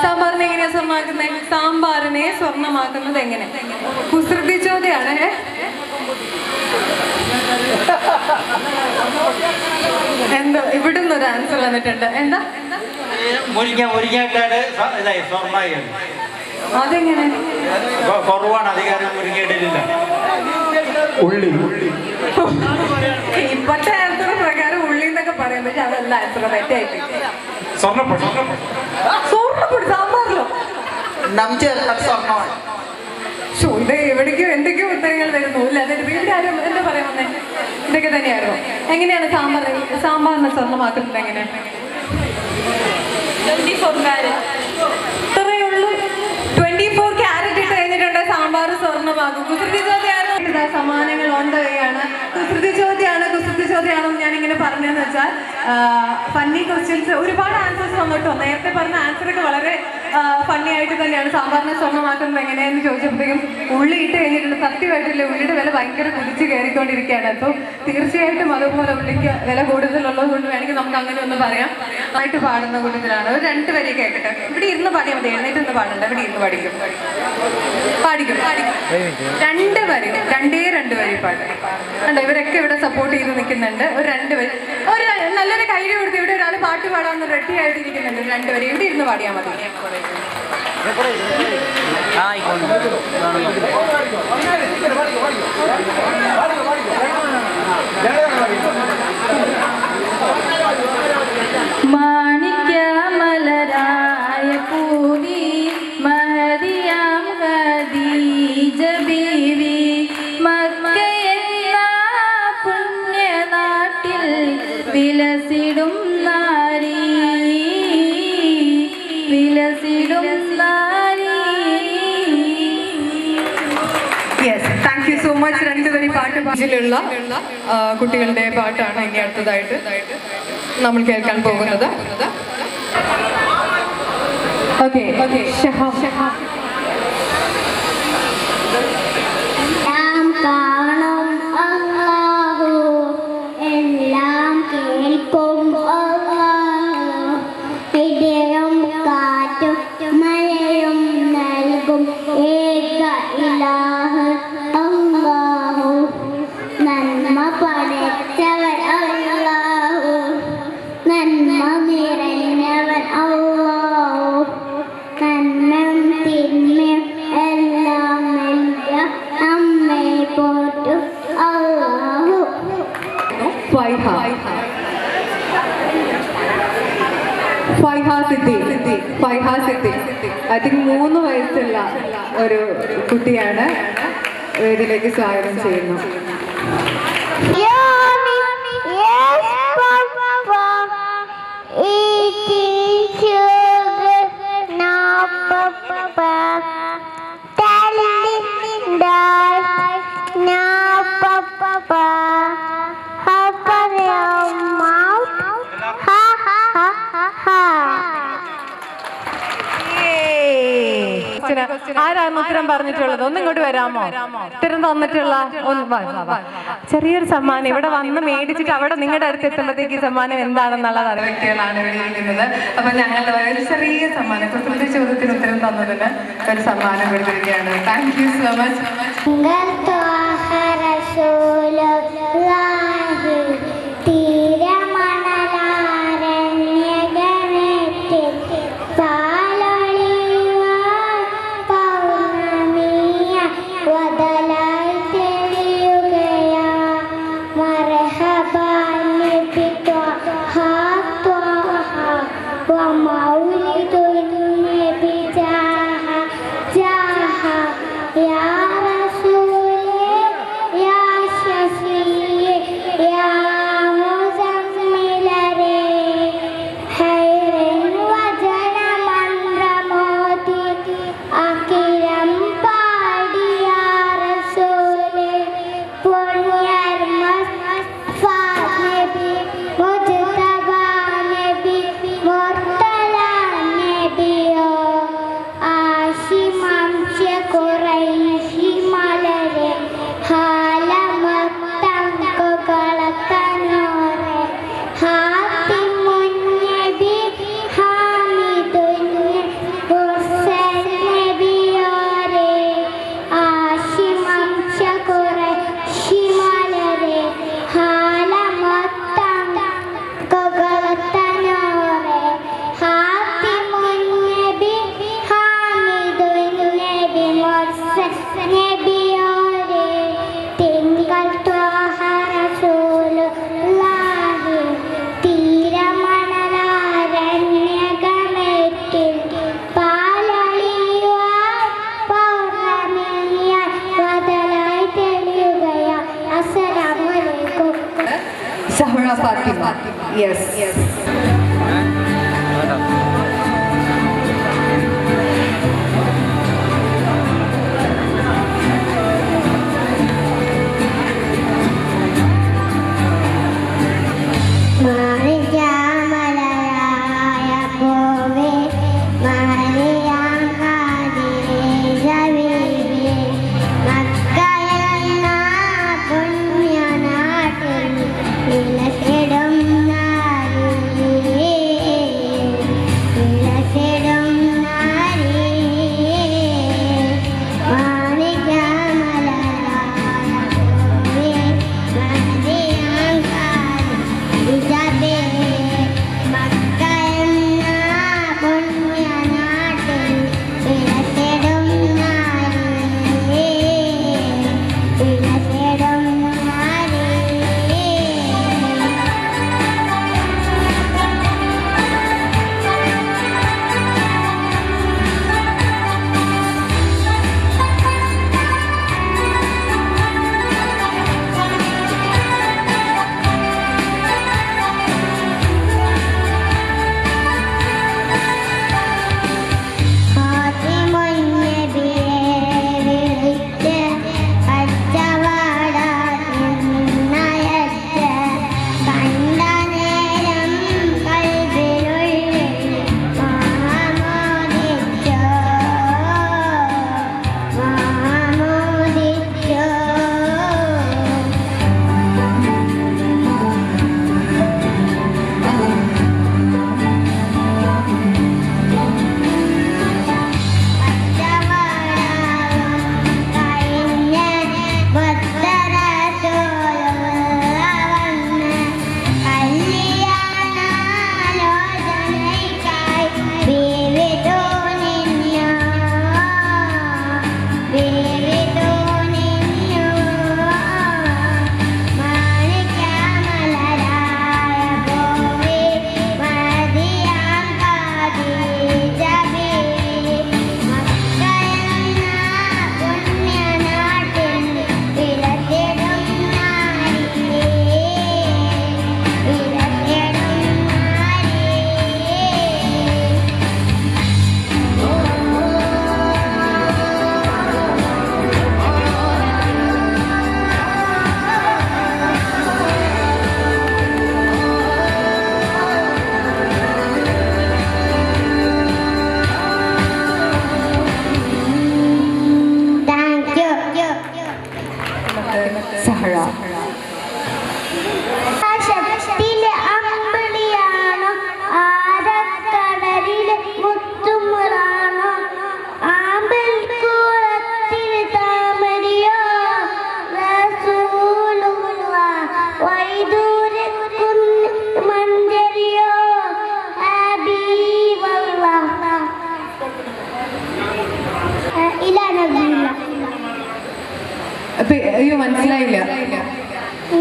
സാമ്പാറിനെ എങ്ങനെയാ സ്വർണ്ണമാക്കുന്നത്? സാമ്പാറിനെ സ്വർണ്ണമാക്കുന്നത് എങ്ങനെ? കുസൃതി ചോദ്യാണ്. എന്താ ഇവിടുന്ന് ഒരു ആൻസർ വന്നിട്ടുണ്ട്. എന്താ? അതെങ്ങനെ? കുറവാണ് അധികാരം മുരിങ്ങയിടലില്ല. ഉള്ളി. ഇപ്പത്തെ ആൻസർ പ്രകാരം ഉള്ളി എന്നൊക്കെ പറയാൻ പറ്റും. അതല്ല ആൻസർ, തെറ്റായിട്ട്. സ്വർണ്ണപ്പൊടി സാമ്പാറിലോ? ഇത് എവിടേക്കോ എന്തൊക്കെയോ ഉത്തരങ്ങൾ വരുന്നു. ഇല്ല, ഇവിടെ ആരും എന്താ പറയാൻ വന്നേ? ഇതൊക്കെ തന്നെയായിരുന്നു. എങ്ങനെയാണ് സാമ്പാറിനെ സ്വർണ്ണമാക്കുന്നത്? എങ്ങനെ? 24 ക്യാരറ്റ്. ഇത്രയേ ഉള്ളൂ. 24 ക്യാരറ്റ് ഇട്ട് കഴിഞ്ഞിട്ടുണ്ട് സാമ്പാർ സ്വർണ്ണമാകും. കുസൃതി ചോദ്യമാണ്. സമ്മാനങ്ങൾ ഓൺ ദ വേ ആണ്. കുസൃതി ചോദ്യമാണെന്ന് ഞാനിങ്ങനെ പറഞ്ഞതെന്ന് വെച്ചാൽ ഫണ്ണി ക്വസ്റ്റ്യൻസ് ഒരുപാട് ആൻസേഴ്സ് വന്നിട്ടോ. നേരത്തെ പറഞ്ഞ ആൻസറൊക്കെ വളരെ ഫണ്ണി ആയിട്ട് തന്നെയാണ്. സാമ്പാറിനെ സ്വർണ്ണമാക്കുന്നത് എങ്ങനെയെന്ന് ചോദിച്ചപ്പോഴത്തേക്കും ഉള്ളി ഇട്ട് കഴിഞ്ഞിട്ടുണ്ട്. സത്യമായിട്ടില്ല, ഉള്ളിയുടെ വില ഭയങ്കര കുതിച്ച് കയറിക്കൊണ്ടിരിക്കുകയാണ്. അപ്പോൾ തീർച്ചയായിട്ടും അതുപോലെ ഉള്ളിക്ക് വില കൂടുതലുള്ളത് കൊണ്ട് വേണമെങ്കിൽ നമുക്ക് അങ്ങനെ ഒന്ന് പറയാം. ആയിട്ട് പാടുന്ന കൂട്ടത്തിലാണ്. ഒരു 2 വരി കേൾക്കട്ടെ. ഇവിടെ ഇരുന്ന് പാടിയാൽ മതി, എഴുന്നേറ്റൊന്നും പാടണ്ട. ഇവിടെ ഇരുന്ന് പാടിക്കും. 2 വരി, 2 വരി പാട്ട്. കണ്ടോ, ഇവരൊക്കെ ഇവിടെ സപ്പോർട്ട് ചെയ്ത് നിൽക്കുന്നുണ്ട്. ഒരു 2 വരി, ഒരു നല്ലൊരു കൈയ്യടി കൊടുത്ത് ഇവിടെ ഒരാൾ പാട്ട് പാടാമെന്ന് റെഡി ആയിട്ടിരിക്കുന്നുണ്ട്. 2 വരി ഇവിടെ ഇരുന്ന് പാടിയാൽ മതി. മാണിക്യമലരായ പൂവി മഹദിയാം ഖദീജ ബീവി മക്കയെന്ന പുണ്യനാട്ടിൽ വിലസിടും നാരി. Yes, thank you so much. 2 വരി പാട്ട് ിലുള്ള കുട്ടികളുടെ പാട്ടാണ് ഇനി അടുത്തതായിട്ട് നമ്മൾ കേൾക്കാൻ പോകുന്നത്. ഓക്കെ, കാണും അല്ലാഹു, എല്ലാം കേൾക്കും അല്ലാഹു, ഇടയും കാറ്റും മഴയും നൽകും ഏക ഇലാഹ് നന്മ പടച്ചവൻ അല്ലാഹു നന്മ നിറഞ്ഞവൻ അല്ലാഹു നന്മയും തിന്മയും എല്ലാം നൽകിയ നമ്മെ പോറ്റും അല്ലാഹു. ഫൈഹ സിദ്ദി ഐ തിങ്ക് 3 വയസ്സുള്ള ഒരു കുട്ടിയാണ്. വേദിയിലേക്ക് സ്വാഗതം ചെയ്യുന്നു. ആരാണ് ഉത്തരം പറഞ്ഞിട്ടുള്ളത്? ഒന്ന് ഇങ്ങോട്ട് വരാമോ? ഉത്തരം തന്നിട്ടുള്ള ചെറിയൊരു സമ്മാനം ഇവിടെ വന്ന് മേടിച്ചിട്ട് അവിടെ നിങ്ങളുടെ അടുത്ത് എത്തുമ്പോഴത്തേക്ക് ഈ സമ്മാനം എന്താണെന്നുള്ളത് അറിയാൻ വ്യക്തികളാണ് ഇവിടെ ഇരിക്കുന്നത്. അപ്പൊ ഞങ്ങളുടെ ഒരു ചെറിയ സമ്മാനം കുസൃതി ചോദ്യത്തിന് ഉത്തരം തന്നതിന് ഒരു സമ്മാനം കൊടുത്തിരിക്കുകയാണ്. Thank you so much. Zahra Fatima. Yes. Let's get 'em now.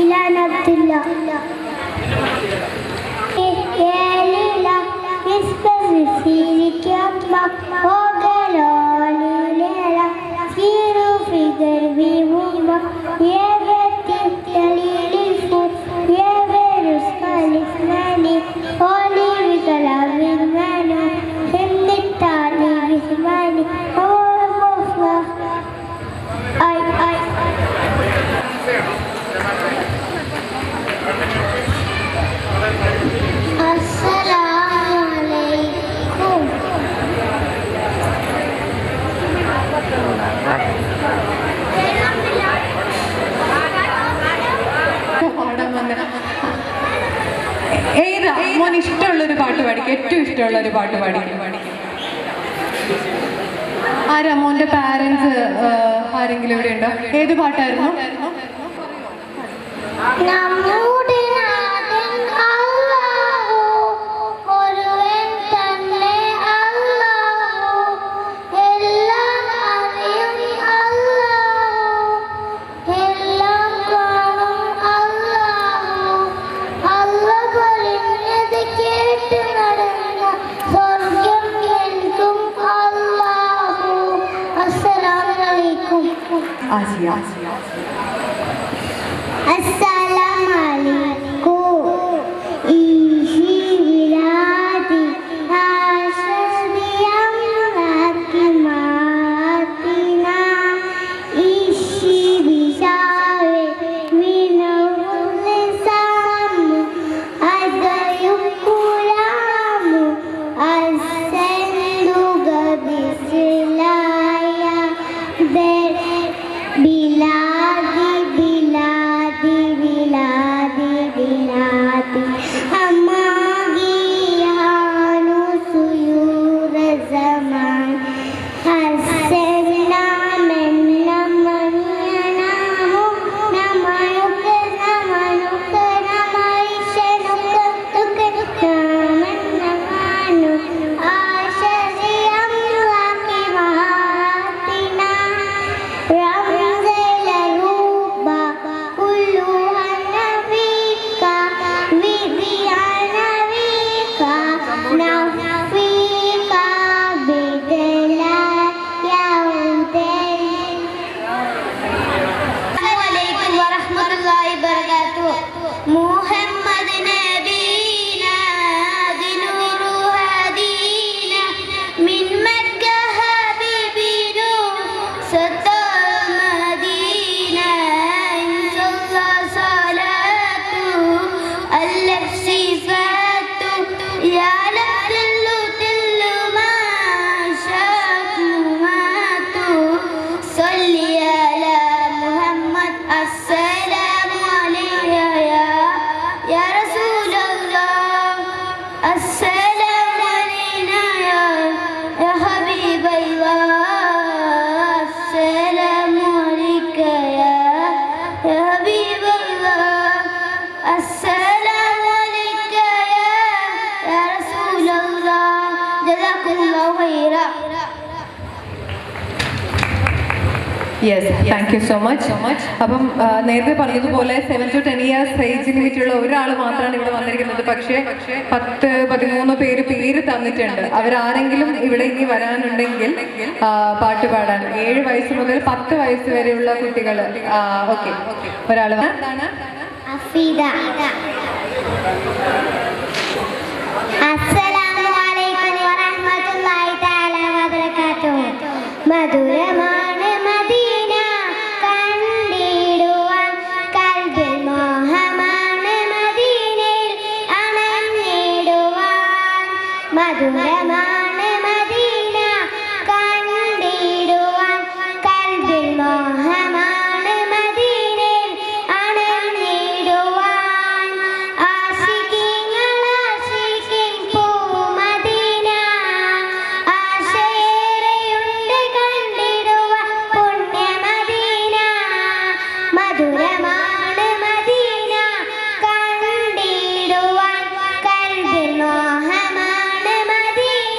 Ilan Abdullah ഏലില ഇസ്പെസിലിക്കമ്മ ഓഗലോലിലേല സീറു ഫിഗർ വിമുമ്പ ഏവത്തി തലീലിഫു ഏവരുസ് കലിസ്നാനി ഓലി വികലാവിന്മാനു ഹിന്ദിത്താനി വിസ്മാനി ഓമോഫ ഐ Assalamualaikum. ഏതാ മോൻ ഇഷ്ടമുള്ളൊരു പാട്ട് പാടിക്കും, ഏറ്റവും ഇഷ്ടമുള്ളൊരു പാട്ട് പാടിക്കും? ആരാ മോന്റെ പാരന്റ്സ് ആരെങ്കിലും ഇവിടെ ഉണ്ടോ? ഏത് പാട്ടായിരുന്നു? നമ്മുടെ നാഥൻ അല്ലാഹു ഒരുവൻ തന്നെ അല്ലാഹു എല്ലാം അറിയും അല്ലാഹു എല്ലാം കാണും അല്ലാഹു അല്ലാഹു പറഞ്ഞത് കേട്ട് നടന്ന സ്വർഗം എനിക്കും അല്ലാഹു. അസ്സലാമു അലൈക്കും. Asiya. Assalamualaikum. Ishi biladi asas diam laki matina ishi bisawe minaulisamu adayukulamu asenduga bisilaya biladi biladi biladi biladi amagiyanu suyur zaman hasenna menna maniyanamu namayuka namanuka namaishanuka tuka namanamanu ashadiyam laki mahatina ramzela ruba kulluhanna vika vidiana vika nafika bidela yaudel. Assalamualaikum warahmatullahi wabarakatuh. Muhammad nabina dinuru hadina min Makkah habibinu satal madina inshallah salatu alaf sifatu ya lallu tillu ma shakmatu salli ala Muhammad. Assalamu alayka ya Rasulullah. Assalamu alayna ya Habiballah. Assalamu alayka ya Habiballah. Assalamu alayka ya Rasulullah. Jazakumullahu khairan. Yes, thank you so much. അപ്പം നേരത്തെ പറഞ്ഞതുപോലെ 7 to 10 ഇയേഴ്സ് ഏജ് ലിമിറ്റുള്ള ഒരാൾ മാത്രമാണ് ഇവിടെ വന്നിരിക്കുന്നത്. പക്ഷേ 10-13 പേര് തന്നിട്ടുണ്ട്. അവരാരെങ്കിലും ഇവിടെ ഇനി വരാനുണ്ടെങ്കിൽ പാട്ട് പാടാൻ 7 വയസ്സ് മുതൽ 10 വയസ്സ് വരെയുള്ള കുട്ടികൾ. ഓക്കെ, ഒരാൾ അഫീദ. അസ്സലാമുഅലൈക്കും വറഹ്മത്തുള്ളാഹി തആല വബറകാതുഹു. മധുരമാണ് മദീന കണ്ടിടുവാൻ കൽബിൽ മോഹമാണ് മദീനയിൽ അണഞ്ഞിടുവാൻ. മധുരമാണ് മദീന കണ്ടിടുവാൻ കൽബിൽ മോഹമാണ് മദീനയിൽ അണഞ്ഞിടുവാൻ. ആശിഖീങ്ങൾ ആശിഖിൻ പൂമദീന ആശയേറെയുണ്ട് കണ്ടിടുവാൻ പുണ്യമദീന. മധുരമാണ് മദീന കണ്ടിടുവാൻ കൽബിൽ മോഹമാണ് മദീന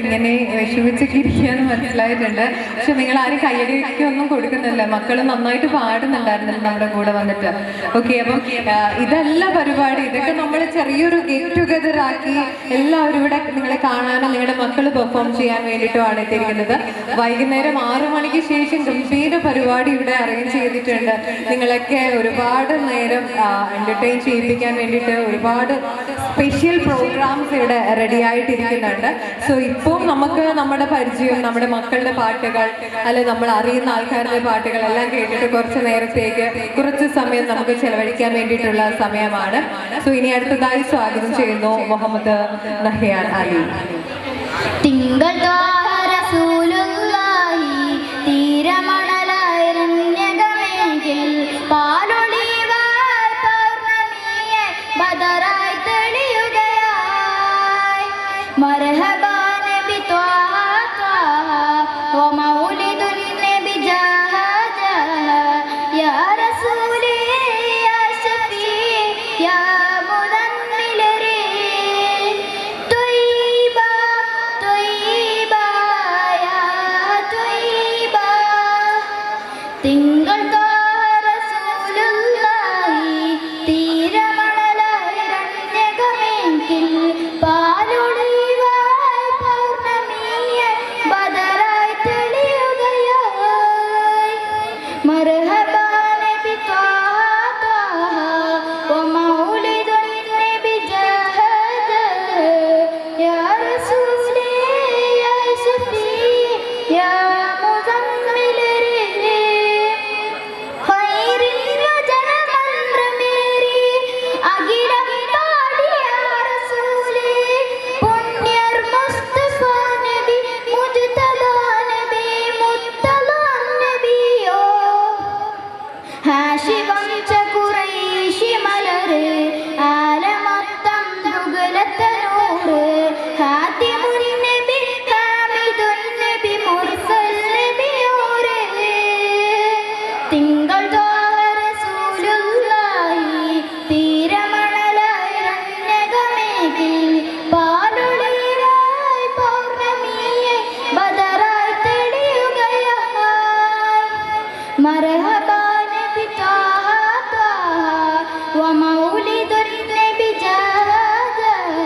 ഇങ്ങനെ വിഷമിച്ചൊക്കെ ഇരിക്കുകയെന്ന് മനസ്സിലായിട്ടുണ്ട്. പക്ഷെ നിങ്ങൾ ആരും കയ്യടിക്കൊന്നും കൊടുക്കുന്നില്ല. മക്കൾ നന്നായിട്ട് പാടുന്നുണ്ടായിരുന്നല്ലോ നമ്മുടെ കൂടെ വന്നിട്ട്. ഓക്കെ, അപ്പം ഇതല്ല പരിപാടി. ഇതൊക്കെ നമ്മൾ ചെറിയൊരു ഗെറ്റ് ടുഗദർ ആക്കി എല്ലാവരും ഇവിടെ നിങ്ങളെ കാണാനും നിങ്ങളുടെ മക്കൾ പെർഫോം ചെയ്യാൻ വേണ്ടിയിട്ടുമാണ് എത്തിയിരിക്കുന്നത്. വൈകുന്നേരം 6 മണിക്ക് ശേഷം ഗംഭീര പരിപാടി ഇവിടെ അറേഞ്ച് ചെയ്തിട്ടുണ്ട്. നിങ്ങളൊക്കെ ഒരുപാട് നേരം എൻ്റർടൈൻ ചെയ്യിപ്പിക്കാൻ വേണ്ടിയിട്ട് ഒരുപാട് സ്പെഷ്യൽ പ്രോഗ്രാംസ് ഇവിടെ റെഡി ആയിട്ടിരിക്കുന്നുണ്ട്. സോ ഇപ്പോൾ നമുക്ക് നമ്മുടെ പരിചയം, നമ്മുടെ മക്കളുടെ പാട്ടുകൾ, അല്ലെ നമ്മൾ അറിയുന്ന ആൾക്കാരുടെ പാട്ടുകൾ എല്ലാം കേട്ടിട്ട് കുറച്ച് സമയം നമുക്ക് ചെലവഴിക്കാൻ വേണ്ടിയിട്ടുള്ള സമയമാണ്. സോ ഇനി അടുത്തതായി സ്വാഗതം ചെയ്യുന്നു മുഹമ്മദ് നഹിയാൻ അലി. തിങ്കൾ റസൂലുള്ളാഹി തീരമണലായിരണ്യകമെങ്കിൽ പാലൊളിവായി പൗർണമിയെ ബദറായി തെളിയുകയായി. മർഹബാ നബി ത്വാഹ ത്വാഹ വ മൗലിദുൻ നബി ജാഹ ജാഹ യാ റസൂലി യാ ശഫീ യാ മുദമ്മിലരി ത്വയ്യിബ ത്വയ്യിബ യാ ത്വയ്യിബ. തിങ്കൾ റസൂലുള്ളാഹി തീരമണലായിരണ്യകമെങ്കിൽ പാലൊളിവായി പൗർണമിയെ ബദറായി തെളിയുകയായി. മർഹബാ നബി ത്വാഹ ത്വാഹ വ മൗലിദുൻ നബി ജാഹ ജാഹ യാ റസൂലി യാ ശഫീ യാ മുദമ്മിലരി ഖൈറിൻ വചനമന്ത്രമേറി അഖിലം പാടിയ റസൂലേ. പുണ്യർ മുസ്തഫ നബി മുജ്തബ നബി മുത്തല നബിയോ ഹാഷിവംശ ഖുറൈശി മലര് ആലമത്തം ദുഗലത്തനൂറ് ഹാത്തിമുൻ നബി ഹാമിദുൻ നബി മുർസൽ നബിയോരേ. തിങ്കൾ റസൂലുള്ളാഹി തീരമണലായിരണ്യകമെങ്കിൽ പാലൊളിവായി പൗർണമിയെ ബദറായി തെളിയുകയായി. മർഹബാ നബി ത്വാഹ ത്വാഹ വ മൗലിദുൻ നബി ജാഹ ജാഹ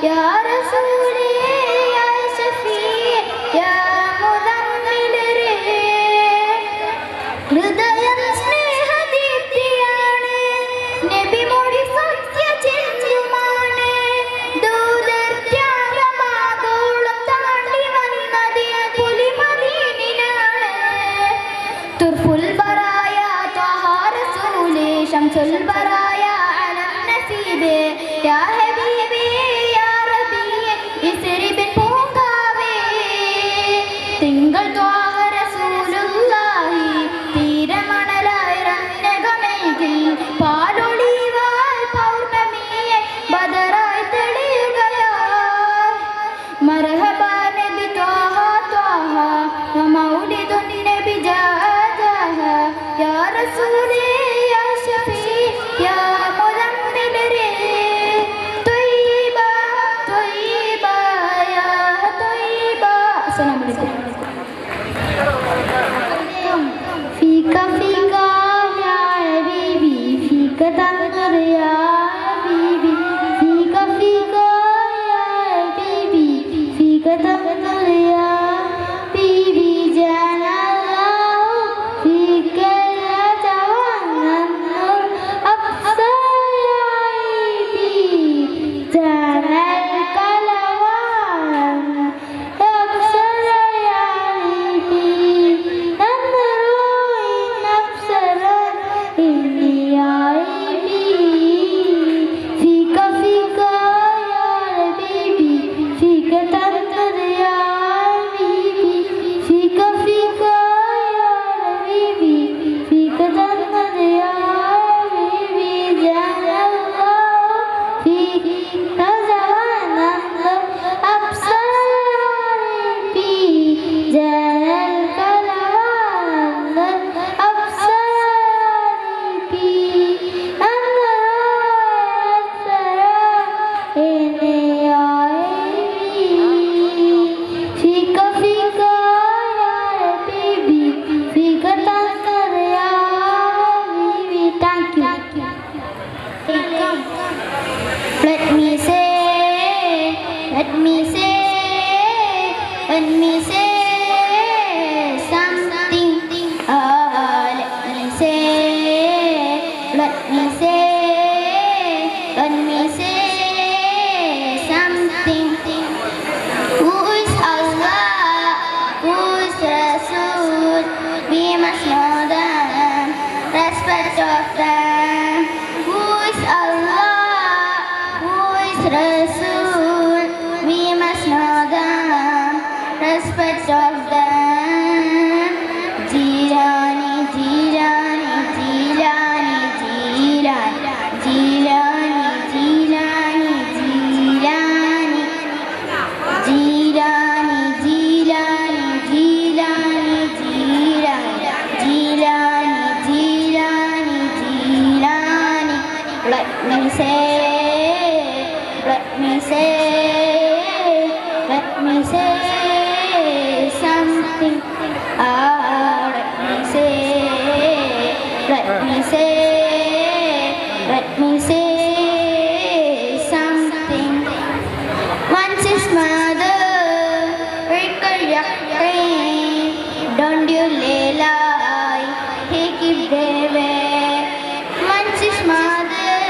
യാ റസൂലി യാ ശഫീ യാ മുദമ്മിലരി. ഹൃദയം സ്നേഹദീപ്തിയാണ് നബിമൊഴി സത്യചിന്തയുമാണ്. ദൂതർ ത്യാഗമാഗോളം താണ്ടി വന്നതിന് പുലിമദീനിലാണ്. തുർഫുൽ ബറായ ത്വഹ റസൂലേ ശംസുൽ ബറായ അലം നസീബേ യാ ഹബീബി യാ റബീ ഇസ്രിബിൻ പൂങ്കാവേ. തിങ്കൾ ത്വാഹ റസൂലുള്ളാഹി തീരമണലായിരണ്യകമെങ്കിൽ പാലൊളിവായി പൗർണമിയെ ബദറായി തെളിയുകയായി. മർഹബാ നബി ത്വാഹ ത്വാഹ വ മൗലിദുൻ നബി ജാഹ ജാഹ യാ റസൂലി യാ ശഫീ യാ മുദമ്മിലരി ത്വയ്യിബ ത്വയ്യിബ യാ ത്വയ്യിബ. അസ്സലാമു അലൈക്കും. فيك فيك يا حبيبي فيك تنظر يا حبيبي فيك فيك يا حبيبي فيك تنظر يا حبيبي جانا الله فيك لا توانا النور أبصر يا حبيبي جانا الكلوان أبصر يا let me say something. Let me say something. Who is Allah? Who is Rasul? We must know them, respect of them. Who is Allah? Who is Rasul? We must know them, respect of them. Jilani, Jilani, Jilani, Jilani, Jilani, Jilani, Jilani, Jilani, Jilani, Jilani, Jilani, Jilani, Jilani. Let me say something. Let me say something. Once his mother recollecting, don't you lie, he keep there. Once his mother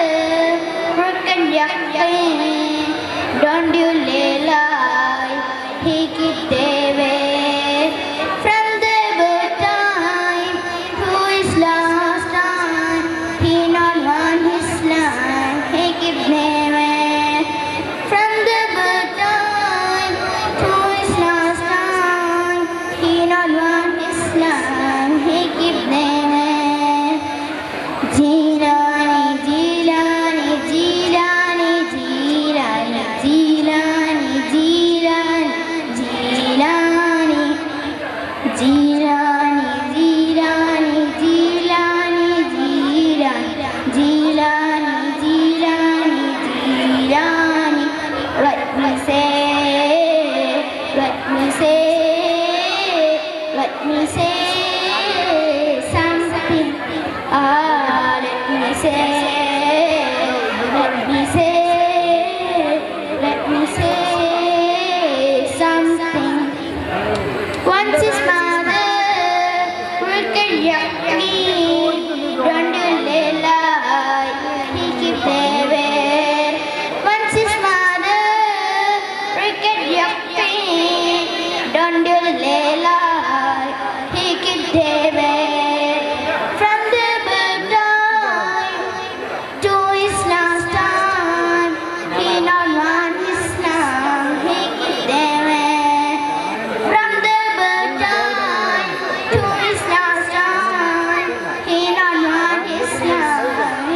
recollecting, don't you lie, he keep there. From the birth time to his last time, he not want his land, he keep there. From the birth time to his last time, he not want his land, he keep there. Jilani, Jilani, Jilani, Jilani, Jilani, Jilani, Jilani, Jilani, Jilani, Jilani, Jilani, Jilani, Jilani. Let me say something. Let me say something. Once his mother recollecting, don't you lie, he keep there. Once his mother recollecting, don't you lie, he keep there. From the birth time to his last time, he not want his land, he keep there. From the birth time to his last time, he not want his land,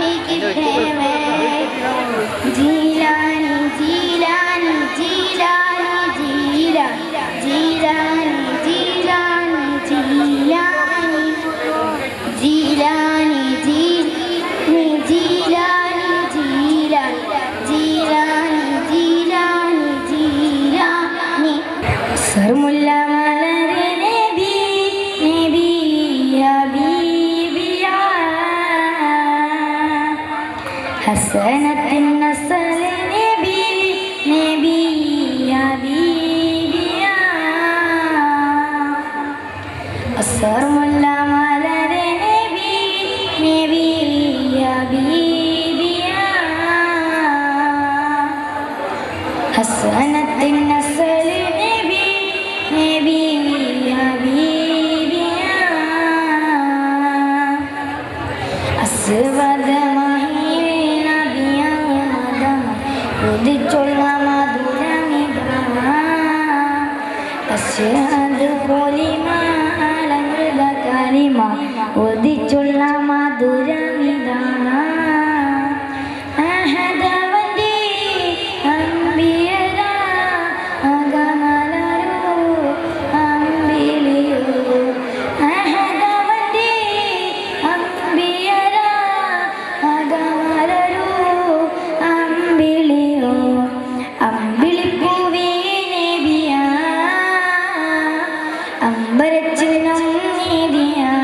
he keep there. Jilani, Jilani, Jilani, Jilani, Jilani, Jilani, Jilani, Jilani, Jilani, Jilani, Jilani, Jilani. Sarmulla malare nebi, nebi habibiya, hasanatin nasal nebi, nebi habibiya. Sarmulla malare nebi, nebi habibiya, hasanatin nasal nebi, nebi habibiya. Aswadahi nabiya madam, udicholla maduramiga, asyhadu polima alamrida karima, udicholla maduramiga. Ahadavandi ambiyara agamalaru ambiliyu. Ahadavandi ambiyara agamalaru ambiliyu. Ambilipuvi nebiya, ambarachunam nediya.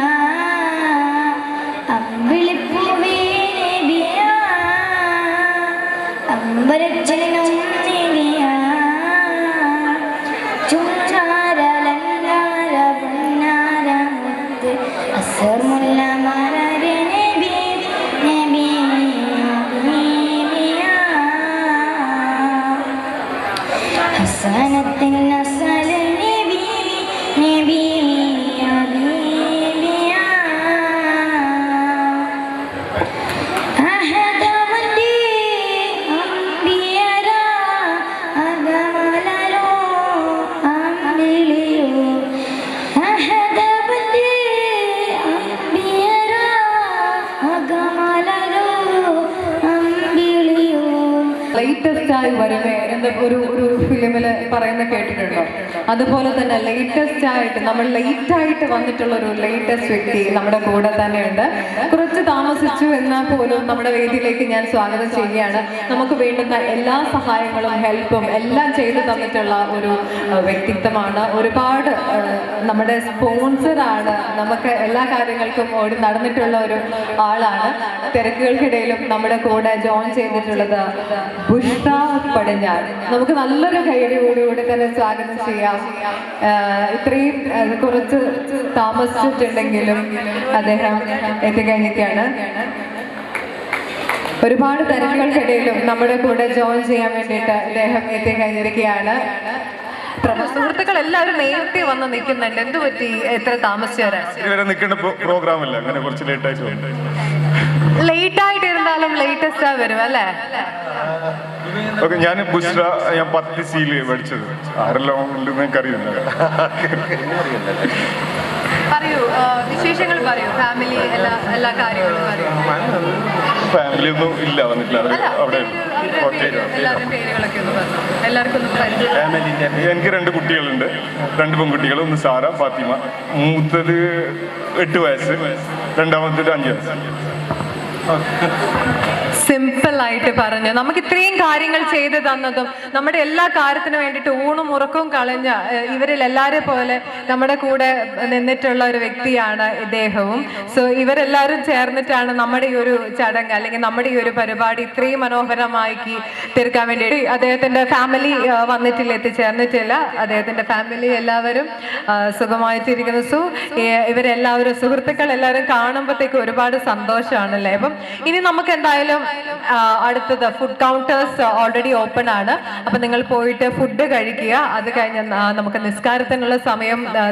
വരുമേ എന്ന് ഒരു ഫിലിമിൽ പറയുന്ന കേട്ടിട്ടുണ്ടോ? അതുപോലെ തന്നെ ലേറ്റസ്റ്റ് ആയിട്ട് നമ്മൾ ലേറ്റായിട്ട് വന്നിട്ടുള്ള ഒരു ലേറ്റസ്റ്റ് വ്യക്തി നമ്മുടെ കൂടെ തന്നെയുണ്ട്. കുറച്ച് താമസിച്ചു എന്നാൽ പോലും നമ്മുടെ വേദിയിലേക്ക് ഞാൻ സ്വാഗതം ചെയ്യുകയാണ്. നമുക്ക് വേണ്ടുന്ന എല്ലാ സഹായങ്ങളും ഹെൽപ്പും എല്ലാം ചെയ്തു തന്നിട്ടുള്ള ഒരു വ്യക്തിത്വമാണ്. ഒരുപാട് നമ്മുടെ സ്പോൺസറാണ്. നമുക്ക് എല്ലാ കാര്യങ്ങൾക്കും ഓടി നടന്നിട്ടുള്ള ഒരു ആളാണ്. തിരക്കുകൾക്കിടയിലും നമ്മുടെ കൂടെ ജോയിൻ ചെയ്തിട്ടുള്ളത് ബുഷ്ര പടിഞ്ഞാറ്. നമുക്ക് നല്ലൊരു കൈയടിയോടുകൂടി തന്നെ സ്വാഗതം ചെയ്യാം. ഇത്രയും കുറച്ച് താമസിച്ചിട്ടുണ്ടെങ്കിലും അദ്ദേഹം എത്തിക്കഴിഞ്ഞിരിക്കുകയാണ്. ഒരുപാട് തിരക്കുകൾക്കിടയിലും നമ്മുടെ കൂടെ ജോയിൻ ചെയ്യാൻ വേണ്ടിയിട്ട് അദ്ദേഹം എത്തിക്കഴിഞ്ഞിരിക്കുകയാണ്. സുഹൃത്തുക്കൾ എല്ലാവരും നേരത്തെ വന്ന് നിൽക്കുന്നുണ്ട്. എന്ത് പറ്റി എത്ര താമസിച്ചു വരാൻ? പ്രോഗ്രാം അല്ല, അങ്ങനെ കുറച്ച് ലേറ്റ് ആയിട്ട് ഇരുന്നാലും ലേറ്റസ്റ്റ് വരും അല്ലേ? ഓക്കെ, ഞാൻ ബുഷ്ര, ഞാൻ 10 സീൽ പഠിച്ചത്. ആരെല്ലാം ഉണ്ടെന്ന് അറിയില്ല. പറയൂ, വിശേഷങ്ങൾ പറയൂ. ഫാമിലി എല്ലാ കാര്യങ്ങളും പറയൂ. ഫാമിലി ഒന്നും ഇല്ല, വന്നിട്ടില്ല. അവിടെ എനിക്ക് 2 കുട്ടികളുണ്ട്, 2 പെൺകുട്ടികൾ. ഒന്ന് സാറ, ഫാത്തിമ. മൂത്തത് 8 വയസ്സ്, രണ്ടാമത്തത് 5 വയസ്സ്. സിമ്പിൾ ആയിട്ട് പറഞ്ഞു. നമുക്ക് ഇത്രയും കാര്യങ്ങൾ ചെയ്തു തന്നതും നമ്മുടെ എല്ലാ കാര്യത്തിനും വേണ്ടിയിട്ട് ഊണും ഉറക്കവും കളഞ്ഞ ഇവരിൽ എല്ലാവരെ പോലെ നമ്മുടെ കൂടെ നിന്നിട്ടുള്ള ഒരു വ്യക്തിയാണ് ഇദ്ദേഹവും. സോ ഇവരെല്ലാവരും ചേർന്നിട്ടാണ് നമ്മുടെ ഈ ഒരു ചടങ്ങ് അല്ലെങ്കിൽ നമ്മുടെ ഈ ഒരു പരിപാടി ഇത്രയും മനോഹരമാക്കി തീർക്കാൻ വേണ്ടി. അദ്ദേഹത്തിന്റെ ഫാമിലി എത്തിച്ചേർന്നിട്ടില്ല. അദ്ദേഹത്തിന്റെ ഫാമിലി എല്ലാവരും സുഖമായിട്ടിരിക്കുന്നു. സോ ഇവരെല്ലാവരും സുഹൃത്തുക്കൾ എല്ലാവരും കാണുമ്പോഴത്തേക്ക് ഒരുപാട് സന്തോഷമാണല്ലേ. അപ്പം ഇനി നമുക്ക് എന്തായാലും അടുത്തത് ഫുഡ് കൗണ്ടേഴ്സ് ഓൾറെഡി ഓപ്പൺ ആണ്. അപ്പം നിങ്ങൾ പോയിട്ട് ഫുഡ് കഴിക്കുക. അത് കഴിഞ്ഞ് നമുക്ക് നിസ്കാരത്തിനുള്ള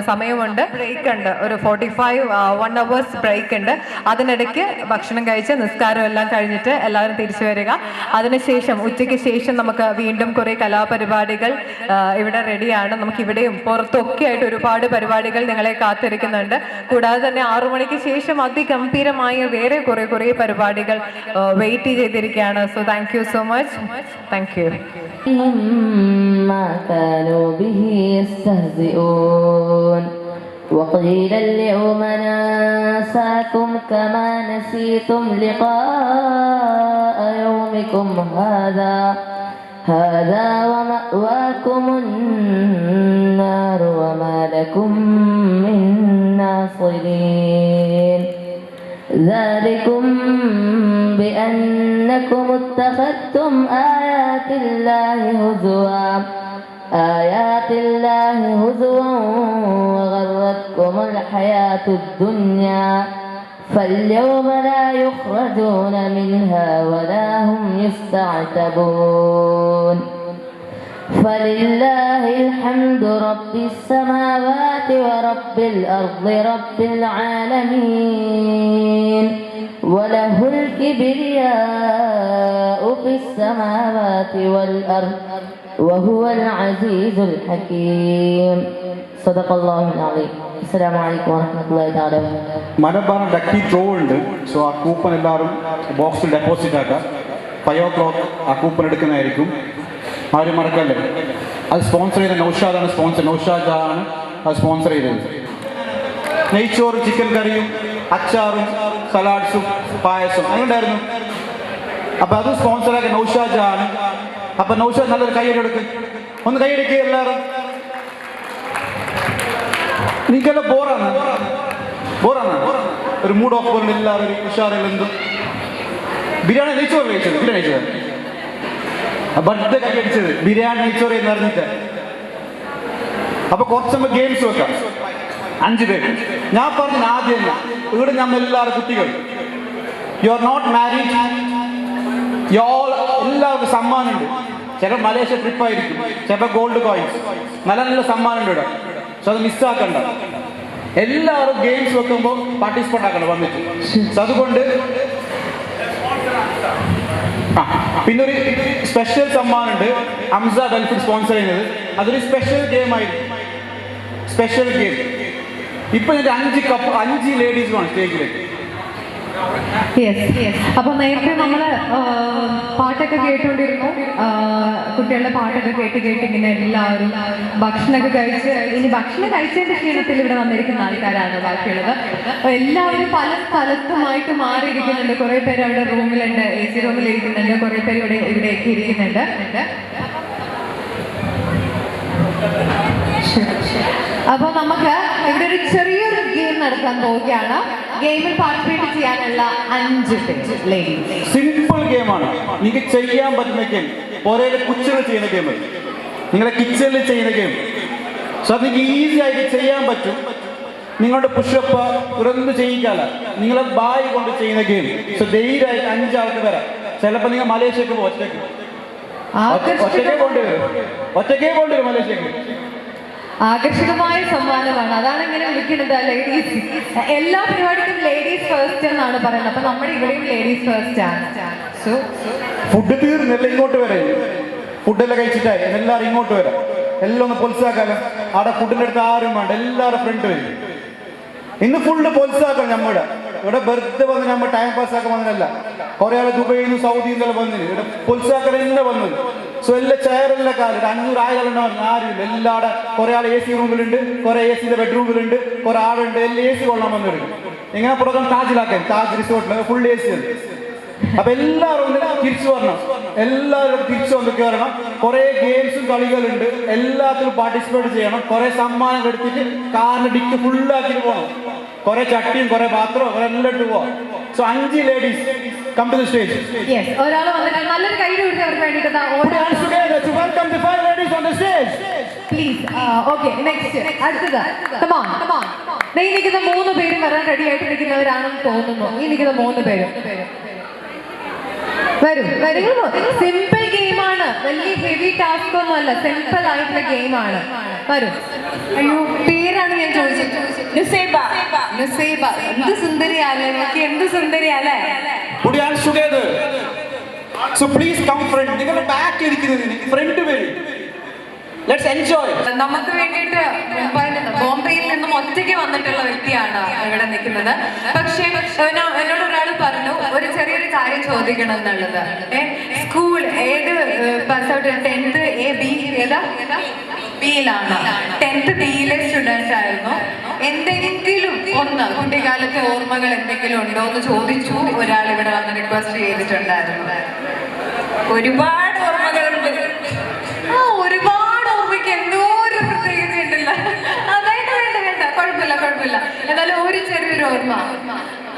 സമയമുണ്ട്. ബ്രേക്ക് ഉണ്ട്, ഒരു 1 hours ബ്രേക്ക് ഉണ്ട്. അതിനിടയ്ക്ക് ഭക്ഷണം കഴിച്ച് നിസ്കാരം എല്ലാം കഴിഞ്ഞിട്ട് എല്ലാവരും തിരിച്ചു വരിക. അതിനുശേഷം ഉച്ചയ്ക്ക് ശേഷം നമുക്ക് വീണ്ടും കുറേ കലാപരിപാടികൾ ഇവിടെ റെഡിയാണ്. നമുക്ക് ഇവിടെയും പുറത്തൊക്കെ ആയിട്ട് ഒരുപാട് പരിപാടികൾ നിങ്ങളെ കാത്തിരിക്കുന്നുണ്ട്. കൂടാതെ തന്നെ 6 മണിക്ക് ശേഷം അതിഗംഭീരമായ വേറെ കുറേ പരിപാടികൾ വെയിറ്റ് ചെയ്തിരിക്കുകയാണ്. So thank you so much. Thank you. وقيل اليوم ننساكم كما نسيتم لقاء يومكم هذا ومأواكم النار وما لكم من ناصرين ذلكم بأنكم اتخذتم آيات الله هزوا وغرتكم الحياة الدنيا فاليوم لا يخرجون منها ولا هم يستعتبون فلله الحمد رب السماوات ورب الأرض رب العالمين وله الكبرياء في السماوات والأرض وهو العزيز الحكيم صدق الله العظيم. السلام عليكم ورحمة الله تعالى وبركاته. Malabar lucky draw ഉണ്ട്. സോ ആ കൂപ്പൺ എല്ലാവരും ബോക്സിൽ ഡെപ്പോസിറ്റ് ആക്കാം. 5 o'clock ആ കൂപ്പൺ എടുക്കുന്നതായിരിക്കും. ആരും മറക്കല്ലേ. അത് സ്പോൺസർ ചെയ്ത നൗഷാദാണ്. നൗഷാദാണ് അത് സ്പോൺസർ ചെയ്തത്. നെയ്ച്ചോറും ചിക്കൻ കറിയും അച്ചാറും സലാഡ്സും പായസം അങ്ങനെയുണ്ടായിരുന്നു. അപ്പം അത് സ്പോൺസറാക്കിയ നൗഷാദാണ്. അപ്പം നൗഷാദ് നല്ലൊരു കൈയടി എടുക്ക്. ഒന്ന് കൈയടിക്കുക എല്ലാവരും. നിങ്ങൾക്കെല്ലാം ബോറാണ് ഒരു മൂഡ് ഓഫ് പോലെ എല്ലാവരും ഉഷാറിൽ എന്തും ബിരിയാണി നെയ്ച്ചോറ് കഴിച്ചത് ബർത്ത്ഡേ കൈയടിച്ചത് ബിരിയാണി നെയ്ച്ചോറ് എന്ന് അറിഞ്ഞിട്ട്. അപ്പൊ കുറച്ച് നമ്മൾ ഗെയിംസ് വെക്കാം. 5 പേര്. ഞാൻ പറഞ്ഞ ആദ്യം ഇവിടെ നമ്മൾ എല്ലാവരും കുട്ടികൾ യു ആർ നോട്ട് മാരീഡ്, എല്ലാവർക്കും സമ്മാനമുണ്ട്. ചില മലേഷ്യ ട്രിപ്പായിരിക്കും, ചില ഗോൾഡ് കോയിൻസ്, നല്ല സമ്മാനമുണ്ട് ഇവിടെ. സോ അത് മിസ്സാക്കണ്ട. എല്ലാവരും ഗെയിംസ് വെക്കുമ്പോൾ പാർട്ടിസിപ്പേറ്റ് ആക്കണം വന്നിട്ട്. സോ അതുകൊണ്ട് പിന്നെ ഒരു സ്പെഷ്യൽ സമ്മാനമുണ്ട്. ഹംസ വെൽഫെയർ സ്പോൺസർ ചെയ്യുന്നത്. അതൊരു സ്പെഷ്യൽ ഗെയിം ആയിരിക്കും. Special game. ഇപ്പൊ ഇതിന്റെ 5 ലേഡീസ് വേണം സ്റ്റേജിലേക്ക്. അപ്പൊ നേരത്തെ നമ്മള് പാട്ടൊക്കെ കേട്ടുകൊണ്ടിരുന്നു. കുട്ടികളുടെ പാട്ടൊക്കെ കേട്ട് ഇങ്ങനെ എല്ലാവരും ഭക്ഷണമൊക്കെ കഴിച്ച്, ഇനി ഭക്ഷണം കഴിച്ചതിന്റെ ക്ഷീണത്തിൽ ഇവിടെ വന്നിരിക്കുന്ന ആൾക്കാരാണ് ബാക്കിയുള്ളത്. എല്ലാവരും പല സ്ഥലത്തുമായിട്ട് മാറിയിരിക്കുന്നുണ്ട്. കുറെ പേര് അവിടെ റൂമിലുണ്ട്, AC റൂമിൽ ഇരിക്കുന്നുണ്ട്. കുറെ പേര് ഇവിടെയൊക്കെ ഇരിക്കുന്നുണ്ട്. അപ്പൊ നമുക്ക് ഇവിടെ ഒരു ചെറിയൊരു ഗെയിം നടത്താൻ പോവുകയാണ്. ഗെയിമിൽ പാർട്ടിസിപ്പേറ്റ് ചെയ്യാനുള്ള 5 ലേഡീസ്. സിമ്പിൾ ഗെയിമാണ്, നിങ്ങൾക്ക് ചെയ്യാൻ പറ്റുന്ന ഗെയിം. പുറയിലെ കുച്ചുകൾ ചെയ്യുന്ന ഗെയിം, നിങ്ങളെ കിച്ചണിൽ ചെയ്യുന്ന ഗെയിം. സോ അത് നിങ്ങൾക്ക് ഈസി ആയിട്ട് ചെയ്യാൻ പറ്റും. നിങ്ങളുടെ പുഷപ്പ് തുറന്ന് ചെയ്യിക്കാല, നിങ്ങളെ ബായ് കൊണ്ട് ചെയ്യുന്ന ഗെയിം. സോ ധൈര്യമായിട്ട് 5 ആൾക്ക് വരാം. ചിലപ്പോൾ നിങ്ങൾ മലേഷ്യക്ക് പോകും, ഒറ്റയ്ക്കേ കൊണ്ടുവരും മലേഷ്യക്ക്. ആകർഷകമായ സമ്മാനമാണ്, അതാണ് ഇങ്ങനെ വിളിക്കുന്നത് ലേഡീസ്. എല്ലാ പരിപാടിക്കും ലേഡീസ് ഫസ്റ്റ് എന്നാണ് പറയുന്നത്. അപ്പൊ നമ്മുടെ ഇവിടെയും ലേഡീസ് ഫസ്റ്റ് ആണ്. സോ ഫുഡ് തീർന്നില്ല, ഇങ്ങോട്ട് വരാം. ഫുഡെല്ലാം കഴിച്ചിട്ടായി എല്ലാവരും ഇങ്ങോട്ട് വരാം. എല്ലാം ഒന്ന് പൊലിസാക്കാലോ. അവിടെ ഫുഡിൻ്റെ അടുത്ത് ആരും വേണ്ട, എല്ലാവരും ഫ്രണ്ട് വരും. ഇന്ന് ഫുള്ള് പൊലിസാക്കണം. നമ്മുടെ ഇവിടെ വെറുതെ വന്ന് നമ്മൾ ടൈം പാസ് ആക്കാൻ വന്നതല്ല. കുറെ ആൾ ദുബൈയിൽ നിന്ന് സൗദിയിൽ നിന്നെല്ലാം വന്നിന് ഇവിടെ പൊലിസാക്കാൻ തന്നെ വന്നത്. സോ എല്ലാ ചെയറെല്ലാം കാലം 500 ഉണ്ടാവും, ആരുമില്ല. എല്ലാവിടെ കുറെ ആൾ AC റൂമിലുണ്ട്, കുറെ AC ബെഡ്റൂമിലുണ്ട്, കുറെ ആളുണ്ട്. എല്ലാം AC കൊള്ളാൻ വന്നിട്ടുണ്ട്. ഇങ്ങനെ പുറത്ത് താജിലാക്കാൻ, താജ് റിസോർട്ടിൽ ഫുൾ AC ഉണ്ട്. അപ്പൊ എല്ലാവരും തിരിച്ചു വരണം, എല്ലാവരും തിരിച്ചു വന്ന് കയറണം. കുറെ ഗെയിംസും കളികളുണ്ട്, എല്ലാത്തിലും പാർട്ടിസിപ്പേറ്റ് ചെയ്യണം. കുറെ സമ്മാനങ്ങൾ എടുത്തിട്ട് കാറിന് ഡിക്ക് ഫുള്ളാക്കിട്ട് പോകണം. കുറെ ചട്ടിയും കുറെ പാത്രവും കുറെ എല്ലാം ഇട്ട് പോവാം. So 5 ladies come to the stage. ഒരാൾ വന്നിട്ട് നല്ലൊരു കൈ കൊടുത്ത് അവർക്ക് വേണ്ടിയിട്ട് പ്ലീസ്. ഓക്കെ, നെക്സ്റ്റ് അടുത്തത്. Come on. ഈ നിൽക്കുന്ന 3 പേരും വരാൻ റെഡി ആയിട്ട് നിൽക്കുന്നവരാണെന്ന് തോന്നുന്നു. ഈ നിൽക്കുന്ന 3 പേരും വരും. സിമ്പിൾ ഗെയിമാണ്, വലിയ ഹെവി ടാസ്ക് ഒന്നും അല്ല, സിമ്പിൾ ആയിട്ടുള്ള ഗെയിമാണ്. വരും. അയ്യോ, പേരാണ് ഞാൻ ചോദിച്ചത്. നുസൈബ. എന്ത് സുന്ദരിയല്ലേ, നോക്കി എന്ത് സുന്ദരിയല്ലേ. So please come front. നിങ്ങളുടെ ബാക്ക് ഇരിക്കുന്നതിന് ഫ്രണ്ട് വരും. Let's enjoy. നമുക്ക് വേണ്ടിയിട്ട് ബോംബെയിൽ നിന്നും ഒറ്റയ്ക്ക് വന്നിട്ടുള്ള വ്യക്തിയാണ് ഇവിടെ നിൽക്കുന്നത്. പക്ഷേ എന്നോട് ഒരാൾ പറഞ്ഞു ഒരു ചെറിയൊരു കാര്യം ചോദിക്കണം എന്നുള്ളത്. സ്കൂൾ ഏത് pass out? 10th A B ബിയിലാണ്. 10th ബിയിലെ സ്റ്റുഡൻറ് ആയിരുന്നു. എന്തെങ്കിലും ഒന്ന് കുട്ടിക്കാലത്തെ ഓർമ്മകൾ എന്തെങ്കിലും ഉണ്ടോ എന്ന് ചോദിച്ചു. ഒരാൾ ഇവിടെ വന്ന് റിക്വസ്റ്റ് ചെയ്തിട്ടുണ്ടായിരുന്നു. ഒരുപാട് ഓർമ്മകളുണ്ട്. ഒരുപാട് ഓർമ്മയ്ക്ക് എന്തോ ഒരു പ്രത്യേകത ഉണ്ടല്ലോ. അതായിട്ട് വേണ്ട, കുഴപ്പമില്ല. എന്നാലും ഒരു ചെറിയൊരു ഓർമ്മ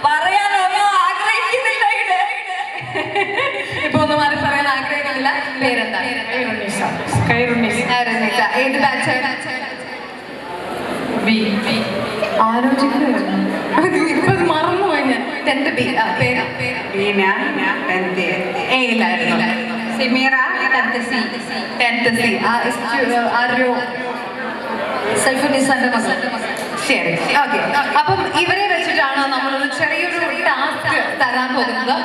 പറയാനൊന്നും ആഗ്രഹിക്കുന്നില്ല. ഇപ്പൊ ഒന്നും മാറി പറയാൻ ആഗ്രഹിക്കുന്നില്ല. പേരെന്താ? ഏത് ബാച്ച്? ആലോചിക്കുന്നു. ഇപ്പൊ മറന്നുപോയി ഞാൻ. 10th B. പേര് ഏയിലായിരുന്നു. സിമീറ 10th C. ശരി, ഓക്കെ. അപ്പം ഇവരെ വെച്ചിട്ടാണ് നമ്മളൊരു ചെറിയൊരു ടാസ്ക് തരാൻ പോകുന്നത്.